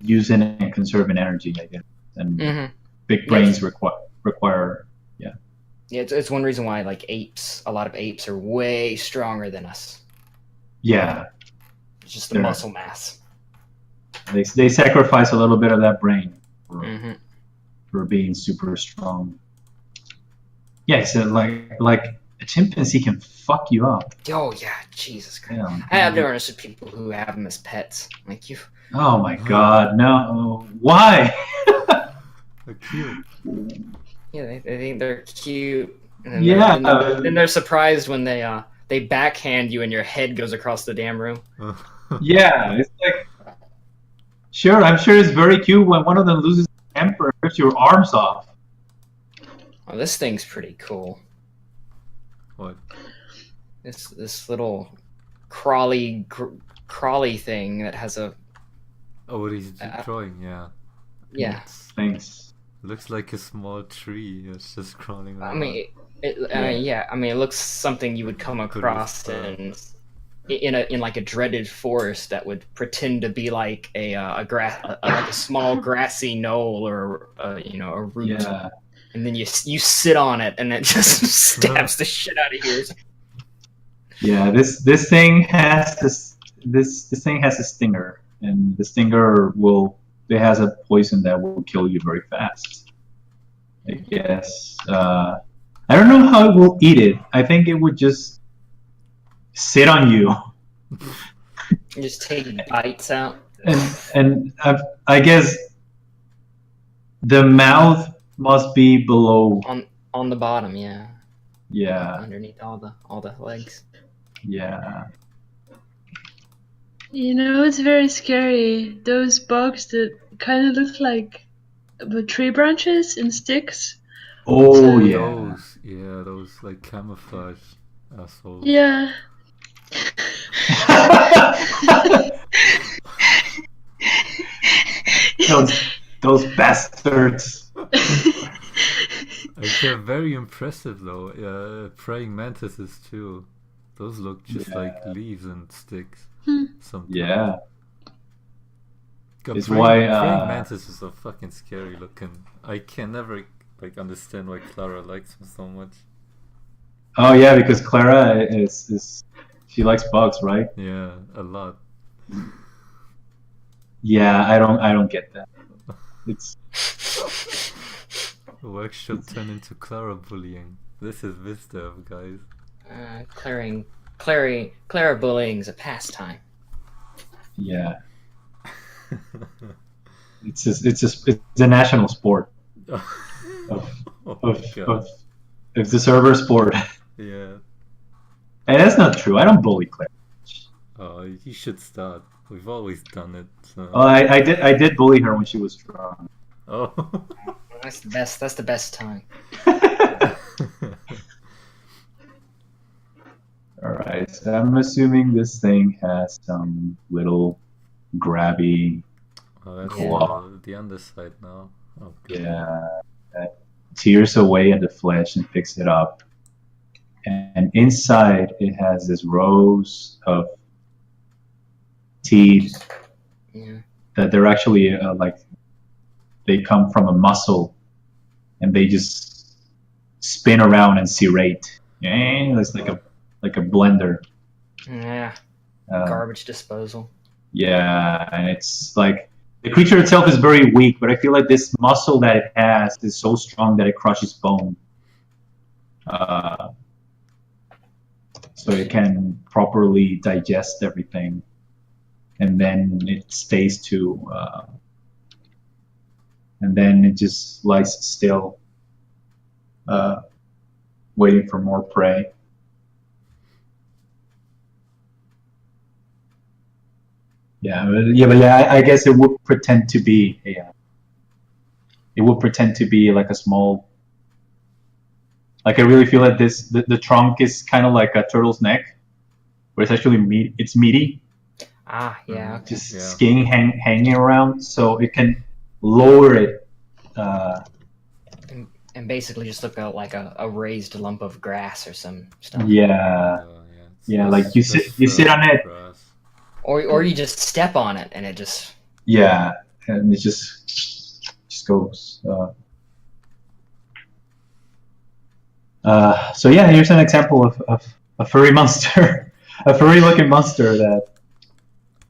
Speaker 1: using and conserving energy, I guess, and big brains require.
Speaker 5: Yeah, it's one reason why a lot of apes are way stronger than us.
Speaker 1: Yeah.
Speaker 5: It's just the muscle mass.
Speaker 1: They sacrifice a little bit of that brain for being super strong. Yeah, so like a chimpanzee can fuck you up.
Speaker 5: Oh yeah, Jesus Christ!
Speaker 1: Yeah.
Speaker 5: I've never understood people who have them as pets. Like you.
Speaker 1: Oh my God, no! Why?
Speaker 2: They're cute.
Speaker 5: Yeah, they think they're cute. And then they're surprised when they backhand you and your head goes across the damn room.
Speaker 1: Yeah, it's like, sure, I'm sure it's very cute when one of them loses temper and rips your arms off.
Speaker 5: Oh, this thing's pretty cool.
Speaker 2: What?
Speaker 5: This little crawly thing that has a.
Speaker 2: Oh, what he's drawing, yeah.
Speaker 5: Yeah.
Speaker 1: Thanks.
Speaker 2: Looks like a small tree. It's just crawling around.
Speaker 5: I mean, it looks something you would come across in like a dreaded forest that would pretend to be like like a small grassy knoll or a root.
Speaker 1: Yeah.
Speaker 5: And then you sit on it and it just stabs the shit out of yours.
Speaker 1: Yeah, this thing has this thing has a stinger, and the stinger has a poison that will kill you very fast. I guess. I don't know how it will eat it. I think it would just sit on you.
Speaker 5: Just take bites out.
Speaker 1: And I guess the mouth must be below.
Speaker 5: On the bottom, yeah.
Speaker 1: Yeah.
Speaker 5: Underneath all the legs.
Speaker 1: Yeah.
Speaker 3: It's very scary. Those bugs that kind of look like tree branches and sticks.
Speaker 1: Oh, yeah.
Speaker 2: Those like camouflage assholes.
Speaker 3: Yeah.
Speaker 1: those bastards.
Speaker 2: They're very impressive though. Praying mantises too. Those look just like leaves and sticks. Sometimes.
Speaker 1: Yeah.
Speaker 2: God,
Speaker 1: It's why
Speaker 2: praying mantises are fucking scary looking. I can never understand why Clara likes them so much.
Speaker 1: Oh yeah, because Clara is she likes bugs, right?
Speaker 2: Yeah, a lot.
Speaker 1: Yeah, I don't get that. It's
Speaker 2: The workshop turned into Clara bullying. This is VisDev, guys.
Speaker 5: Clara bullying's a pastime.
Speaker 1: yeah. It's a national sport of
Speaker 2: Oh
Speaker 1: of,
Speaker 2: my god.
Speaker 1: of it's a server sport.
Speaker 2: Yeah.
Speaker 1: And that's not true. I don't bully Claire.
Speaker 2: Oh, you should start. We've always done it. So.
Speaker 1: Oh, I did bully her when she was strong.
Speaker 2: Oh.
Speaker 5: That's the best. That's the best time.
Speaker 1: All right, so I'm assuming this thing has some little grabby,
Speaker 2: Oh, that's
Speaker 1: Yeah.
Speaker 2: the underside now. Oh, good.
Speaker 1: yeah, that tears away at the flesh and picks it up. And inside it has this rows of teeth
Speaker 5: Yeah.
Speaker 1: that they're actually like they come from a muscle, and they just spin around and serrate. Yeah, it's like a blender.
Speaker 5: Yeah.
Speaker 1: Uh,
Speaker 5: Garbage disposal.
Speaker 1: Yeah, and it's like the creature itself is very weak, but I feel like this muscle that it has is so strong that it crushes bone. So it can properly digest everything, and then it stays and then it just lies still, waiting for more prey. Yeah. I guess it would pretend to be it would pretend to be like a small. Like I really feel that the trunk is kind of like a turtle's neck, where it's actually it's meaty,
Speaker 5: Ah, yeah. Okay.
Speaker 1: just
Speaker 2: Yeah.
Speaker 1: skin hanging around, so it can lower it.
Speaker 5: And basically just look out like a raised lump of grass or some stuff.
Speaker 1: Yeah, yeah, like you sit on it.
Speaker 2: Grass.
Speaker 5: Or you just step on it and it just.
Speaker 1: Yeah, and it just goes. So yeah, here's an example of a furry monster, a furry-looking monster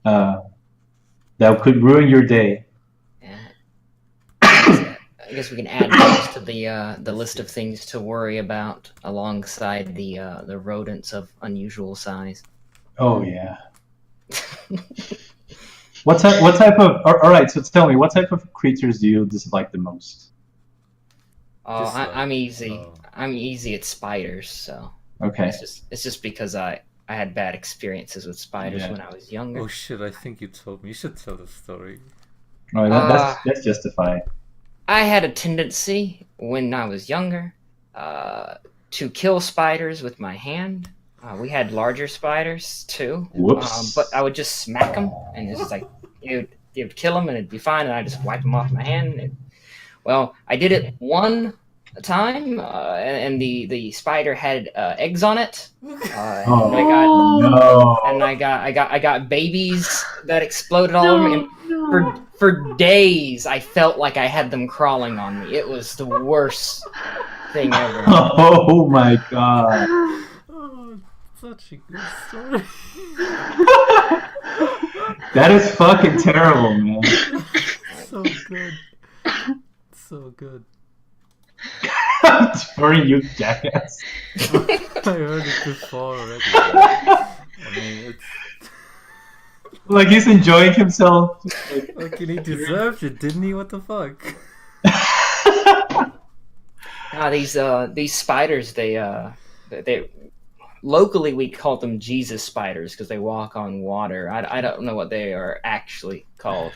Speaker 1: that could ruin your day.
Speaker 5: Yeah. I guess we can add those to the list of things to worry about alongside the rodents of unusual size.
Speaker 1: Oh yeah. What type of? All right, so tell me, what type of creatures do you dislike the most?
Speaker 5: Oh,
Speaker 2: Just like-
Speaker 5: I'm easy.
Speaker 2: oh.
Speaker 5: I'm easy at spiders, so
Speaker 1: Okay.
Speaker 5: it's just because I had bad experiences with spiders
Speaker 1: Yeah.
Speaker 5: when I was younger.
Speaker 2: Oh shit! I think you told me. You should tell the story.
Speaker 1: All right, that's justified.
Speaker 5: I had a tendency when I was younger to kill spiders with my hand. We had larger spiders too.
Speaker 1: Whoops.
Speaker 5: But I would just smack them, and it's just like you'd kill them, and it'd be fine, and I just wipe them off my hand. Well, I did it one time, and the spider had eggs on it.
Speaker 1: Oh,
Speaker 5: And I got babies that exploded all over me. And
Speaker 3: no.
Speaker 5: for days, I felt like I had them crawling on me. It was the worst thing ever.
Speaker 1: Oh my god.
Speaker 2: Oh, such a good story.
Speaker 1: That is fucking terrible, man.
Speaker 2: So good. So good.
Speaker 1: For you, jackass.
Speaker 2: I heard it before already. I mean, it's
Speaker 1: Like he's enjoying himself.
Speaker 2: fucking he deserved it, didn't he? What the fuck?
Speaker 5: These spiders, they locally we call them Jesus spiders because they walk on water. I don't know what they are actually called.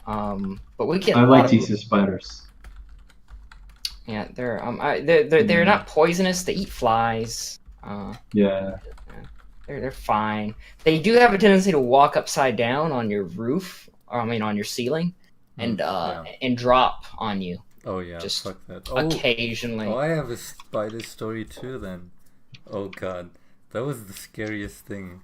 Speaker 5: But we get.
Speaker 1: I
Speaker 5: a lot
Speaker 1: like
Speaker 5: of-
Speaker 1: Jesus spiders.
Speaker 5: Yeah, they're not poisonous. They eat flies.
Speaker 1: Yeah.
Speaker 5: They're fine. They do have a tendency to walk upside down on your roof, or I mean on your ceiling, and
Speaker 2: Yeah.
Speaker 5: and drop on you
Speaker 2: Oh yeah,
Speaker 5: Just
Speaker 2: fuck that.
Speaker 5: occasionally.
Speaker 2: Oh, I have a spider story too then. Oh god, that was the scariest thing,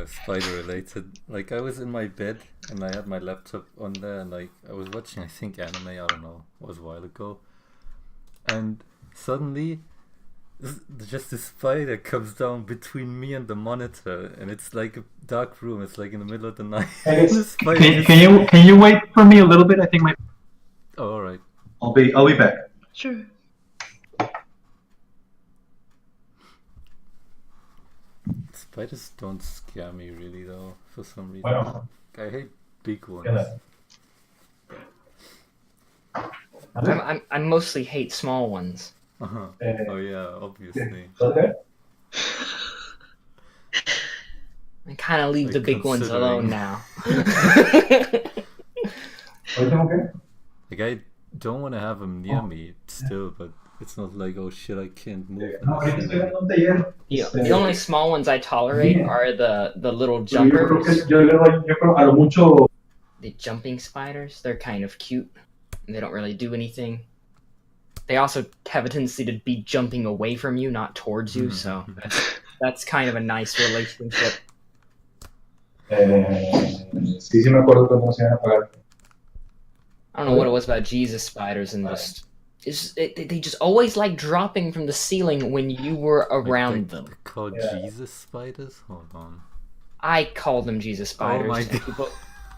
Speaker 2: spider related. Like I was in my bed and I had my laptop on there and like I was watching I think anime, I don't know, it was a while ago. And suddenly just the spider comes down between me and the monitor, and it's like a dark room. It's like in the middle of the night. The spider
Speaker 1: Can you wait for me a little bit? I think my.
Speaker 2: Oh, all right.
Speaker 1: I'll be back.
Speaker 3: Sure.
Speaker 2: Spiders don't scare me really though, for some reason.
Speaker 1: Wow.
Speaker 2: I hate big ones.
Speaker 5: I mostly hate small ones.
Speaker 2: Uh-huh. Oh yeah, obviously.
Speaker 5: I kind of leave the big ones alone now.
Speaker 2: Like I don't want to have them near me still, but it's not like, oh shit, I can't move.
Speaker 5: Yeah, the only small ones I tolerate are the little jumpers. The jumping spiders. They're kind of cute. And they don't really do anything. They also have a tendency to be jumping away from you, not towards you, so that's kind of a nice relationship.
Speaker 1: Sí, me acuerdo cuando se iban a apagar.
Speaker 5: I don't know what it was about Jesus spiders and they just always like dropping from the ceiling when you were around them.
Speaker 2: They're called Jesus spiders? Hold on.
Speaker 5: I call them Jesus spiders.
Speaker 2: Oh my God.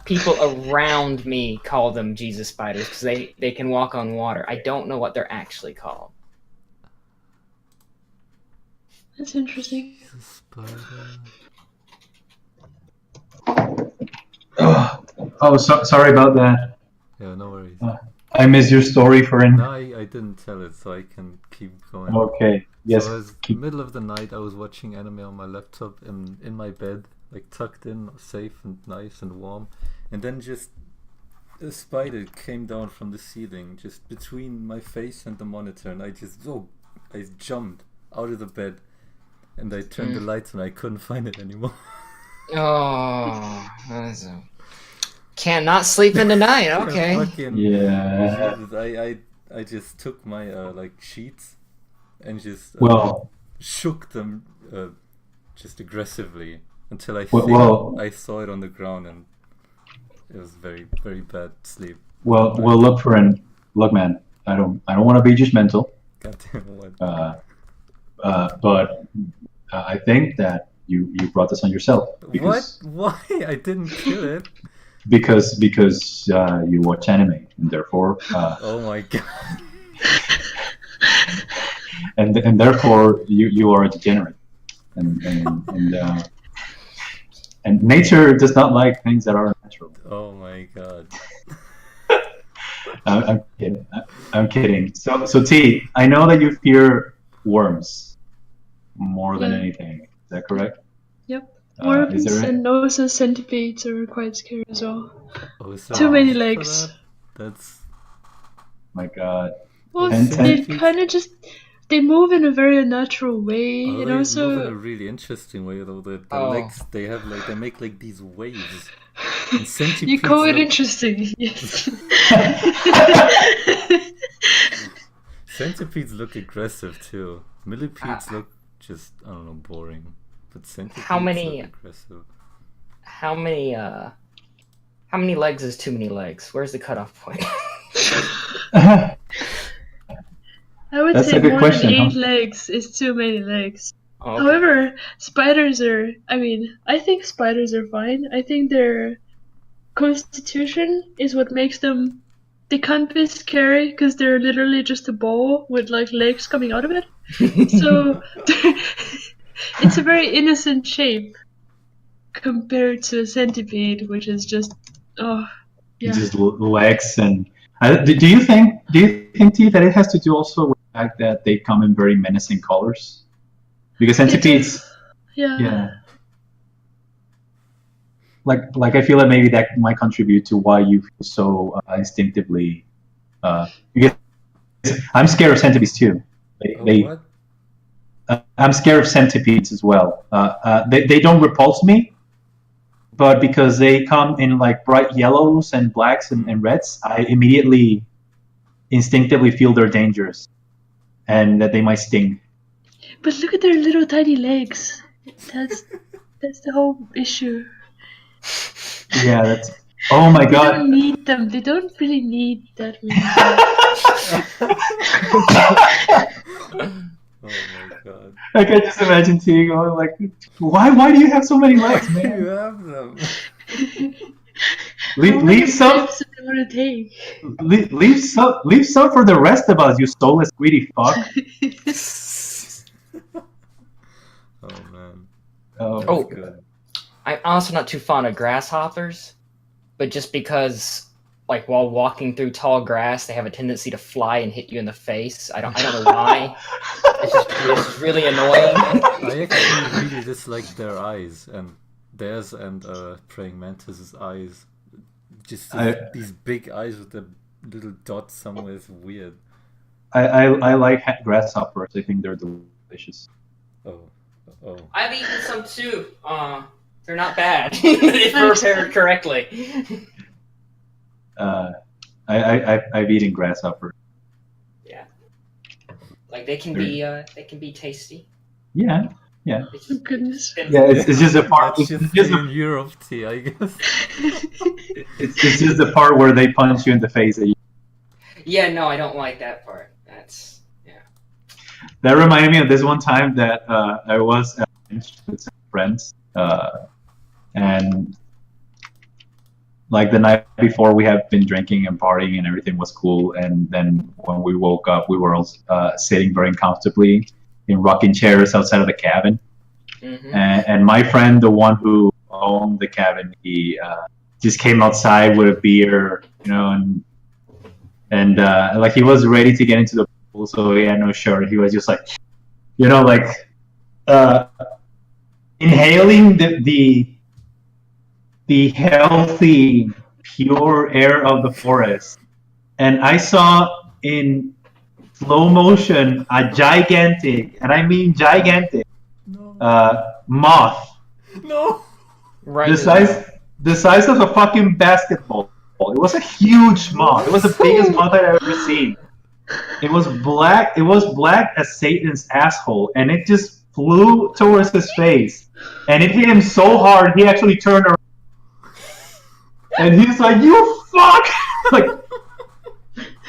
Speaker 5: People around me call them Jesus spiders because they can walk on water. I don't know what they're actually called.
Speaker 3: That's interesting.
Speaker 2: Jesus spider.
Speaker 1: Oh, sorry about that.
Speaker 2: Yeah, no worries.
Speaker 1: I missed your story for
Speaker 2: No, I didn't tell it, so I can keep going.
Speaker 1: Okay. Yes.
Speaker 2: So it was the middle of the night. I was watching anime on my laptop and in my bed, like tucked in, safe and nice and warm. And then just a spider came down from the ceiling, just between my face and the monitor, and I jumped out of the bed, and I turned the lights, and I couldn't find it anymore.
Speaker 5: Oh, cannot sleep in the night. Okay.
Speaker 1: Yeah.
Speaker 2: Jesus, I just took my like sheets and just shook them just aggressively until I I saw it on the ground, and it was very, very bad sleep.
Speaker 1: Well, look, man. I don't want to be judgmental.
Speaker 2: Goddamn what?
Speaker 1: But I think that you brought this on yourself.
Speaker 2: What? Why? I didn't kill it.
Speaker 1: Because you watch anime, and therefore.
Speaker 2: Oh my god.
Speaker 1: and therefore you are a degenerate, and nature does not like things that are natural.
Speaker 2: Oh my god.
Speaker 1: I'm kidding. I'm kidding. So T, I know that you fear worms more than anything. Is that correct?
Speaker 3: Yep. Worms and also centipedes are quite scary as well.
Speaker 2: Oh,
Speaker 3: too many legs.
Speaker 2: That's.
Speaker 1: My god.
Speaker 3: Well, they kind of they move in a very unnatural way, and also
Speaker 2: move in a really interesting way. Though the legs, they make like these waves. And centipedes
Speaker 3: you call it interesting, yes.
Speaker 2: Centipedes look aggressive too. Millipedes look just, I don't know, boring. But centipedes
Speaker 5: look
Speaker 2: aggressive.
Speaker 5: How many legs is too many legs? Where's the cutoff point?
Speaker 3: I would say more than 8 legs is too many legs.
Speaker 5: Okay.
Speaker 3: However, spiders are, I think spiders are fine. I think their constitution is what makes them, they can't be scary because they're literally just a ball with like legs coming out of it. So it's a very innocent shape compared to a centipede, which is just,
Speaker 1: just legs. And do you think T, that it has to do also with the fact that they come in very menacing colors? Because centipedes, like I feel that maybe that might contribute to why you feel so instinctively. Because I'm scared of centipedes too. I'm scared of centipedes as well. They don't repulse me, but because they come in like bright yellows and blacks and reds, I immediately, instinctively feel they're dangerous, and that they might sting.
Speaker 3: But look at their little tiny legs. That's the whole issue.
Speaker 1: Yeah, that's. Oh my god.
Speaker 3: They don't need them. They don't really need that many.
Speaker 2: Oh my god.
Speaker 1: I can just imagine T going like, why do you have so many legs,
Speaker 2: You
Speaker 1: man?
Speaker 2: have them.
Speaker 1: Leave some.
Speaker 3: Steps do you want to take?
Speaker 1: Leave some for the rest of us, you soulless greedy fuck.
Speaker 2: Oh man.
Speaker 5: Oh.
Speaker 2: Good.
Speaker 5: I'm also not too fond of grasshoppers, but just because, like, while walking through tall grass, they have a tendency to fly and hit you in the face. I don't know why. It's just really annoying.
Speaker 2: I actually really dislike their eyes, and theirs and praying mantis's eyes. Just these big eyes with the little dots somewhere is weird.
Speaker 1: I like grasshoppers. I think they're delicious.
Speaker 2: Oh.
Speaker 5: I've eaten some too. They're not bad if prepared correctly.
Speaker 1: I've eaten grasshoppers.
Speaker 5: Yeah, like they can be tasty.
Speaker 1: Yeah.
Speaker 3: Oh, goodness.
Speaker 1: Yeah, it's just the part.
Speaker 2: That's just in Europe, T, I guess.
Speaker 1: It's just the part where they punch you in the face.
Speaker 5: Yeah, no, I don't like that part.
Speaker 1: That reminded me of this one time that I was at lunch with some friends, and like the night before, we had been drinking and partying, and everything was cool. And then when we woke up, we were all sitting very comfortably in rocking chairs outside of the cabin.
Speaker 5: Mm-hmm.
Speaker 1: And my friend, the one who owned the cabin, he just came outside with a beer, and like he was ready to get into the pool, so he had no shirt. He was just like, inhaling the healthy, pure air of the forest. And I saw in slow motion a gigantic, and I mean gigantic, moth.
Speaker 2: No.
Speaker 5: Right.
Speaker 1: The size of a fucking basketball. It was a huge moth. It was the biggest moth I'd ever seen. It was black. It was black as Satan's asshole, and it just flew towards his face, and it hit him so hard he actually turned around, and he's like, "You fuck!" Like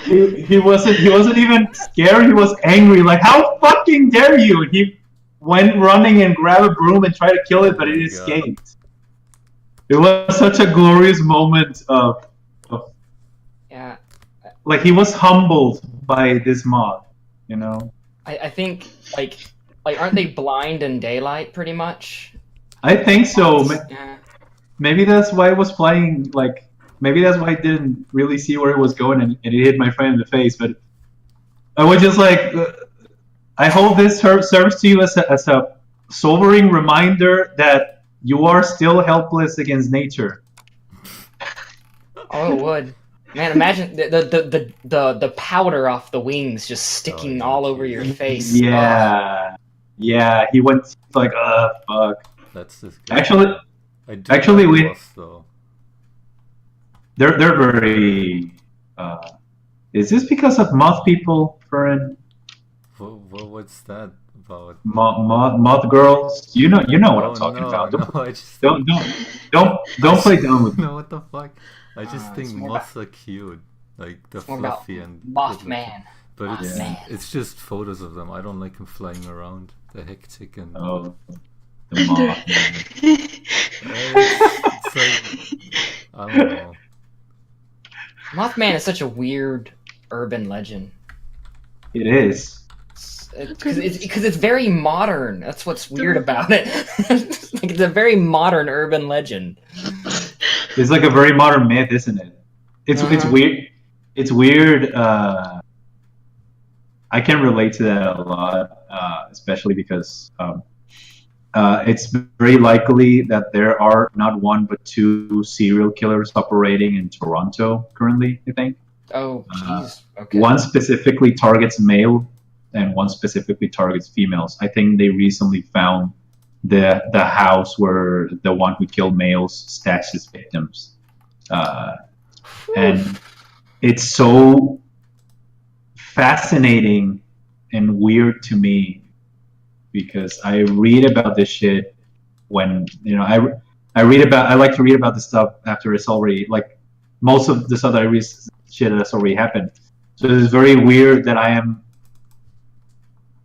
Speaker 1: he wasn't even scared. He was angry. Like, how fucking dare you? And he went running and grabbed a broom and tried to kill it, but it escaped. It was such a glorious moment of
Speaker 5: yeah.
Speaker 1: Like, he was humbled by this moth,
Speaker 5: I think like aren't they blind in daylight pretty much?
Speaker 1: I think so.
Speaker 5: Yeah.
Speaker 1: Maybe that's why it was flying. Like, maybe that's why I didn't really see where it was going, and it hit my friend in the face. But I was just like, I hope this serves to you as a sobering reminder that you are still helpless against nature.
Speaker 5: Oh, it would. Man, imagine the powder off the wings just sticking all over your face.
Speaker 1: Yeah, yeah. He went like, fuck.
Speaker 2: That's just
Speaker 1: actually. They're very. Is this because of moth people, Fern?
Speaker 2: What's that about?
Speaker 1: Moth girls. You know what I'm talking about. Don't play dumb with me.
Speaker 2: No, what the fuck? I just think moths are cute, like the fluffy and
Speaker 5: Mothman.
Speaker 2: But it's just photos of them. I don't like them flying around. They're hectic and
Speaker 1: the Mothman.
Speaker 2: it's like, I don't know.
Speaker 5: Mothman is such a weird urban legend.
Speaker 1: It is.
Speaker 5: Because it's very modern. That's what's weird about it. Like, it's a very modern urban legend.
Speaker 1: It's like a very modern myth, isn't it? It's weird. It's weird. I can relate to that a lot, especially because it's very likely that there are not one but two serial killers operating in Toronto currently, I think.
Speaker 5: Oh, jeez. Okay.
Speaker 1: One specifically targets male, and one specifically targets females. I think they recently found the house where the one who killed males stashed his victims. And it's so fascinating and weird to me because I read about this shit when, I like to read about this stuff after it's already, like, most of the stuff that I read shit that's already happened. So it's very weird that I am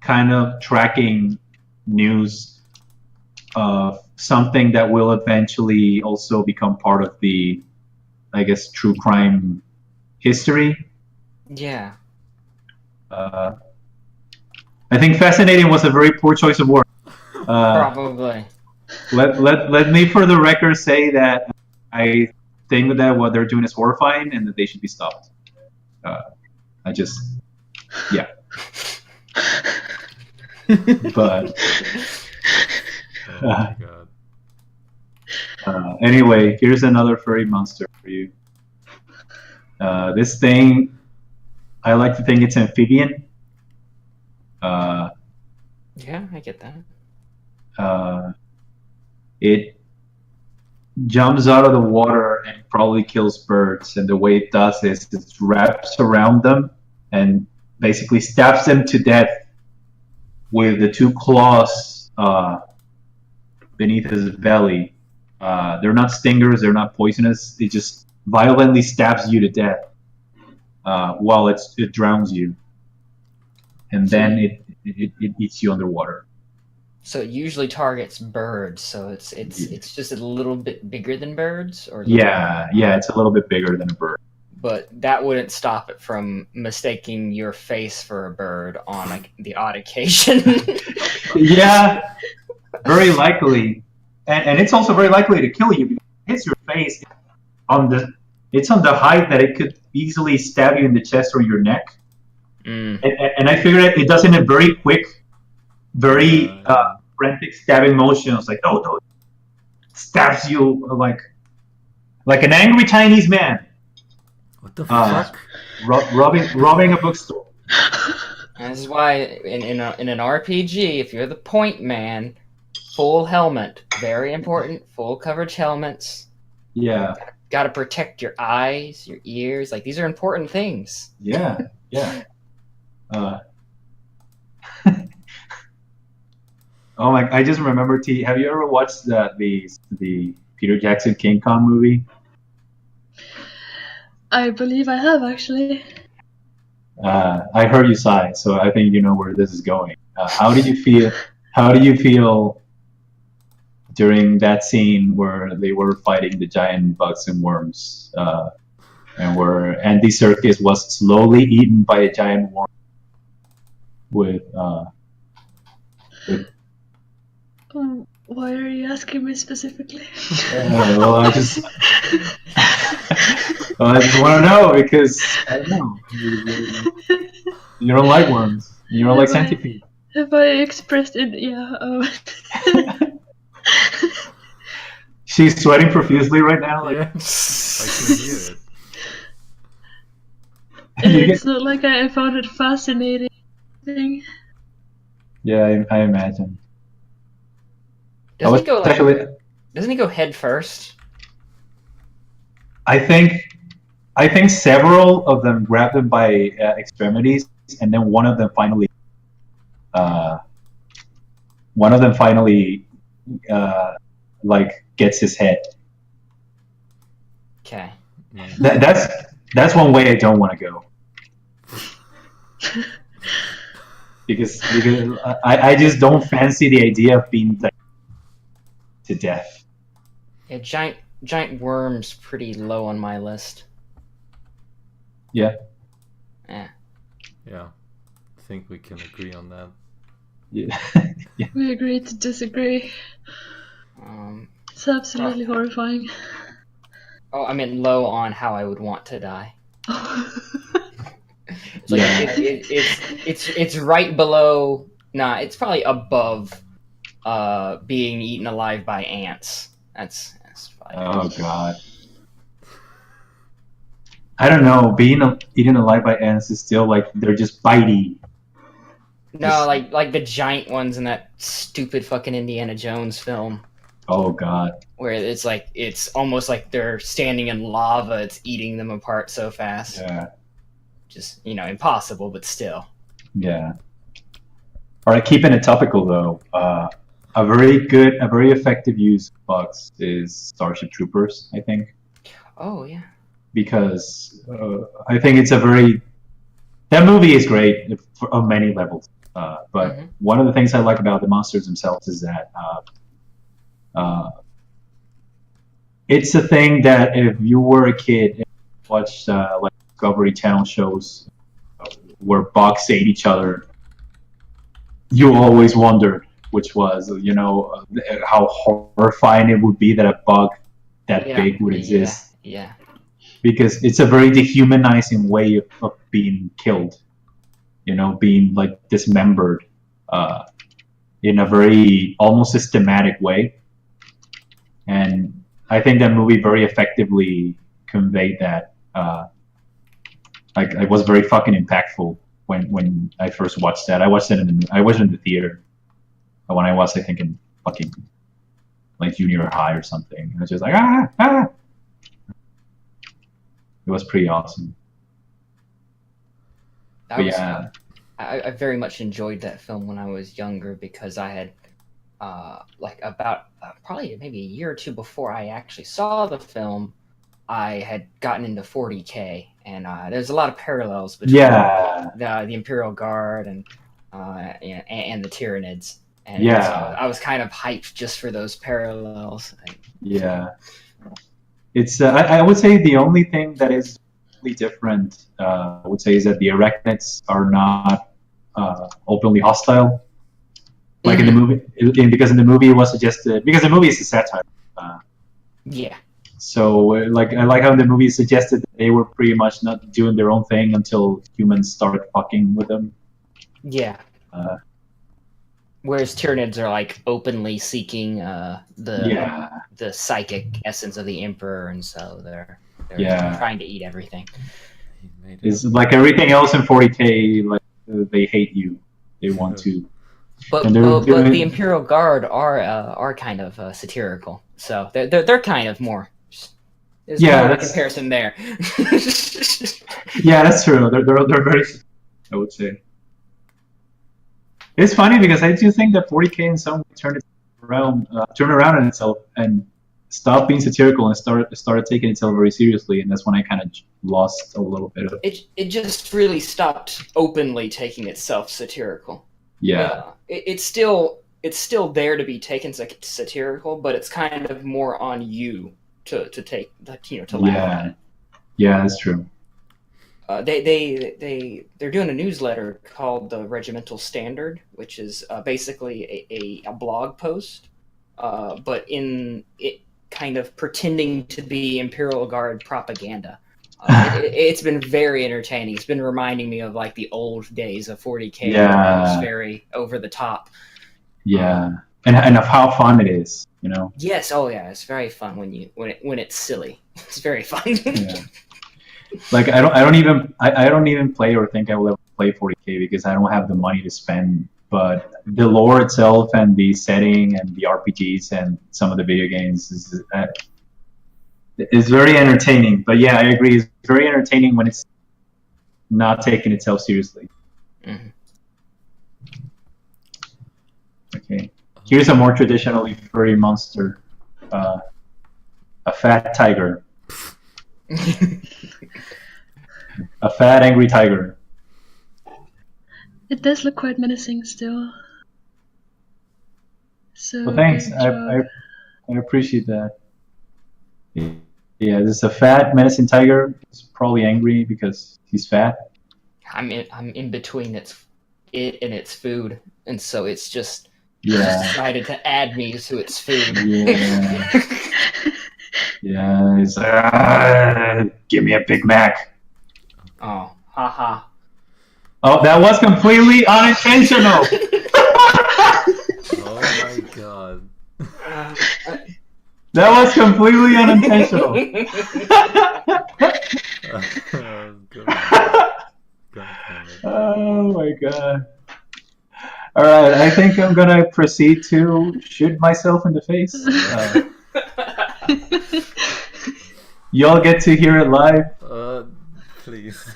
Speaker 1: kind of tracking news of something that will eventually also become part of the, I guess, true crime history.
Speaker 5: Yeah.
Speaker 1: I think fascinating was a very poor choice of word.
Speaker 5: Probably.
Speaker 1: Let me, for the record, say that I think that what they're doing is horrifying and that they should be stopped. Yeah. But
Speaker 2: Oh my god.
Speaker 1: anyway, here's another furry monster for you. This thing, I like to think it's amphibian.
Speaker 5: Yeah, I get that.
Speaker 1: It jumps out of the water and probably kills birds. And the way it does is it wraps around them and basically stabs them to death with the two claws beneath his belly. They're not stingers, they're not poisonous. It just violently stabs you to death while it drowns you. And then it eats you underwater.
Speaker 5: So it usually targets birds. So it's just a little bit bigger than birds, or
Speaker 1: Yeah, it's a little bit bigger than a bird.
Speaker 5: But that wouldn't stop it from mistaking your face for a bird on like the odd occasion.
Speaker 1: Yeah, very likely, and it's also very likely to kill you because it hits your face it's on the height that it could easily stab you in the chest or your neck. And I figured it does it in a very quick, very frantic stabbing motions, like no, stabs you like an angry Chinese man.
Speaker 2: What the fuck?
Speaker 1: Robbing a bookstore.
Speaker 5: And this is why in an RPG, if you're the point man, full helmet, very important, full coverage helmets.
Speaker 1: Yeah.
Speaker 5: Got to protect your eyes, your ears. Like, these are important things.
Speaker 1: Yeah. Oh my! I just remember. Have you ever watched the Peter Jackson King Kong movie?
Speaker 3: I believe I have, actually.
Speaker 1: I heard you sigh, so I think you know where this is going. How did you feel? How do you feel during that scene where they were fighting the giant bugs and worms, and where Andy Serkis was slowly eaten by a giant worm with
Speaker 3: Why are you asking me specifically?
Speaker 1: well, I just want to know because I don't know. You don't like worms. You don't like centipedes.
Speaker 3: Have I expressed it? Yeah.
Speaker 1: She's sweating profusely right now. Like,
Speaker 2: Yeah. I can hear it.
Speaker 3: It's not like I found it fascinating.
Speaker 1: Yeah, I imagine.
Speaker 5: Doesn't he go head first?
Speaker 1: I think several of them grab them by extremities, and then one of them finally like gets his head.
Speaker 5: Okay.
Speaker 1: That's one way I don't want to go. because I just don't fancy the idea of being to death.
Speaker 5: Yeah, giant worms pretty low on my list.
Speaker 1: Yeah.
Speaker 2: Yeah. I think we can agree on that.
Speaker 1: Yeah.
Speaker 3: We agree to disagree. It's absolutely horrifying.
Speaker 5: Oh, I meant low on how I would want to die. It's like it's right below. Nah, it's probably above being eaten alive by ants. That's fine.
Speaker 1: Oh god. I don't know. Being eaten alive by ants is still like they're just bitey.
Speaker 5: No, like the giant ones in that stupid fucking Indiana Jones film.
Speaker 1: Oh god.
Speaker 5: Where it's like it's almost like they're standing in lava. It's eating them apart so fast.
Speaker 1: Yeah.
Speaker 5: Just impossible, but still.
Speaker 1: Yeah. All right, keeping it topical though. A very effective use of bugs is Starship Troopers, I think.
Speaker 5: Oh yeah.
Speaker 1: Because I think it's that movie is great on many levels. But one of the things I like about the monsters themselves is that it's a thing that if you were a kid and watched like Discovery Channel shows where bugs ate each other, you always wondered which was, how horrifying it would be that a bug that big would exist.
Speaker 5: Yeah.
Speaker 1: Because it's a very dehumanizing way of being killed, being like dismembered in a very almost systematic way. And I think that movie very effectively conveyed that. It was very fucking impactful when I first watched that. I watched it in the theater when I was, I think, in fucking like junior high or something. And I was just like, ah! It was pretty awesome.
Speaker 5: I very much enjoyed that film when I was younger because I had about probably maybe a year or two before I actually saw the film, I had gotten into 40K, and there's a lot of parallels between the Imperial Guard and the Tyranids. And so I was kind of hyped just for those parallels.
Speaker 1: Yeah. It's I would say the only thing that is really different, I would say, is that the Arachnids are not openly hostile. Like in the movie, because in the movie it was suggested, because the movie is a satire. So I like how the movie suggested that they were pretty much not doing their own thing until humans started fucking with them.
Speaker 5: Yeah. Whereas Tyranids are like openly seeking the psychic essence of the Emperor, and so they're trying to eat everything.
Speaker 1: It's like everything else in 40K, like they hate you. They want to.
Speaker 5: But the Imperial Guard are kind of satirical, so they're kind of more. There's more of a comparison there.
Speaker 1: Yeah, that's true. They're very, I would say. It's funny because I do think that 40K in some way turned around on itself and stopped being satirical and started taking itself very seriously, and that's when I kind of lost a little bit of
Speaker 5: it just really stopped openly taking itself satirical.
Speaker 1: Yeah.
Speaker 5: It's still there to be taken satirical, but it's kind of more on you to take to laugh at it.
Speaker 1: Yeah, that's true.
Speaker 5: They're doing a newsletter called the Regimental Standard, which is basically a blog post, but in it kind of pretending to be Imperial Guard propaganda. It's been very entertaining. It's been reminding me of like the old days of 40K.
Speaker 1: Yeah.
Speaker 5: It was very over the top.
Speaker 1: Yeah, and of how fun it is,
Speaker 5: Yes. Oh yeah. It's very fun when it's silly. It's very fun.
Speaker 1: Yeah. Like I don't even play or think I will ever play 40K because I don't have the money to spend. But the lore itself and the setting and the RPGs and some of the video games is very entertaining. But yeah, I agree. It's very entertaining when it's not taking itself seriously.
Speaker 5: Mm-hmm.
Speaker 1: Okay. Here's a more traditionally furry monster. A fat tiger. A fat, angry tiger.
Speaker 3: It does look quite menacing still. So
Speaker 1: Well, thanks. I appreciate that. Yeah, this is a fat, menacing tiger. He's probably angry because he's fat.
Speaker 5: I'm in between it and its food, and so it's just decided to add me to its food.
Speaker 1: Yeah. Yeah, he's like, give me a Big Mac.
Speaker 5: Oh, haha.
Speaker 1: Oh, that was completely unintentional.
Speaker 2: Oh my god.
Speaker 1: That was completely unintentional. Oh my god. Alright, I think I'm gonna proceed to shoot myself in the face. Y'all get to hear it live.
Speaker 2: Please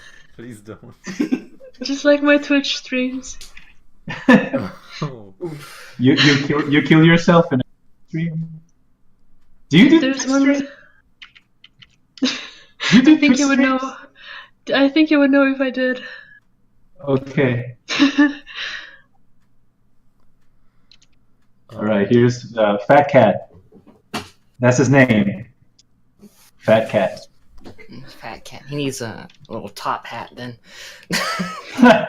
Speaker 2: don't.
Speaker 3: just like my Twitch streams.
Speaker 2: Oh.
Speaker 1: You kill yourself in a stream? Do you do
Speaker 3: There's
Speaker 1: Twitch
Speaker 3: one.
Speaker 1: stream? You do
Speaker 3: I think
Speaker 1: Twitch
Speaker 3: you would
Speaker 1: streams?
Speaker 3: know. I think you would know if I did.
Speaker 1: Okay. All right, here's Fat Cat. That's his name. Fat Cat.
Speaker 5: Fat cat. He needs a little top hat then.
Speaker 1: I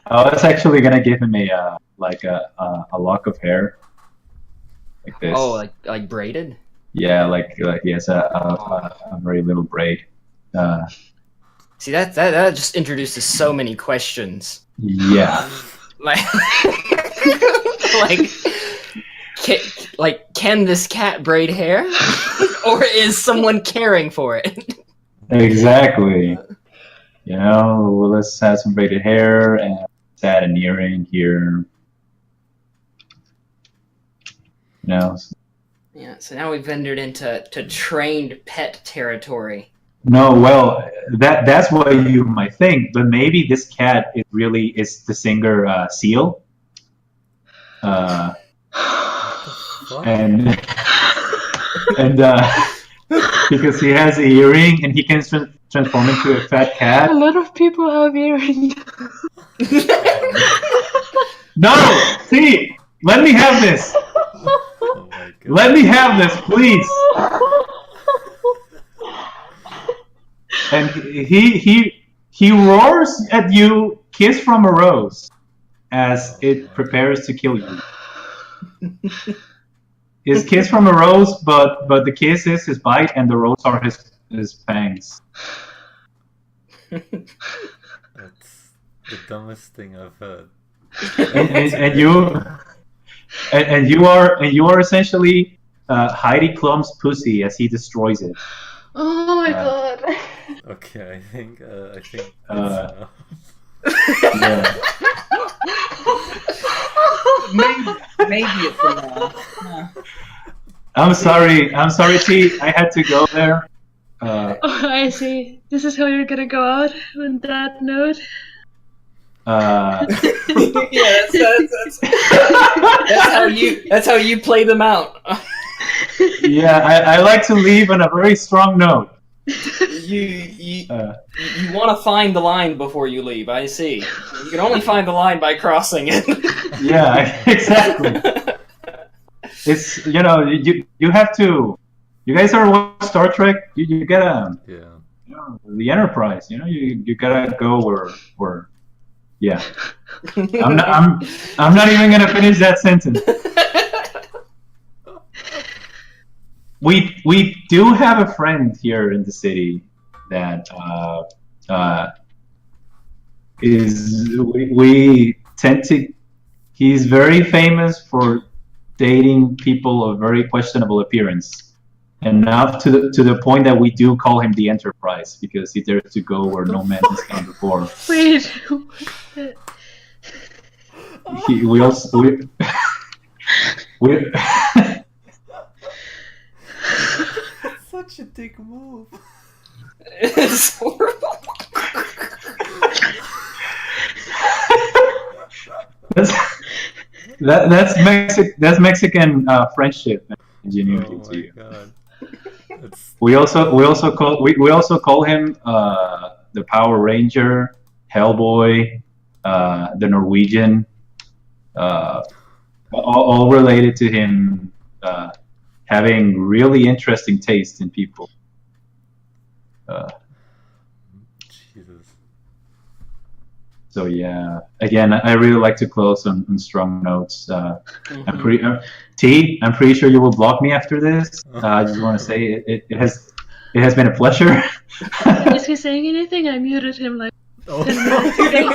Speaker 1: was actually gonna give him a lock of hair, like this.
Speaker 5: Oh, like braided?
Speaker 1: Yeah, like he has a very little braid.
Speaker 5: See, that just introduces so many questions.
Speaker 1: Yeah.
Speaker 5: Can this cat braid hair, or is someone caring for it?
Speaker 1: Exactly. You know, let's add some braided hair and let's add an earring here. You know.
Speaker 5: Yeah. So now we've ventured into trained pet territory.
Speaker 1: No, well, that's what you might think, but maybe this cat is the singer Seal. And because he has an earring and he can transform into a fat cat.
Speaker 3: A lot of people have earrings.
Speaker 1: No! See! Let me have this!
Speaker 2: Oh my God.
Speaker 1: Let me have this, please! And he roars at you, kiss from a rose, as it prepares to kill you. It's kiss from a rose, but the kiss is his bite, and the rose are his fangs.
Speaker 2: That's the dumbest thing I've heard.
Speaker 1: And you are essentially Heidi Klum's pussy as he destroys it.
Speaker 3: Oh my god.
Speaker 2: Okay, I think
Speaker 1: Yeah.
Speaker 5: Maybe it's enough.
Speaker 1: I'm sorry, T. I had to go there.
Speaker 3: Oh, I see. This is how you're gonna go out on that note.
Speaker 5: Yeah, that's how you play them out.
Speaker 1: Yeah, I like to leave on a very strong note.
Speaker 5: You want to find the line before you leave. I see. You can only find the line by crossing it.
Speaker 1: Yeah, exactly. It's you have to. You guys are watching Star Trek. You gotta.
Speaker 2: yeah.
Speaker 1: You know, the Enterprise. You gotta go where. Yeah. I'm not even gonna finish that sentence. We do have a friend here in the city that we tend to. He's very famous for dating people of very questionable appearance, enough to the point that we do call him the Enterprise because he dares to go where no man has gone before.
Speaker 3: Wait.
Speaker 1: We also we
Speaker 2: Such a dick move.
Speaker 5: It's horrible.
Speaker 1: That's Mexican friendship and ingenuity
Speaker 2: Oh
Speaker 1: to
Speaker 2: my
Speaker 1: you.
Speaker 2: God. That's
Speaker 1: We also call him the Power Ranger, Hellboy, the Norwegian, all related to him having really interesting taste in people.
Speaker 2: Jesus.
Speaker 1: So yeah, again, I really like to close on strong notes. I'm pretty sure you will block me after this. I just want to say it has been a pleasure.
Speaker 3: Is he saying anything? I muted him like 10 minutes ago.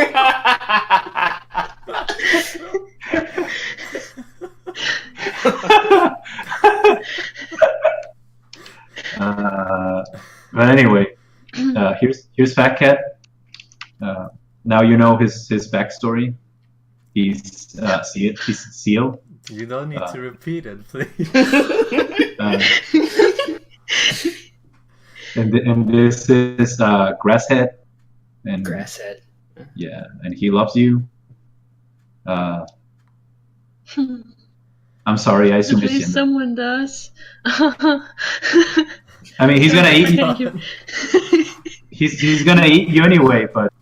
Speaker 1: But anyway, here's Fat Cat. Now you know his backstory. He's Seal.
Speaker 2: You don't need to repeat it, please.
Speaker 1: And this is Grasshead. And
Speaker 5: Grasshead.
Speaker 1: yeah, and he loves you. I'm sorry, I
Speaker 3: At
Speaker 1: assume it's
Speaker 3: least
Speaker 1: gender.
Speaker 3: someone does.
Speaker 1: I mean, he's gonna eat you.
Speaker 3: Thank you.
Speaker 1: He's gonna eat you anyway, but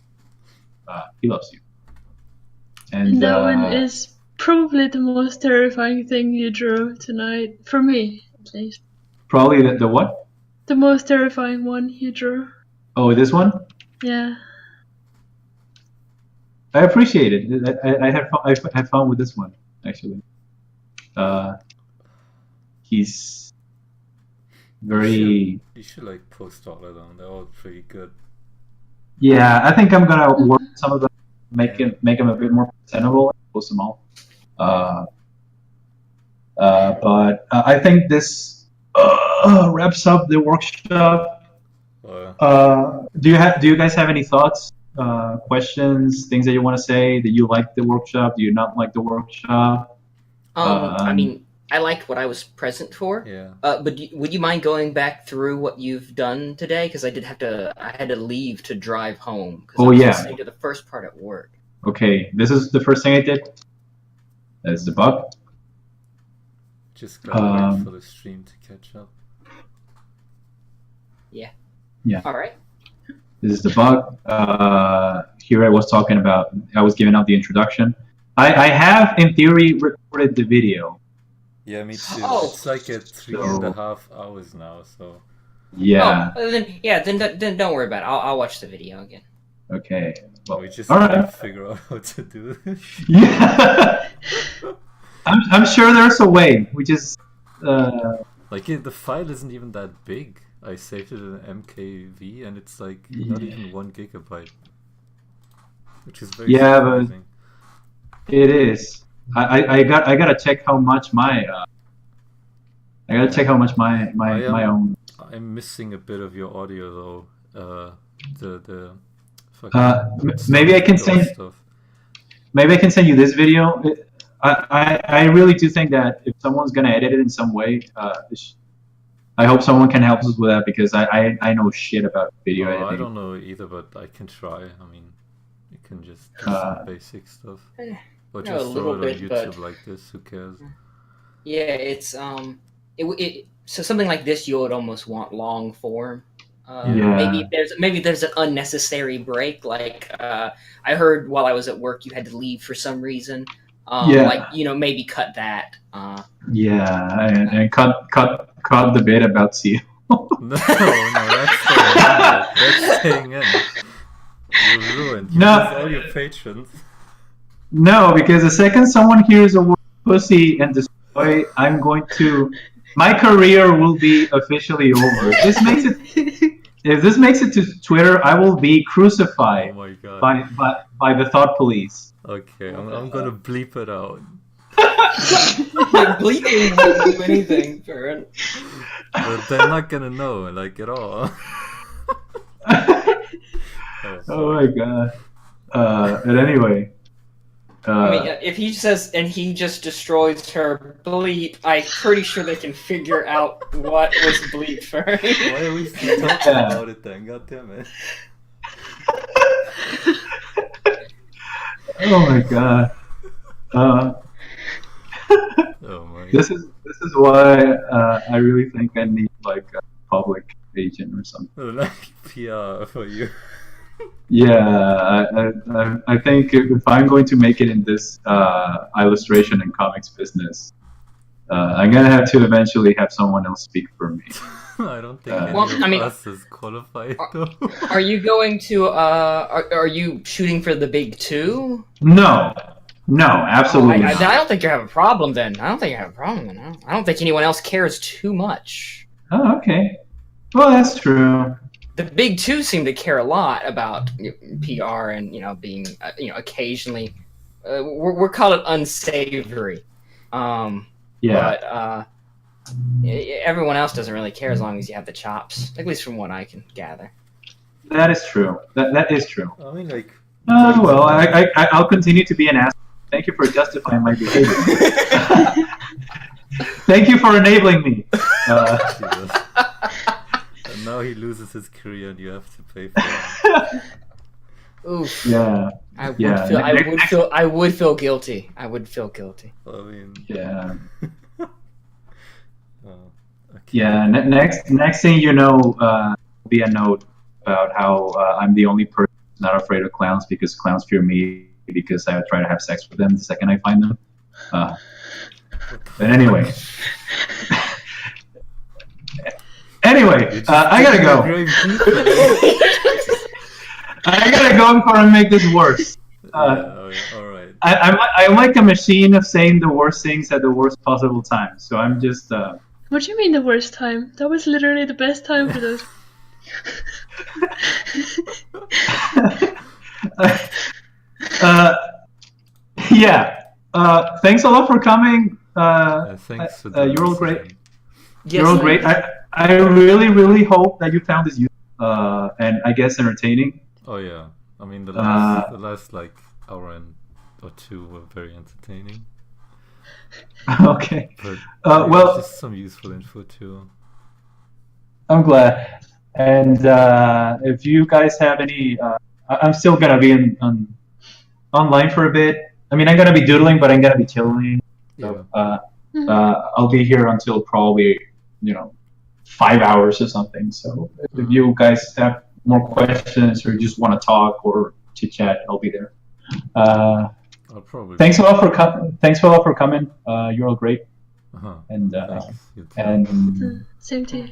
Speaker 1: he loves you. And
Speaker 3: that one is probably the most terrifying thing you drew tonight, for me at least.
Speaker 1: Probably the what?
Speaker 3: The most terrifying one you drew.
Speaker 1: Oh, this one?
Speaker 3: Yeah.
Speaker 1: I appreciate it. I had fun with this one, actually. He's very...
Speaker 2: You should like post all of them. They're all pretty good.
Speaker 1: Yeah, I think I'm gonna work on some of them, make them a bit more presentable, and post them all. But I think this wraps up the workshop. Do you guys have any thoughts, questions, things that you want to say? That you like the workshop? Do you not like the workshop?
Speaker 5: I mean, I liked what I was present for.
Speaker 2: Yeah.
Speaker 5: But would you mind going back through what you've done today? Because I had to leave to drive home.
Speaker 1: Oh,
Speaker 5: I was
Speaker 1: yeah.
Speaker 5: listening to the first part at work.
Speaker 1: Okay, this is the first thing I did. That's the bug.
Speaker 2: Just gotta wait for the stream to catch up.
Speaker 5: Yeah.
Speaker 1: Yeah.
Speaker 5: All right.
Speaker 1: This is the bug. Here I was talking about, I was giving out the introduction. I have, in theory, recorded the video.
Speaker 2: Yeah, me too.
Speaker 5: Oh.
Speaker 2: It's like at 3.5 hours now, so...
Speaker 1: Yeah.
Speaker 5: Oh, then don't worry about it. I'll watch the video again.
Speaker 1: Okay. Well,
Speaker 2: we just
Speaker 1: all
Speaker 2: gotta
Speaker 1: right.
Speaker 2: figure out how to do this.
Speaker 1: Yeah. I'm sure there's a way. We just...
Speaker 2: Like, the file isn't even that big. I saved it in MKV, and it's like not even 1 gigabyte. Which is very surprising.
Speaker 1: But it is. I gotta check how much my my own.
Speaker 2: I'm missing a bit of your audio though. The
Speaker 1: maybe I can send.
Speaker 2: Stuff.
Speaker 1: Maybe I can send you this video. I really do think that if someone's gonna edit it in some way, I hope someone can help us with that, because I know shit about video editing.
Speaker 2: I don't know either, but I can try. I mean, you can just do some basic stuff. Or just throw it on YouTube like this, who cares?
Speaker 5: Yeah, it's so something like this you would almost want long form. Maybe there's an unnecessary break. Like I heard while I was at work, you had to leave for some reason. Like maybe cut that.
Speaker 1: And cut the bit about Seal.
Speaker 2: No, that's staying in. You're ruined. You lose all your patrons.
Speaker 1: No, because the second someone hears the word pussy and destroy, I'm going to... My career will be officially over. If this makes it to Twitter, I will be crucified by the thought police.
Speaker 2: Okay, I'm gonna bleep it out.
Speaker 5: Bleeping won't do anything, Farron.
Speaker 2: But they're not gonna know, like, at all.
Speaker 1: Oh my god. But anyway...
Speaker 5: I mean, if he says, and he just destroys her bleep, I'm pretty sure they can figure out what was bleep for her.
Speaker 2: Why are we still talking about it then? God damn it.
Speaker 1: Oh my god. This is why I really think I need like a public agent or something.
Speaker 2: Like PR for you.
Speaker 1: Yeah, I think if I'm going to make it in this illustration and comics business, I'm gonna have to eventually have someone else speak for me.
Speaker 2: I don't think any of us is qualified though.
Speaker 5: Are you going to? Are you shooting for the big 2?
Speaker 1: No, absolutely not.
Speaker 5: I don't think you have a problem then. I don't think anyone else cares too much.
Speaker 1: Oh, okay. Well, that's true.
Speaker 5: The big 2 seem to care a lot about PR and being occasionally we're called it unsavory. But everyone else doesn't really care as long as you have the chops, at least from what I can gather.
Speaker 1: That is true. That is true.
Speaker 2: I mean, like.
Speaker 1: Well, I'll continue to be an ass. Thank you for justifying my behavior. Thank you for enabling me.
Speaker 2: And now he loses his career, and you have to pay for it.
Speaker 5: Oof.
Speaker 1: Yeah.
Speaker 5: I would feel guilty. I would feel guilty.
Speaker 2: I mean.
Speaker 1: Yeah.
Speaker 2: Okay.
Speaker 1: Yeah. Next thing you know, will be a note about how I'm the only person who's not afraid of clowns because clowns fear me because I try to have sex with them the second I find them. But anyway. Anyway, I gotta go. I gotta go before I make this worse.
Speaker 2: All right.
Speaker 1: I'm like a machine of saying the worst things at the worst possible time. So I'm just.
Speaker 3: What do you mean the worst time? That was literally the best time for those.
Speaker 1: Yeah. Thanks a lot for coming.
Speaker 2: Thanks for
Speaker 1: you're all great.
Speaker 5: Yes,
Speaker 1: You're all great. I really hope that you found this useful and I guess entertaining.
Speaker 2: Oh yeah, I mean the last like hour or two were very entertaining.
Speaker 1: Okay.
Speaker 2: But
Speaker 1: well,
Speaker 2: just some useful info too.
Speaker 1: I'm glad. And if you guys have any, I'm still gonna be online for a bit. I mean, I'm gonna be doodling, but I'm gonna be chilling. So I'll be here until probably 5 hours or something. So if you guys have more questions or just want to talk or chit chat, I'll be there.
Speaker 2: I'll probably.
Speaker 1: Thanks a lot for coming. You're all great. And
Speaker 3: Same to you.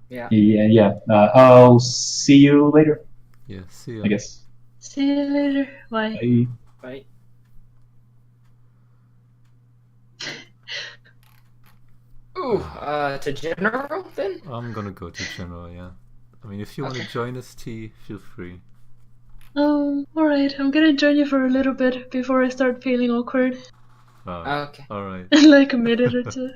Speaker 5: Yeah.
Speaker 1: I'll see you later.
Speaker 2: Yeah. See you.
Speaker 1: I guess.
Speaker 3: See you later. Bye.
Speaker 1: Bye.
Speaker 5: Right. Ooh, to general then?
Speaker 2: I'm gonna go to general, yeah. I mean, if you want to join us, T, feel free.
Speaker 3: Alright. I'm gonna join you for a little bit before I start feeling awkward.
Speaker 5: Okay.
Speaker 2: Alright.
Speaker 3: In like a minute or two.